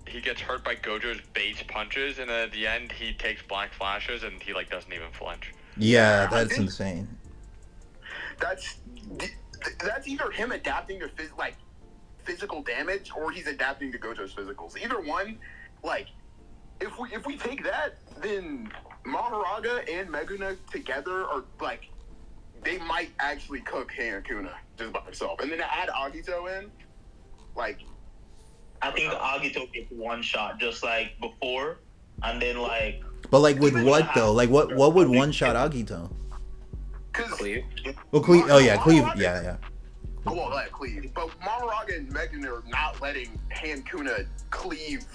he gets hurt by Gojo's base punches, and then at the end he takes Black Flashes, and he like doesn't even flinch.
Yeah, that's insane.
That's either him adapting to physical damage, or he's adapting to Gojo's physicals. Either one, like, if we take that, then Mahoraga and Meguna together are like, they might actually cook Hayakuna just by himself, and then to add Agito in, like,
I think Agito gets one shot just like before, and then like.
But like with what though? Like what would one shot Agito?
Cleave.
Well, Cleave. Oh yeah, Cleave. Yeah.
Oh, well, like Cleave. But Mahoraga and Meguna are not letting Hayakuna cleave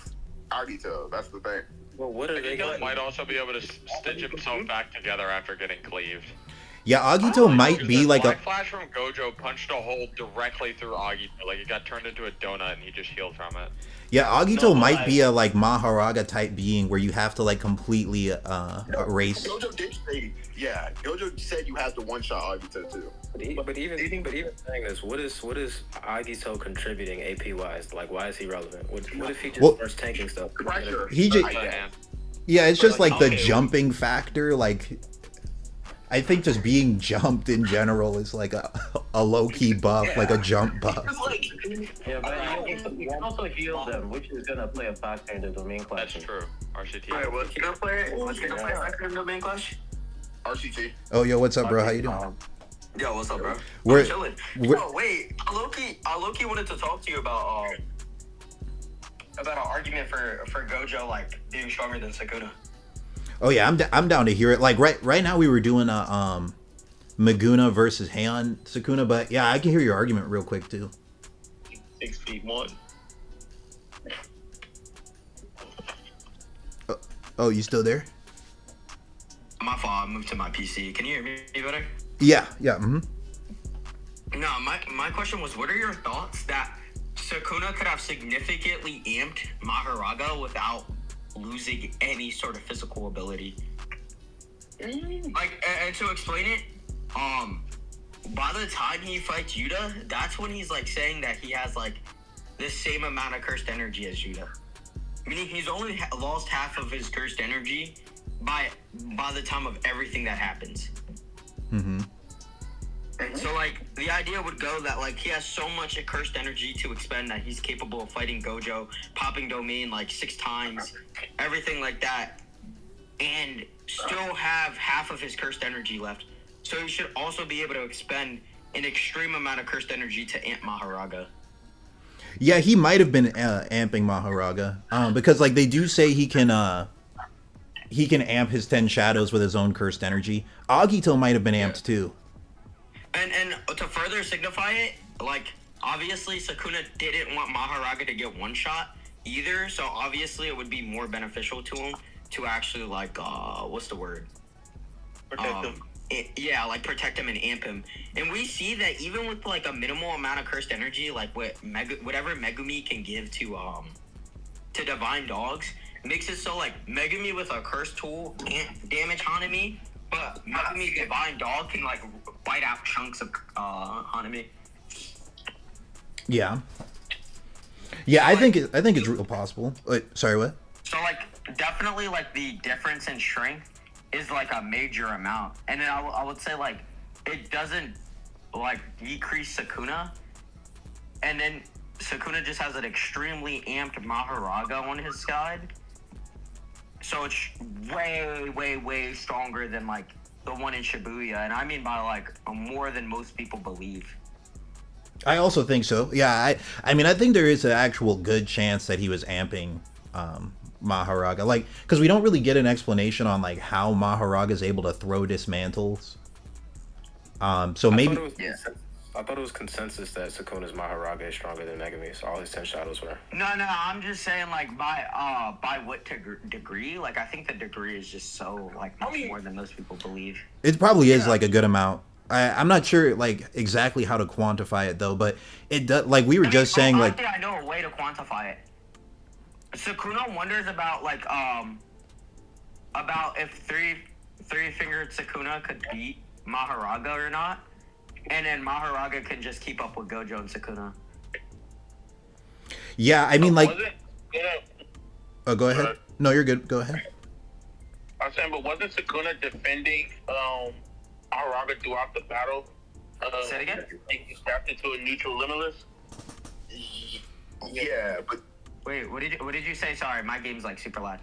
Agito. That's the thing.
Well, what are they?
He might also be able to stitch himself back together after getting cleaved.
Yeah, Agito might be like
Black Flash from Gojo punched a hole directly through Agito. Like it got turned into a donut, and he just healed from it.
Yeah, Agito might be a like Mahoraga type being where you have to like completely erase.
Gojo did say, yeah. Gojo said you have to one shot Agito too.
But even saying this, what is Agito contributing AP wise? Like, why is he relevant? What if he just starts tanking stuff?
Pressure.
He just, yeah, it's just like the jumping factor. Like, I think just being jumped in general is like a low key buff, like a jump buff.
Yeah, but you can also heal them, which is gonna play a factor in the domain clash.
That's true. RCT.
Alright, what's gonna play a factor in the domain clash?
RCT.
Oh, yo, what's up, bro? How you doing?
Yo, what's up, bro?
We're
I'm chilling. Oh, wait, I low-key wanted to talk to you about an argument for Gojo like being stronger than Sukuna.
Oh yeah, I'm down to hear it. Like right now we were doing a Meguna versus Heian Sukuna, but yeah, I can hear your argument real quick too.
6'1".
Oh, you still there?
My fault. I moved to my PC. Can you hear me better?
Yeah. Mm-hmm.
No, my question was, what are your thoughts that Sukuna could have significantly amped Mahoraga without losing any sort of physical ability? Like, and to explain it, by the time he fights Yuta, that's when he's like saying that he has like the same amount of cursed energy as Yuta. Meaning he's only lost half of his cursed energy by the time of everything that happens.
Mm-hmm.
So like the idea would go that like he has so much cursed energy to expend that he's capable of fighting Gojo, popping domain like 6 times, everything like that, and still have half of his cursed energy left. So he should also be able to expend an extreme amount of cursed energy to amp Mahoraga.
Yeah, he might have been amping Mahoraga, because like they do say he can amp his 10 shadows with his own cursed energy. Agito might have been amped too.
And to further signify it, like obviously Sukuna didn't want Mahoraga to get one shot either, so obviously it would be more beneficial to him to actually like what's the word?
Protect him.
Like protect him and amp him. And we see that even with like a minimal amount of cursed energy, like whatever Megumi can give to Divine Dogs, makes it so like Megumi with a cursed tool can't damage Hanami, but Megumi's Divine Dog can like bite out chunks of Hanami.
Yeah. Yeah, so, I think it's real possible. Wait, sorry, what?
So like definitely like the difference in strength is like a major amount, and then I would say like it doesn't like decrease Sukuna, and then Sukuna just has an extremely amped Mahoraga on his side, so it's way stronger than like the one in Shibuya, and I mean by like more than most people believe.
I also think so. Yeah, I mean I think there is an actual good chance that he was amping Mahoraga, like, because we don't really get an explanation on like how Mahoraga is able to throw dismantles. So maybe
I thought it was consensus that Sukuna's Mahoraga is stronger than Megumi, so all his 10 shadows were.
No, I'm just saying like by what degree? Like I think the degree is just so like much more than most people believe.
It probably is like a good amount. I'm not sure like exactly how to quantify it though, but it does. Like we were just saying,
honestly, I know a way to quantify it. Sukuna wonders about like about if
three-fingered Sukuna could beat Mahoraga or not, and then Mahoraga can just keep up with Gojo and Sukuna.
Yeah, I mean, like...
Yeah.
Oh, go ahead. No, you're good. Go ahead.
I'm saying, but wasn't Sukuna defending Mahoraga throughout the battle?
Say it again?
He snapped into a neutral limitless?
Yeah, but...
Wait, what did you say? Sorry, my game's like super loud.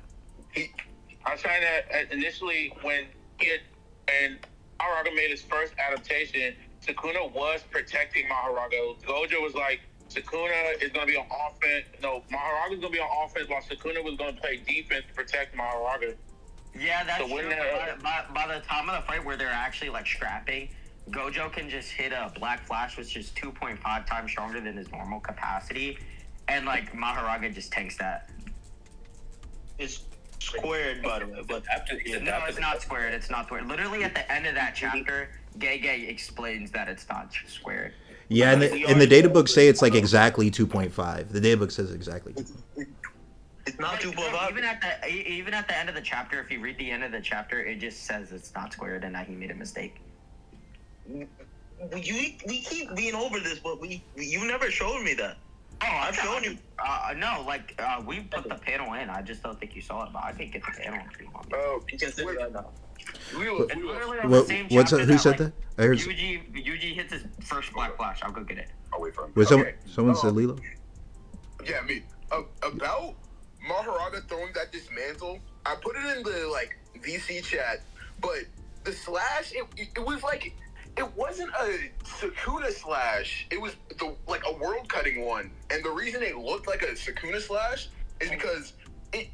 I was saying that initially when Mahoraga made his first adaptation, Sukuna was protecting Mahoraga. Gojo was like, Sukuna is going to be on offense. No, Maharaga's going to be on offense while Sukuna was going to play defense to protect Mahoraga.
Yeah, that's
So when
true. By the time of the fight where they're actually like scrapping, Gojo can just hit a Black Flash, which is 2.5 times stronger than his normal capacity, and like Mahoraga just tanks that.
It's squared, by the way, but
No, it's not squared. It's not squared. Literally at the end of that chapter, Gege explains that it's not squared.
Yeah, and the data books say it's like exactly 2.5. The data book says exactly 2.5.
It's not 2.5.
Even at the end of the chapter, if you read the end of the chapter, it just says it's not squared and that he made a mistake.
We keep being over this, but you never showed me that.
Oh,
I've shown you.
No, like we put the panel in. I just don't think you saw it, but I can get the panel if you want.
Oh,
What's up? Who said that? I heard.
Yuji hits his first Black Flash. I'll go get it.
I'll wait for him.
Was someone said Lilo?
Yeah, me. About Mahoraga throwing that dismantle, I put it in the like VC chat, but the slash, it was like, it wasn't a Sukuna slash. It was like a world cutting one, and the reason it looked like a Sukuna slash is because it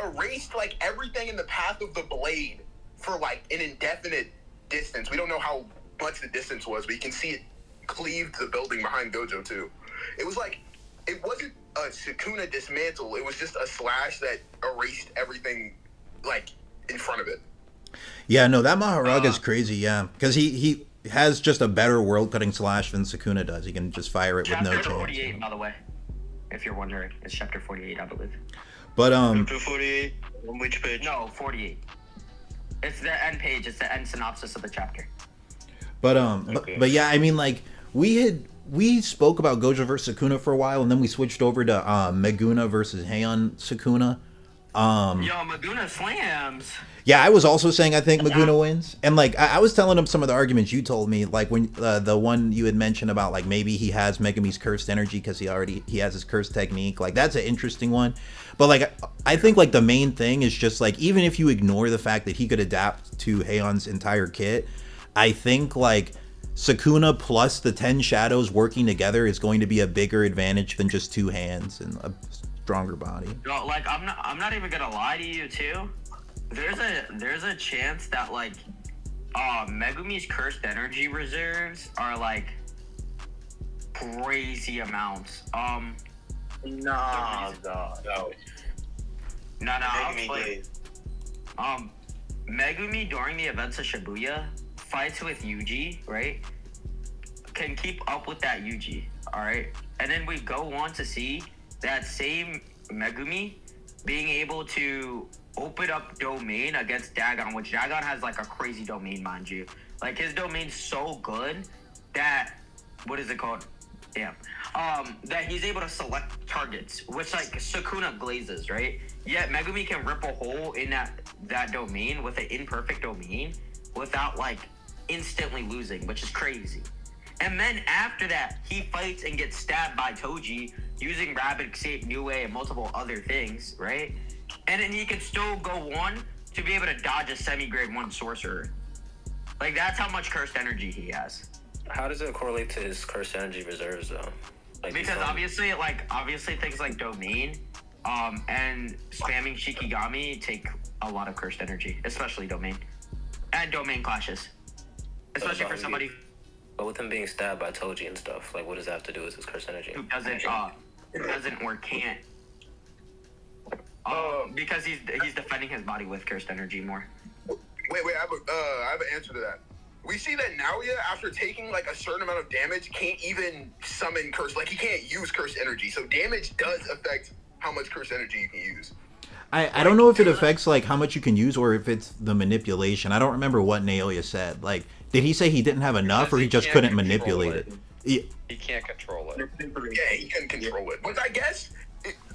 erased like everything in the path of the blade for like an indefinite distance. We don't know how much the distance was, but you can see it cleaved the building behind Gojo too. It was like, it wasn't a Sukuna dismantle. It was just a slash that erased everything like in front of it.
Yeah, no, that Mahoraga's crazy. Yeah, because he has just a better world cutting slash than Sukuna does. He can just fire it with no chance.
Chapter 48, by the way, if you're wondering, it's chapter 48, I believe.
But
Chapter 48. On which page?
No, 48. It's the end page. It's the end synopsis of the chapter.
But but yeah, I mean, like we spoke about Gojo versus Sukuna for a while, and then we switched over to Meguna versus Heian Sukuna.
Yo, Meguna slams.
Yeah, I was also saying I think Meguna wins, and like I was telling him some of the arguments you told me, like when the one you had mentioned about like maybe he has Megumi's cursed energy because he has his cursed technique. Like that's an interesting one, but like I think like the main thing is just like even if you ignore the fact that he could adapt to Heian's entire kit, I think like Sukuna plus the 10 shadows working together is going to be a bigger advantage than just two hands and a stronger body.
No, like I'm not even gonna lie to you too. There's a chance that like Megumi's cursed energy reserves are like crazy amounts.
No.
I'll explain. Megumi during the events of Shibuya fights with Yuji, right? Can keep up with that Yuji, alright? And then we go on to see that same Megumi being able to open up domain against Dagon, which Dagon has like a crazy domain, mind you. Like his domain's so good that, what is it called? Damn. That he's able to select targets, which like Sukuna glazes, right? Yet Megumi can rip a hole in that domain with an imperfect domain without like instantly losing, which is crazy. And then after that, he fights and gets stabbed by Toji using Rapid Escape, New Way, and multiple other things, right? And then he can still go on to be able to dodge a semi-grade 1 sorcerer. Like, that's how much cursed energy he has.
How does it correlate to his cursed energy reserves, though? Like
because obviously things like domain and spamming Shikigami take a lot of cursed energy, especially domain. And domain clashes. Especially for somebody...
But with him being stabbed by Toji and stuff, like, what does that have to do with his cursed energy?
Who doesn't or can't. Because he's defending his body with cursed energy more.
Wait, I have an answer to that. We see that Naoya, after taking like a certain amount of damage, can't even summon curse. Like he can't use cursed energy. So damage does affect how much cursed energy you can use.
I don't know if it affects like how much you can use or if it's the manipulation. I don't remember what Naoya said. Like, did he say he didn't have enough or he just couldn't manipulate it?
He can't control it.
Yeah, he can control it. But I guess,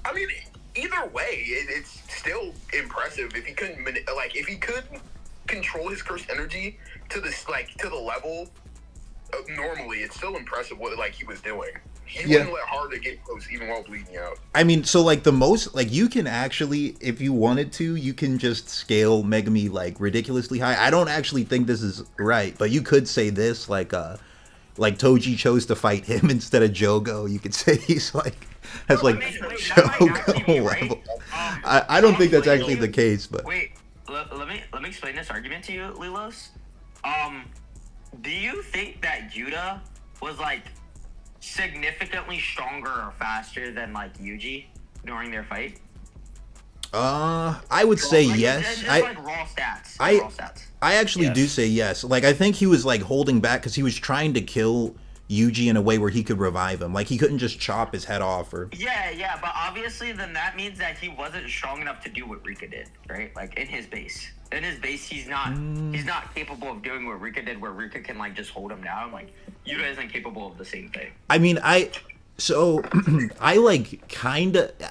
I mean, either way, it's still impressive if he couldn't, if he could control his cursed energy to this, to the level of normally, it's still impressive what he was doing. He wouldn't let Haruka get close even while bleeding out.
I mean, so the most you can actually, if you wanted to, you can just scale Megumi ridiculously high. I don't actually think this is right, but you could say this Toji chose to fight him instead of Jogo. You could say he's has Jogo level. I don't think that's actually the case, but
wait, let me explain this argument to you, Lilos. Do you think that Yuta was significantly stronger or faster than Yuji during their fight?
I would say yes.
Just raw stats.
I actually do say yes. I think he was holding back because he was trying to kill Yuji in a way where he could revive him. He couldn't just chop his head off or.
Yeah, but obviously then that means that he wasn't strong enough to do what Rika did, right? In his base. In his base, he's not capable of doing what Rika did, where Rika can just hold him down. Yuta isn't capable of the same thing.
I mean, I kinda,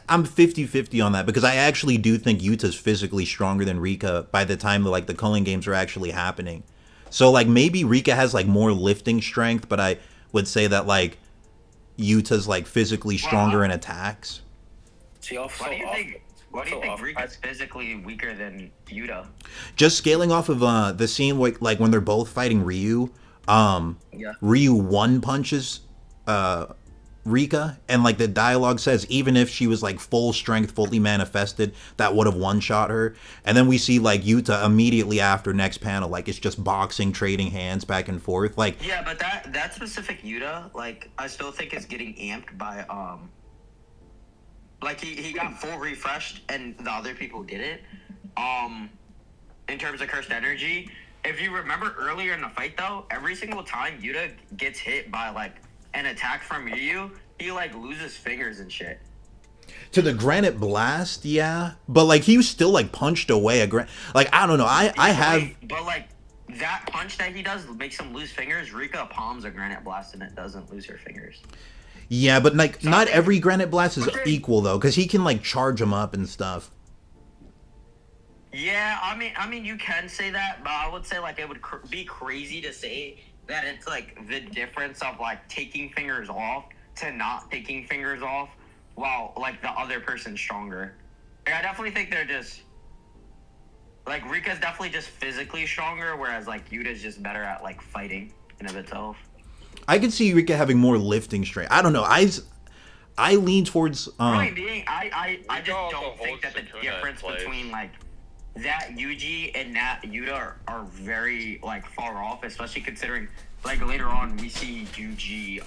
I'm 50-50 on that because I actually do think Yuta's physically stronger than Rika by the time the culling games are actually happening. So maybe Rika has more lifting strength, but I would say that Yuta's physically stronger in attacks.
Why do you think Rika's physically weaker than Yuta?
Just scaling off of the scene when they're both fighting Ryu, Ryu one punches Rika, and the dialogue says even if she was full strength, fully manifested, that would have one shot her. And then we see Yuta immediately after next panel, it's just boxing, trading hands back and forth.
Yeah, but that specific Yuta, I still think is getting amped by he got full refreshed and the other people didn't. In terms of cursed energy, if you remember earlier in the fight though, every single time Yuta gets hit by an attack from Ryu, he loses fingers and shit.
To the granite blast, yeah, but he was still punched away I don't know.
But that punch that he does makes him lose fingers. Rika palms a granite blast and it doesn't lose her fingers.
Yeah, but not every granite blast is equal though, because he can charge them up and stuff.
Yeah, I mean, you can say that, but I would say it would be crazy to say that it's the difference of taking fingers off to not taking fingers off, while the other person's stronger. I definitely think they're just Rika's definitely just physically stronger, whereas Yuta's just better at fighting in of itself.
I could see Rika having more lifting strength. I don't know. I lean towards.
Point being, I just don't think that the difference between that Yuji and that Yuta are very far off, especially considering later on we see Yuji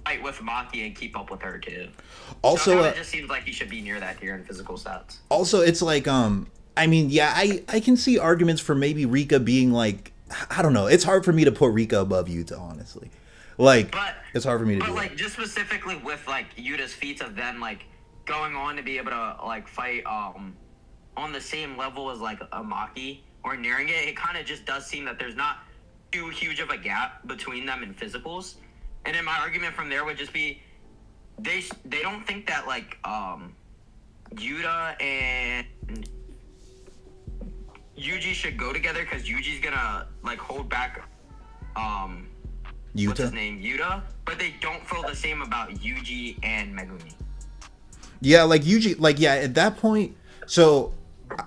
fight with Maki and keep up with her too.
Also,
it just seems he should be near that tier in physical stats.
Also, it's I mean, yeah, I can see arguments for maybe Rika being I don't know. It's hard for me to put Rika above Yuta, honestly. It's hard for me to do.
But just specifically with Yuta's feats of then going on to be able to fight on the same level as a Maki or nearing it, it kind of just does seem that there's not too huge of a gap between them in physicals. And then my argument from there would just be they don't think that Yuta and Yuji should go together because Yuji's gonna hold back
Yuta?
What's his name? Yuta, but they don't feel the same about Yuji and Megumi.
Yeah, Yuji, yeah, at that point, so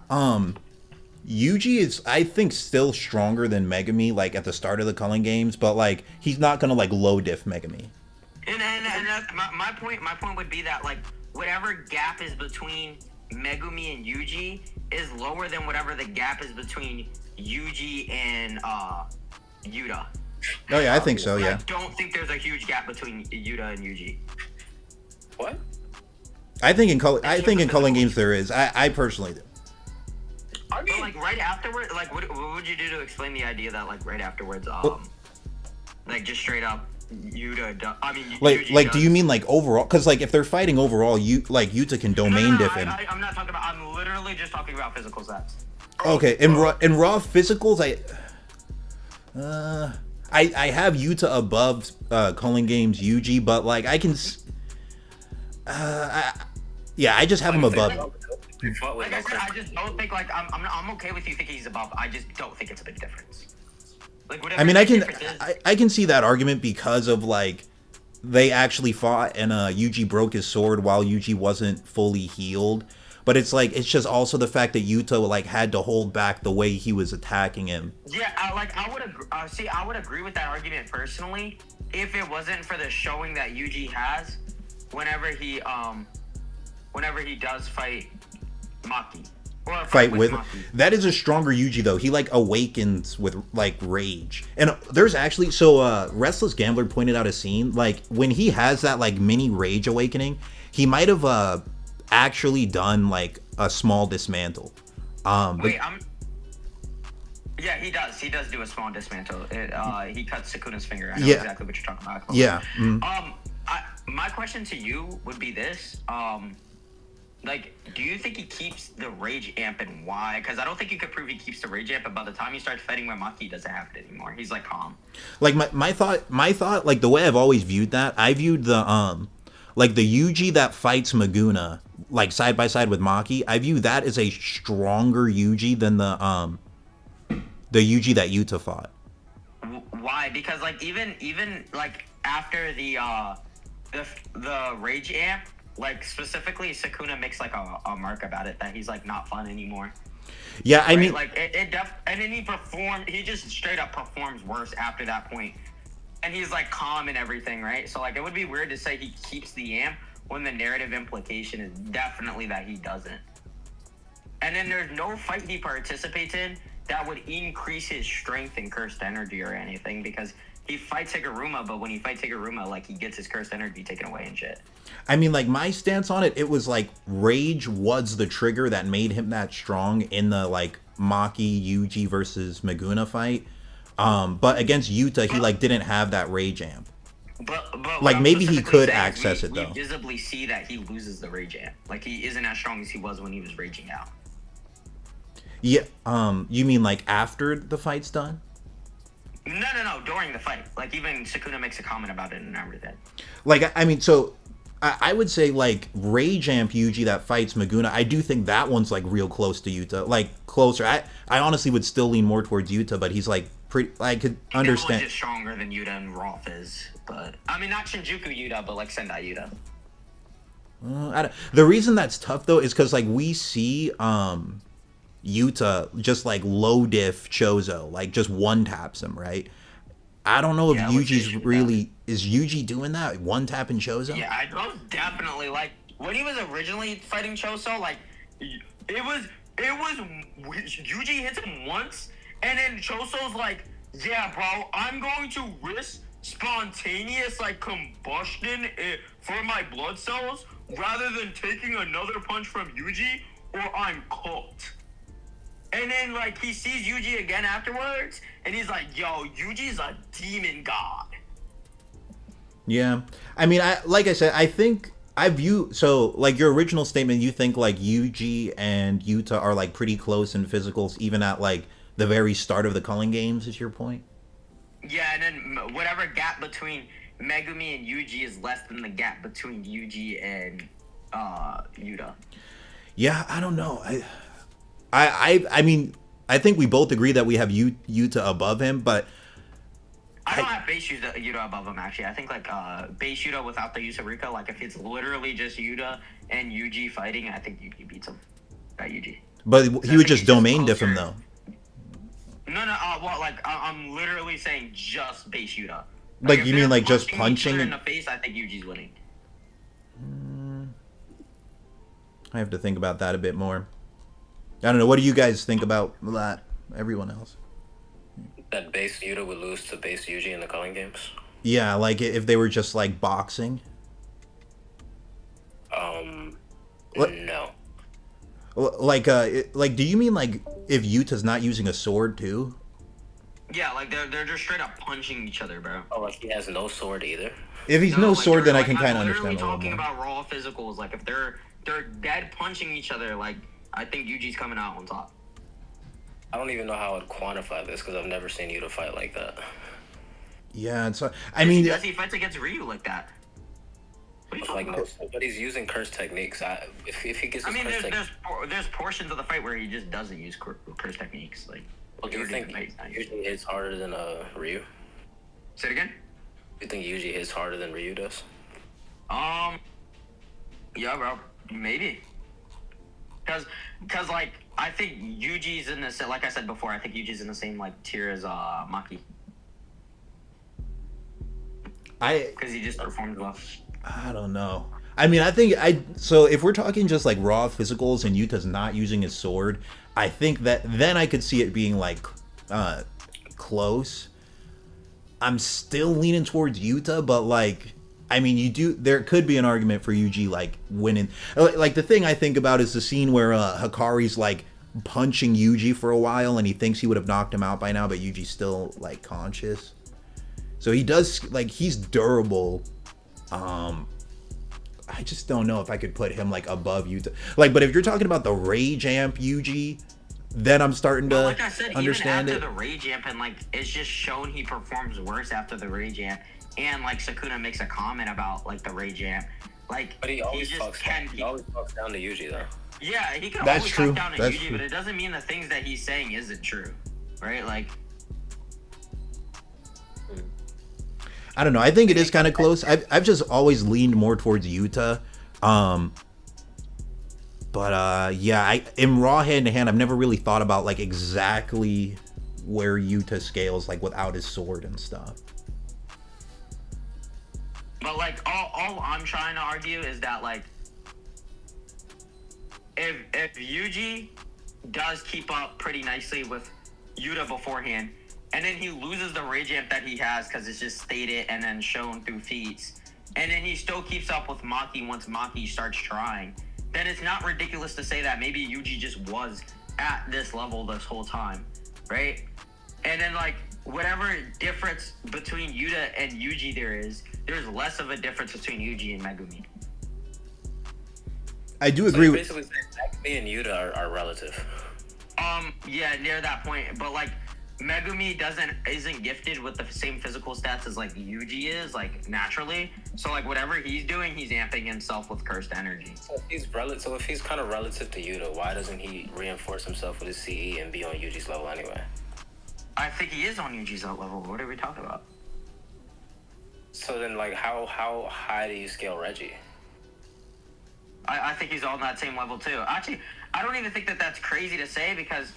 Yuji is, I think, still stronger than Megumi, at the start of the culling games, but he's not gonna low diff Megumi.
And my point would be that whatever gap is between Megumi and Yuji is lower than whatever the gap is between Yuji and Yuta.
Oh yeah, I think so. Yeah.
I don't think there's a huge gap between Yuta and Yuji.
What?
I think in culling games there is. I personally do.
I mean, but right afterwards, what would you do to explain the idea that right afterwards, just straight up,
Like, do you mean like overall? Because like if they're fighting overall, Yuta can domain diff him.
I'm not talking about. I'm literally just talking about physical stats.
Okay, in raw physicals, I have Yuta above Culling Games Yuji, but like I can, I just have him above.
Like I said, I just don't think like I'm okay with you thinking he's above. I just don't think it's a big difference. Like whatever.
I mean, I can see that argument because of like they actually fought and Yuji broke his sword while Yuji wasn't fully healed. But it's like it's just also the fact that Yuta like had to hold back the way he was attacking him.
Yeah, I would agree. I would agree with that argument personally if it wasn't for the showing that Yuji has whenever he does fight Maki. Or
Fight with
Maki.
That is a stronger Yuji though. He like awakens with like rage. And there's actually Restless Gambler pointed out a scene like when he has that like mini rage awakening, he might have actually done like a small dismantle.
Yeah, he does. He does do a small dismantle. He cuts Sukuna's finger. I know exactly what you're talking about.
Yeah.
My question to you would be this: like, do you think he keeps the rage amp and why? Because I don't think you could prove he keeps the rage amp, but by the time he starts fighting with Maki, he doesn't have it anymore. He's like calm.
Like my thought, like the way I've always viewed that, I viewed the like the Yuji that fights Maguna, like side by side with Maki, I view that as a stronger Yuji than the Yuji that Yuta fought.
Why? Because like even like after the rage amp, like specifically Sukuna makes like a mark about it that he's like not fun anymore.
Yeah, I mean,
like and then he just straight up performs worse after that point. And he's like calm and everything, right? So like it would be weird to say he keeps the amp when the narrative implication is definitely that he doesn't. And then there's no fight he participates in that would increase his strength and cursed energy or anything because he fights Higuruma, but when he fights Higuruma, like he gets his cursed energy taken away and shit.
I mean, like my stance on it was like rage was the trigger that made him that strong in the like Maki Yuji versus Maguna fight. But against Yuta, he like didn't have that rage amp.
But
like maybe he could access it though.
We visibly see that he loses the rage amp. Like he isn't as strong as he was when he was raging out.
Yeah. You mean like after the fight's done?
No. During the fight, like even Sukuna makes a comment about it and everything.
Like I mean, so I would say like rage amp Yuji that fights Maguna. I do think that one's like real close to Yuta, like closer. I honestly would still lean more towards Yuta, but he's like pretty. I could understand.
He's stronger than Yuta and Rolf is, but I mean not Shinjuku Yuta, but like Sendai Yuta.
The reason that's tough though is because like we see Yuta just like low diff Chozo, like just one taps him, right? I don't know if Yuji's really is Yuji doing that one tap in Chozo.
Yeah, I most definitely like when he was originally fighting Chozo, like it was Yuji hits him once, and then Choso's like, yeah, bro, I'm going to risk spontaneous like combustion for my blood cells rather than taking another punch from Yuji, or I'm cooked. And then, like, he sees Yuji again afterwards, and he's like, yo, Yuji's a demon god.
Yeah. I mean, I think I view... So, like, your original statement, you think, like, Yuji and Yuta are, like, pretty close in physicals, even at, like, the very start of the Culling Games, is your point?
Yeah, and then whatever gap between Megumi and Yuji is less than the gap between Yuji and Yuta.
Yeah, I don't know. I mean, I think we both agree that we have Yuta above him, but
I don't have base Yuta above him, actually. I think, like, base Yuta without the use of Rika, like, if it's literally just Yuta and Yuji fighting, I think Yuji beats him. Yuji.
But he would just domain diff him, though.
No, well, like, I'm literally saying just base Yuta.
Like you mean, like, just punching?
In the face, I think Yuji's winning.
I have to think about that a bit more. I don't know. What do you guys think about that? Everyone else.
That base Yuta would lose to base Yuji in the Culling Games?
Yeah, like if they were just like boxing.
No.
Like, do you mean like if Yuta's not using a sword too?
Yeah, like they're just straight up punching each other, bro.
Oh, like he has no sword either.
If he's no
like,
sword, then I
like,
can kind of
I'm
understand
literally
a little
talking
more.
about raw physicals. Like if they're dead punching each other, like I think Yuji's coming out on top.
I don't even know how I'd quantify this because I've never seen you to fight like that.
Yeah, it's. I mean,
Does he fights against Ryu like that? What are you talking about?
But he's using curse techniques. If he gets,
there's portions of the fight where he just doesn't use curse techniques. Like,
well, do you think Yuji hits harder than Ryu?
Say it again.
Do you think Yuji hits harder than Ryu does?
Yeah, bro, maybe. Cause like I think Yuji's in this. Like I said before, I think Yuji's in the same like tier as Maki. Because he just performed well.
I don't know. I mean, I think so if we're talking just like raw physicals and Yuta's not using his sword, I think that then I could see it being like close. I'm still leaning towards Yuta, but like I mean, there could be an argument for Yuji like winning. Like the thing I think about is the scene where Hikari's like punching Yuji for a while and he thinks he would have knocked him out by now, but Yuji's still like conscious. So he does like he's durable. I just don't know if I could put him like above Yuta. Like, but if you're talking about the Rage Amp Yuji, then I'm starting to
like I said,
understand
even after the Rage Amp, and like it's just shown he performs worse after the Rage Amp, and like Sukuna makes a comment about like the Rage Amp, like
but he always talks down to Yuji though.
Yeah, he can
That's
always
true.
talk down to
That's
Yuji,
true.
but it doesn't mean the things that he's saying isn't true, right? Like.
I don't know. I think it is kind of close. I've just always leaned more towards Yuta. But yeah, in raw hand to hand, I've never really thought about like exactly where Yuta scales like without his sword and stuff.
But like all I'm trying to argue is that like if Yuji does keep up pretty nicely with Yuta beforehand, and then he loses the Rage Amp that he has because it's just stated and then shown through feats, and then he still keeps up with Maki once Maki starts trying, then it's not ridiculous to say that maybe Yuji just was at this level this whole time, right? And then like whatever difference between Yuta and Yuji there's less of a difference between Yuji and Megumi.
I do agree with.
Basically, Megumi and Yuta are relative.
Yeah, near that point, but like. Megumi isn't gifted with the same physical stats as like Yuji is, like naturally. So like whatever he's doing, he's amping himself with cursed energy.
So if he's kind of relative to Yuta, why doesn't he reinforce himself with his CE and be on Yuji's level anyway?
I think he is on Yuji's level. What are we talking about?
So then, like, how high do you scale Reggie?
I think he's on that same level too. Actually, I don't even think that that's crazy to say because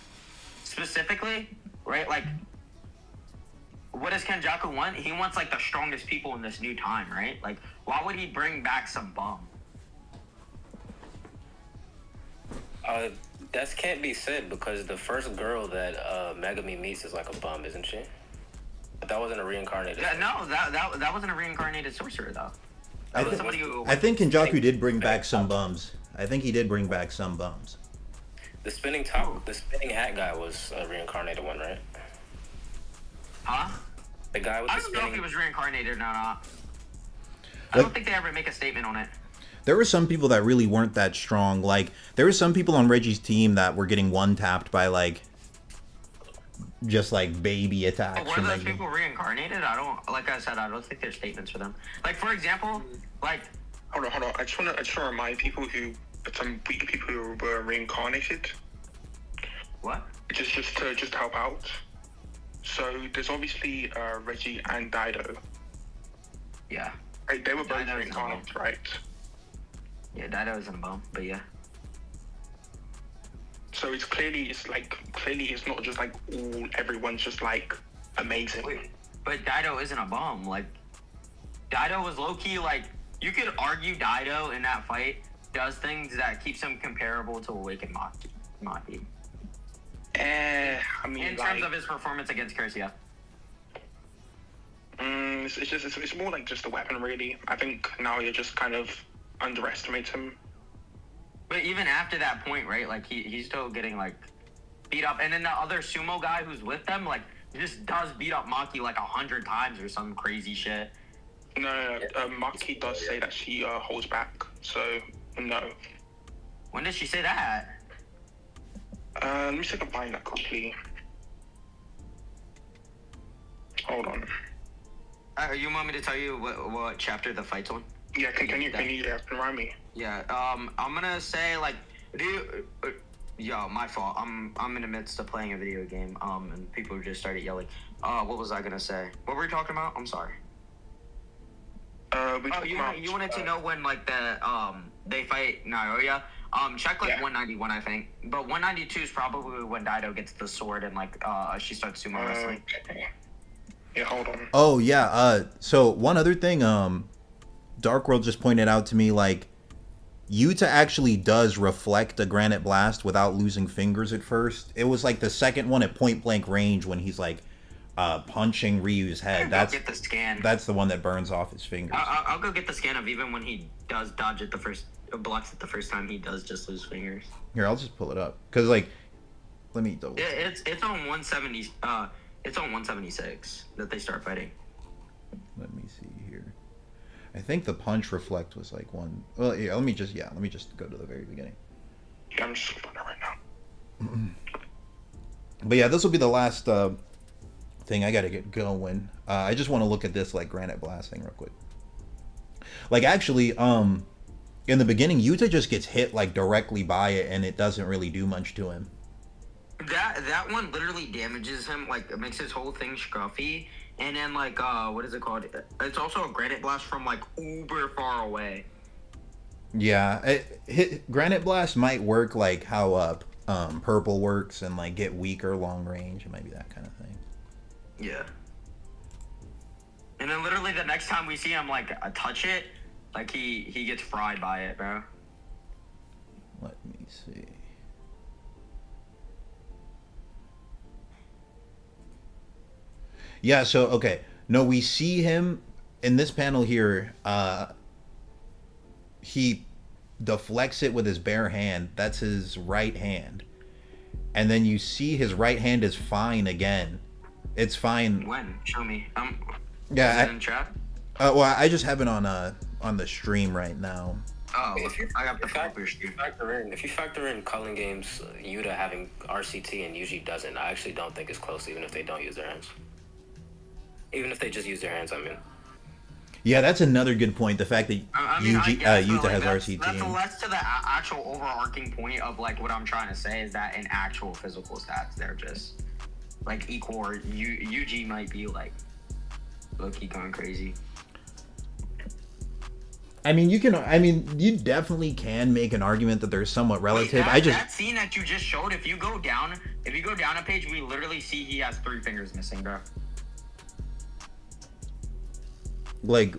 specifically. Right, like, what does Kenjaku want? He wants, like, the strongest people in this new time, right? Like, why would he bring back some bum?
That can't be said because the first girl that Megumi meets is, like, a bum, isn't she? But that wasn't a reincarnated.
Yeah, no, that wasn't a reincarnated sorcerer, though. That was somebody who...
I think Kenjaku did bring back some bums. I think he did bring back some bums.
The spinning hat guy was a reincarnated one, right?
Huh?
The guy with
I
the
don't
spinning...
know if he was reincarnated or not. I don't think they ever make a statement on it.
There were some people that really weren't that strong. Like, there were some people on Reggie's team that were getting one-tapped by, like, just, like, baby attacks.
But were those people reincarnated? Like I said, I don't think there's statements for them. Like, for example, like...
Hold on. I just want to remind people some weak people who were reincarnated.
What?
Just to help out. So there's obviously Reggie and Dido.
Yeah.
Right, they were both reincarnated, right?
Yeah, Dido isn't a bum, but yeah.
So it's not just like everyone's just like amazing.
Wait, but Dido isn't a bum. Like, Dido was low key. Like, you could argue Dido in that fight does things that keeps him comparable to Awakened Maki.
I mean,
in terms of his performance against Cursia.
It's more like just a weapon, really. I think now you just kind of underestimate him.
But even after that point, right? Like he's still getting like beat up, and then the other sumo guy who's with them, like just does beat up Maki like 100 times or some crazy shit.
No, Maki does say that she holds back, so no.
When did she say that?
Let me see if I can find that quickly. Hold on.
You want me to tell you what chapter the fight's on?
Yeah, can you remind me?
Yeah, I'm gonna say like, yo, my fault. I'm in the midst of playing a video game. And people just started yelling. What was I gonna say? What were we talking about? I'm sorry. You wanted to know when like they fight Naoya? Check like 191, I think. But 192 is probably when Daido gets the sword and like she starts sumo wrestling.
Yeah, hold on.
Oh yeah. So one other thing, Dark World just pointed out to me, like Yuta actually does reflect a granite blast without losing fingers at first. It was like the second one at point blank range when he's like punching Ryu's head. That's
get the scan.
That's the one that burns off his fingers.
I'll go get the scan of even when he does dodge it the first, blocks it the first time, he does just lose fingers.
Here, I'll just pull it up because like, let me double.
It's on 170. It's on 176 that they start fighting.
Let me see here. I think the punch reflect was like one. Well, yeah. Let me just go to the very beginning.
Yeah, I'm just looking at it right now.
But yeah, this will be the last thing I gotta get going. I just want to look at this like granite blast thing real quick. Like actually, in the beginning, Yuta just gets hit like directly by it, and it doesn't really do much to him.
That one literally damages him, like it makes his whole thing scruffy, and then like what is it called? It's also a granite blast from like uber far away.
Yeah, granite blast might work like how purple works and like get weaker long range. It might be that kind of thing.
Yeah. And then literally the next time we see him like touch it, like he gets fried by it, bro.
Let me see. Yeah, so okay. No, we see him in this panel here. He deflects it with his bare hand. That's his right hand. And then you see his right hand is fine again. It's fine.
When? Show me.
Yeah.
Is it in chat?
Well, I just have it on the stream right now.
Oh, I got the
if you factor in Culling Games, Yuta having RCT and Yuji doesn't, I actually don't think it's close, even if they don't use their hands. Even if they just use their hands, I mean.
Yeah, that's another good point. The fact that Yuta has RCT.
That's less to the actual overarching point of like what I'm trying to say is that in actual physical stats, they're just like equal. Or Yuji might be like low-key going crazy.
I mean, you definitely can make an argument that they're somewhat relative.
That scene that you just showed, if you go down a page, we literally see he has 3 fingers missing, bro.
Like,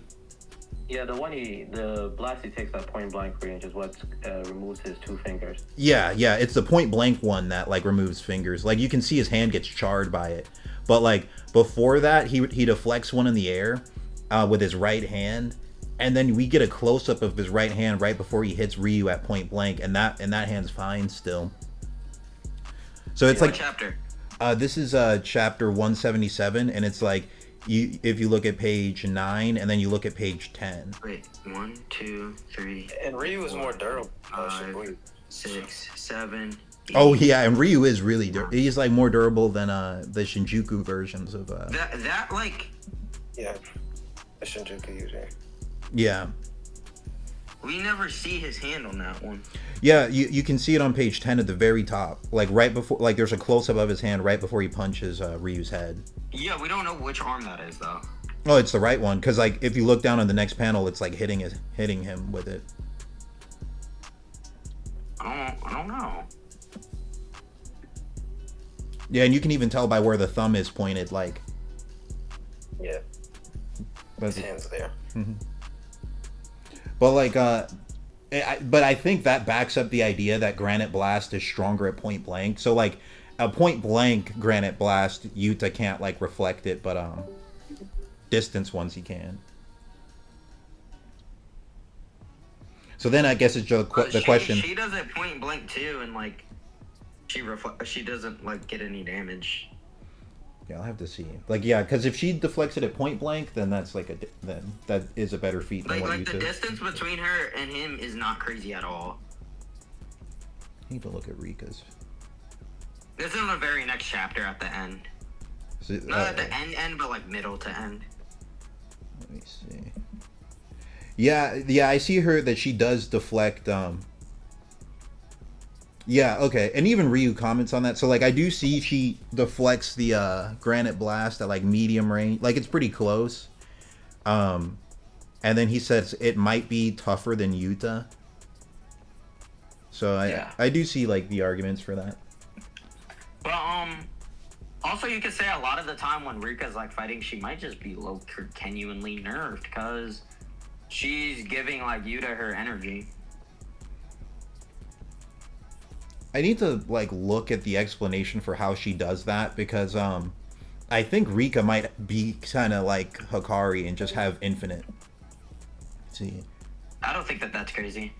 yeah, the blast he takes at point blank range is what removes his 2 fingers.
Yeah, it's the point blank one that like removes fingers. Like you can see his hand gets charred by it, but like before that, he deflects one in the air with his right hand, and then we get a close up of his right hand right before he hits Ryu at point blank, and that hand's fine still. So it's
what chapter?
This is chapter 177, and it's like. If you look at page 9 and then you look at page 10.
Wait, 1, 2, 3.
And Ryu is more durable.
5, 6, 7. 8.
Oh yeah, and Ryu is really durable. He's like more durable than the Shinjuku versions of.
That like.
Yeah, the Shinjuku user.
Yeah.
We never see his hand on that one.
Yeah, you can see it on page 10 at the very top. Like right before, like there's a close up of his hand right before he punches Ryu's head.
Yeah, we don't know which arm that is though.
Oh, it's the right one, because like if you look down on the next panel, it's like hitting him with it.
I don't know.
Yeah, and you can even tell by where the thumb is pointed, like.
Yeah. His hand's there.
Mm-hmm. But like, but I think that backs up the idea that Granite Blast is stronger at point blank. So like, a point blank Granite Blast, Yuta can't like reflect it, but distance ones he can. So then I guess it's the question.
She does it point blank too, and like, she doesn't like get any damage.
Yeah, I'll have to see. Like, yeah, because if she deflects it at point blank, then that's like then that is a better feat than what you
the distance between her and him is not crazy at all.
I need to look at Rika's.
This is in the very next chapter at the end. Not at the end, but like middle to end.
Let me see. Yeah, I see her that she does deflect. Yeah, okay, and even Ryu comments on that. So like, I do see she deflects the granite blast at like medium range. Like, it's pretty close. And then he says it might be tougher than Yuta. So I do see like the arguments for that.
But also you could say a lot of the time when Rika's like fighting, she might just be genuinely nerfed because she's giving like Yuta her energy.
I need to like look at the explanation for how she does that because I think Rika might be kind of like Hikari and just have infinite. Let's see.
I don't think that's crazy.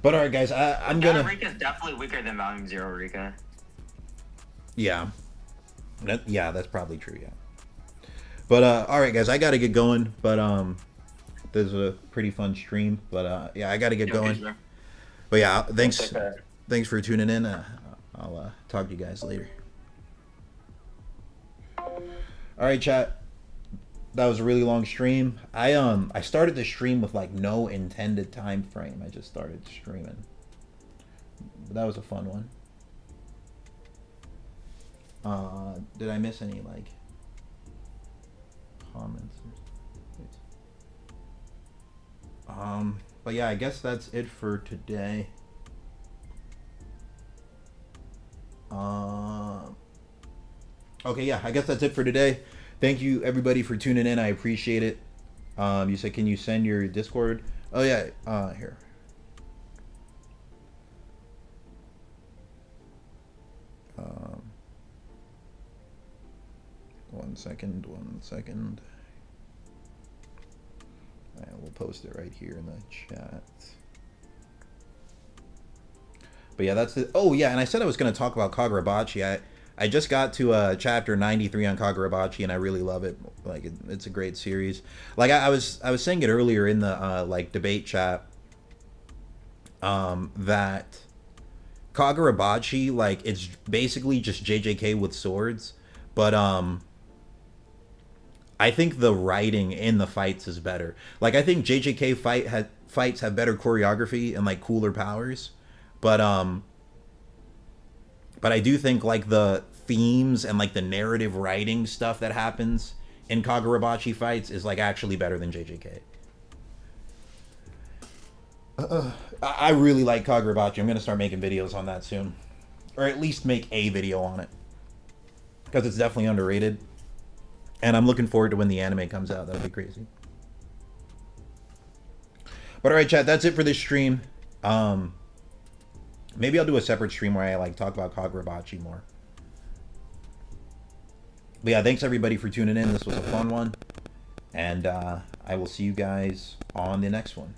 But alright guys, I'm gonna...
Rika's definitely weaker than Volume 0 Rika.
Yeah. Yeah, that's probably true, yeah. But alright guys, I gotta get going. But this is a pretty fun stream. But yeah, I gotta get going.
Sure.
But yeah, thanks for tuning in. I'll talk to you guys later. Alright chat. That was a really long stream. I started the stream with like no intended time frame. I just started streaming. But that was a fun one. Did I miss any like comments? But yeah, I guess that's it for today. Okay, yeah, I guess that's it for today. Thank you everybody for tuning in. I appreciate it. You said, can you send your Discord? Oh yeah, here. One second. We'll post it right here in the chat. But yeah, that's it. Oh yeah, and I said I was going to talk about Kagurabachi. I just got to chapter 93 on Kagurabachi, and I really love it. Like, it's a great series. Like I was saying it earlier in the like debate chat, that Kagurabachi, like, it's basically just JJK with swords, but I think the writing in the fights is better. Like, I think JJK fights have better choreography and like cooler powers, but I do think like the themes and like the narrative writing stuff that happens in Kagurabachi fights is like actually better than JJK. I really like Kagurabachi. I'm gonna start making videos on that soon, or at least make a video on it, because it's definitely underrated. And I'm looking forward to when the anime comes out. That'll be crazy. But alright chat, that's it for this stream. Maybe I'll do a separate stream where I like talk about Kagurabachi more. But yeah, thanks everybody for tuning in. This was a fun one. And I will see you guys on the next one.